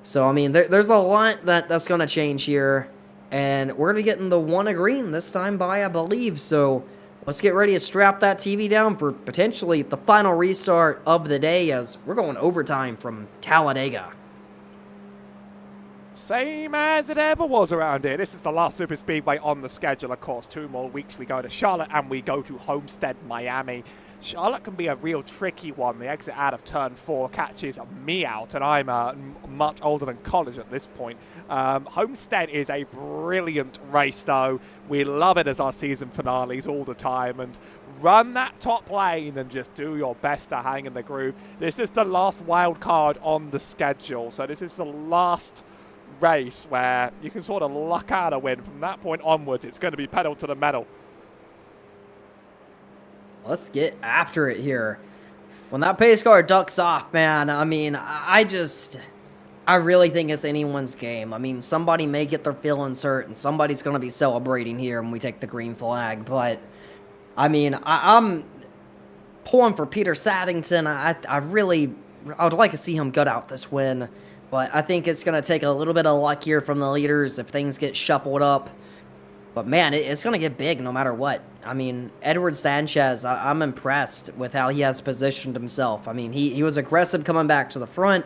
Speaker 1: So, I mean, there's a lot that's going to change here. And we're going to be getting the 1 of green this time by, I believe. So, let's get ready to strap that TV down for potentially the final restart of the day as we're going overtime from Talladega.
Speaker 2: Same as it ever was around here. This is the last super speedway on the schedule. Of course, 2 more weeks we go to Charlotte and we go to Homestead, Miami. Charlotte can be a real tricky one. The exit out of turn 4 catches me out, and I'm much older than college at this point. Homestead is a brilliant race, though. We love it as our season finales all the time, and run that top lane and just do your best to hang in the groove. This is the last wild card on the schedule, so this is the last race where you can sort of luck out a win. From that point onwards, it's going to be pedal to the metal.
Speaker 1: Let's get after it here. When that pace car ducks off, man, I mean, I really think it's anyone's game. I mean, somebody may get their feelings hurt, and somebody's going to be celebrating here when we take the green flag. But, I mean, I'm pulling for Peter Saddington. I would like to see him gut out this win. But I think it's going to take a little bit of luck here from the leaders if things get shuffled up. But, man, it's going to get big no matter what. I mean, Edward Sanchez, I'm impressed with how he has positioned himself. I mean, he was aggressive coming back to the front,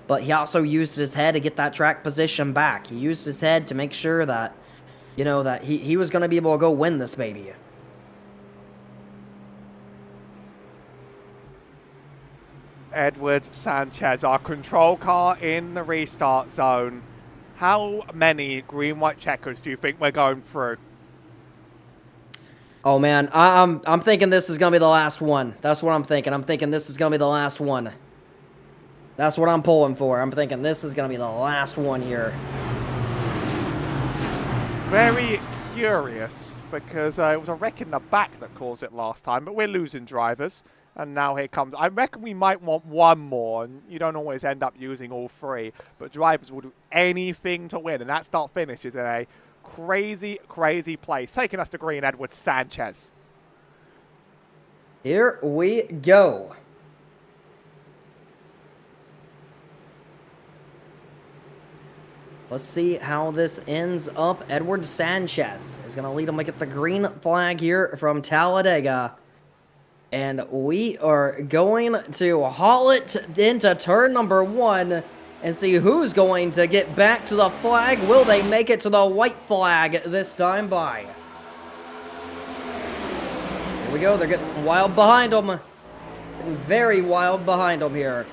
Speaker 1: but he also used his head to get that track position back. He used his head to make sure that, that he was going to be able to go win this baby.
Speaker 2: Edward Sanchez, our control car in the restart zone. How many green-white checkers do you think we're going through?
Speaker 1: Oh man, I'm thinking this is gonna be the last one. That's what I'm thinking. I'm thinking this is gonna be the last one. That's what I'm pulling for. I'm thinking this is gonna be the last one here.
Speaker 2: Very curious, because it was a wreck in the back that caused it last time, but we're losing drivers. And now here comes, I reckon we might want one more, and you don't always end up using all three, but drivers will do anything to win, and that start-finish is in a crazy, crazy place. Taking us to green, Edward Sanchez.
Speaker 1: Here we go. Let's see how this ends up. Edward Sanchez is going to lead him to get the green flag here from Talladega. And we are going to haul it into turn number 1 and see who's going to get back to the flag. Will they make it to the white flag this time by? Here we go. They're getting wild behind them. Getting very wild behind them here.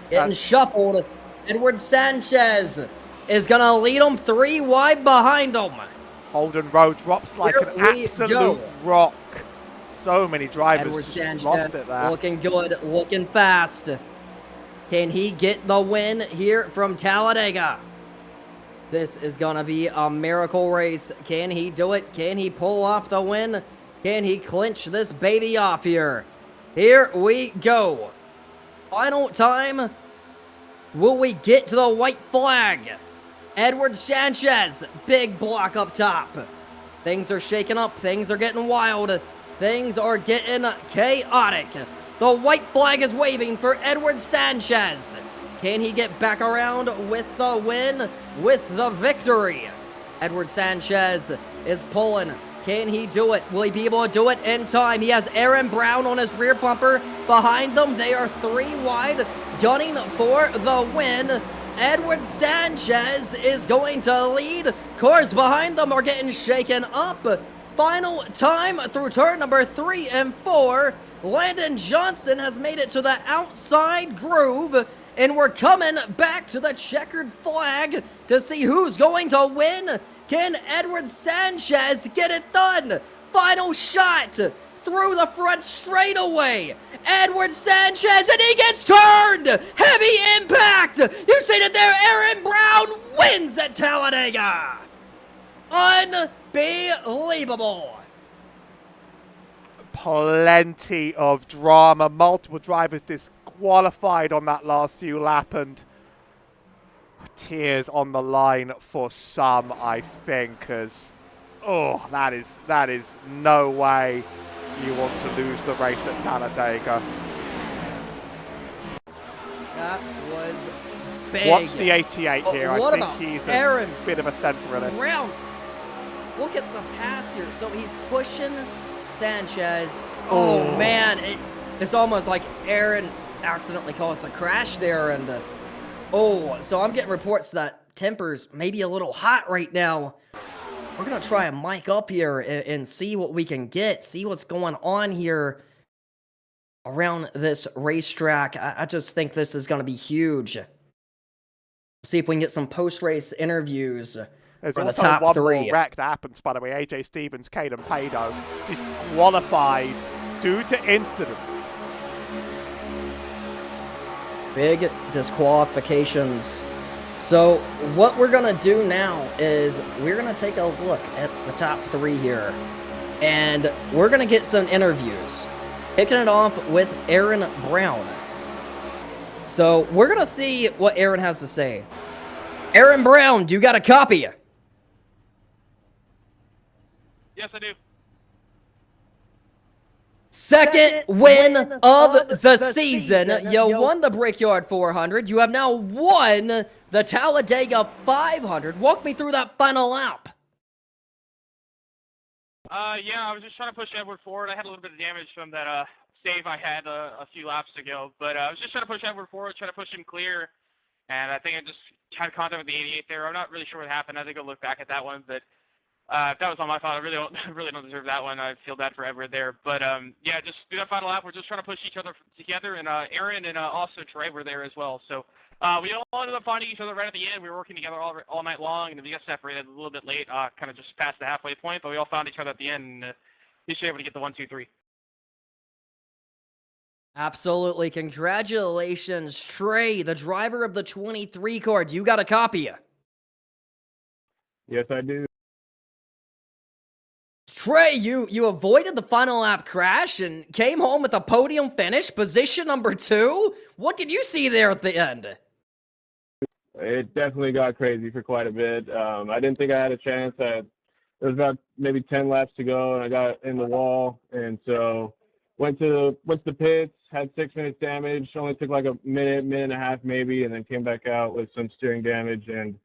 Speaker 1: Getting shuffled. Edward Sanchez is going to lead them 3 wide behind them.
Speaker 2: Holden Road drops like an absolute rock. So many drivers
Speaker 1: Edward
Speaker 2: lost
Speaker 1: Sanchez
Speaker 2: it there.
Speaker 1: looking good, looking fast. Can he get the win here from Talladega? This is going to be a miracle race. Can he do it? Can he pull off the win? Can he clinch this baby off here? Here we go. Final time. Will we get to the white flag? Edward Sanchez, big block up top. Things are shaking up. Things are getting wild. Things are getting chaotic. The white flag is waving for Edward Sanchez. Can he get back around with the win, with the victory? Edward Sanchez is pulling. Can he do it? Will he be able to do it in time? He has Aaron Brown on his rear bumper. Behind them, they are 3 wide, gunning for the win. Edward Sanchez is going to lead. Cars behind them are getting shaken up. Final time through turn number 3 and 4. Landon Johnson has made it to the outside groove, and we're coming back to the checkered flag to see who's going to win. Can Edward Sanchez get it done? Final shot through the front straightaway. Edward Sanchez, and he gets turned! Heavy impact! You seen it there, Aaron Brown wins at Talladega! Unbelievable!
Speaker 2: Plenty of drama. Multiple drivers disqualified on that last few lap, and tears on the line for some, I think, as that is no way you want to lose the race at Talladega.
Speaker 1: That was big.
Speaker 2: Watch the 88 here. I think he's a bit of a centralist.
Speaker 1: Brown. Look at the pass here. So he's pushing Sanchez. Oh man, it's almost like Aaron accidentally caused a crash there, and so I'm getting reports that temper's maybe a little hot right now. We're gonna try a mic up here and see what we can get, see what's going on here around this racetrack. I just think this is gonna be huge. See if we can get some post-race interviews.
Speaker 2: There's
Speaker 1: for
Speaker 2: also
Speaker 1: the top
Speaker 2: one
Speaker 1: 3.
Speaker 2: more wreck that happens, by the way. AJ Stevens, Caden Pado, disqualified due to incidents.
Speaker 1: Big disqualifications. So what we're going to do now is we're going to take a look at the top 3 here. And we're going to get some interviews. Kicking it off with Aaron Brown. So we're going to see what Aaron has to say. Aaron Brown, do you got a copy?
Speaker 4: Yes, I do.
Speaker 1: Second win of the season. You won the Brickyard 400. You have now won the Talladega 500. Walk me through that final lap.
Speaker 4: Yeah, I was just trying to push Edward forward. I had a little bit of damage from that save I had a few laps ago, but I was just trying to push Edward forward, trying to push him clear, and I think I just had contact with the 88 there. I'm not really sure what happened. I think I'll look back at that one, but If that was on my fault, I really don't, really don't deserve that one. I feel bad for Everett there. But yeah, just do that final lap. We're just trying to push each other together, and Aaron and also Trey were there as well. So we all ended up finding each other right at the end. We were working together all night long, and we got separated a little bit late, kind of just past the halfway point. But we all found each other at the end, and at least we were able to get the 1, 2, 3.
Speaker 1: Absolutely. Congratulations, Trey, the driver of the 23 car. Do you got a copy?
Speaker 5: Yes, I do.
Speaker 1: Trey, you avoided the final lap crash and came home with a podium finish, position number 2. What did you see there at the end?
Speaker 5: It definitely got crazy for quite a bit. I didn't think I had a chance. There was about maybe 10 laps to go, and I got in the wall, and so went to the pits, had 6 minutes damage, only took like a minute and a half maybe, and then came back out with some steering damage, and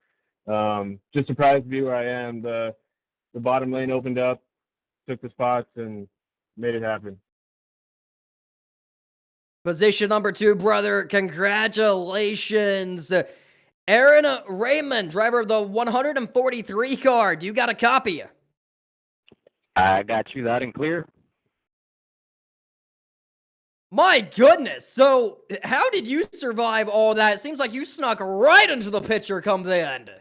Speaker 5: just surprised to be where I am. The bottom lane opened up, took the spots, and made it happen.
Speaker 1: Position number 2, brother. Congratulations. Aaron Raymond, driver of the 143 car. Do you got a copy?
Speaker 6: I got you loud and clear.
Speaker 1: My goodness. So, how did you survive all that? It seems like you snuck right into the picture come the end.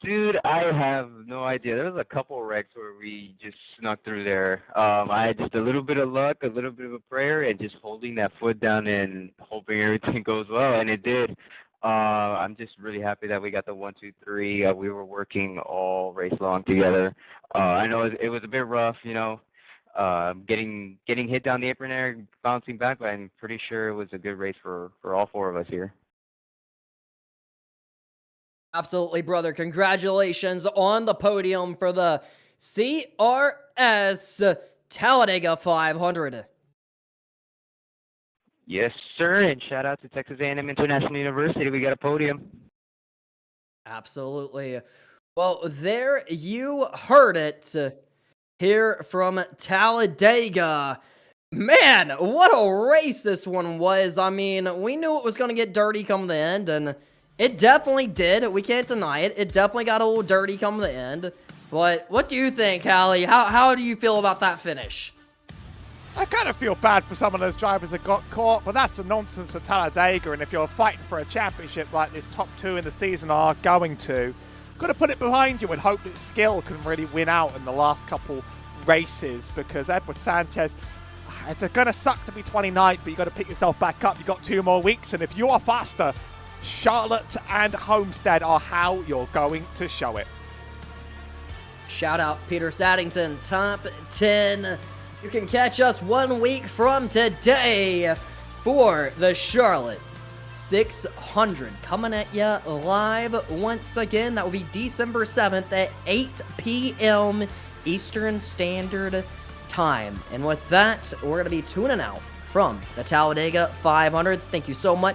Speaker 6: Dude, I have no idea. There was a couple wrecks where we just snuck through there. I had just a little bit of luck, a little bit of a prayer, and just holding that foot down and hoping everything goes well, and it did. I'm just really happy that we got the 1, 2, 3. We were working all race long together. I know it was a bit rough, you know, getting hit down the apron there, bouncing back, but I'm pretty sure it was a good race for all 4 of us here.
Speaker 1: Absolutely, brother. Congratulations on the podium for the CRS Talladega 500.
Speaker 6: Yes, sir, and shout out to Texas A&M International University. We got a podium.
Speaker 1: Absolutely. Well, there you heard it here from Talladega. Man, what a race this one was. I mean, we knew it was going to get dirty come the end, and it definitely did. We can't deny it. It definitely got a little dirty come the end. But what do you think, Hallie? How do you feel about that finish?
Speaker 2: I kind of feel bad for some of those drivers that got caught, but that's the nonsense of Talladega, and if you're fighting for a championship like this top 2 in the season are going to, got to put it behind you and hope that skill can really win out in the last couple races, because Edward Sanchez, it's going to suck to be 29th, but you got to pick yourself back up. You've got 2 more weeks, and if you are faster, Charlotte and Homestead are how you're going to show it.
Speaker 1: Shout out Peter Saddington, top 10. You can catch us 1 week from today for the Charlotte 600. Coming at you live once again. That will be December 7th at 8 p.m. Eastern Standard Time. And with that, we're going to be tuning out from the Talladega 500. Thank you so much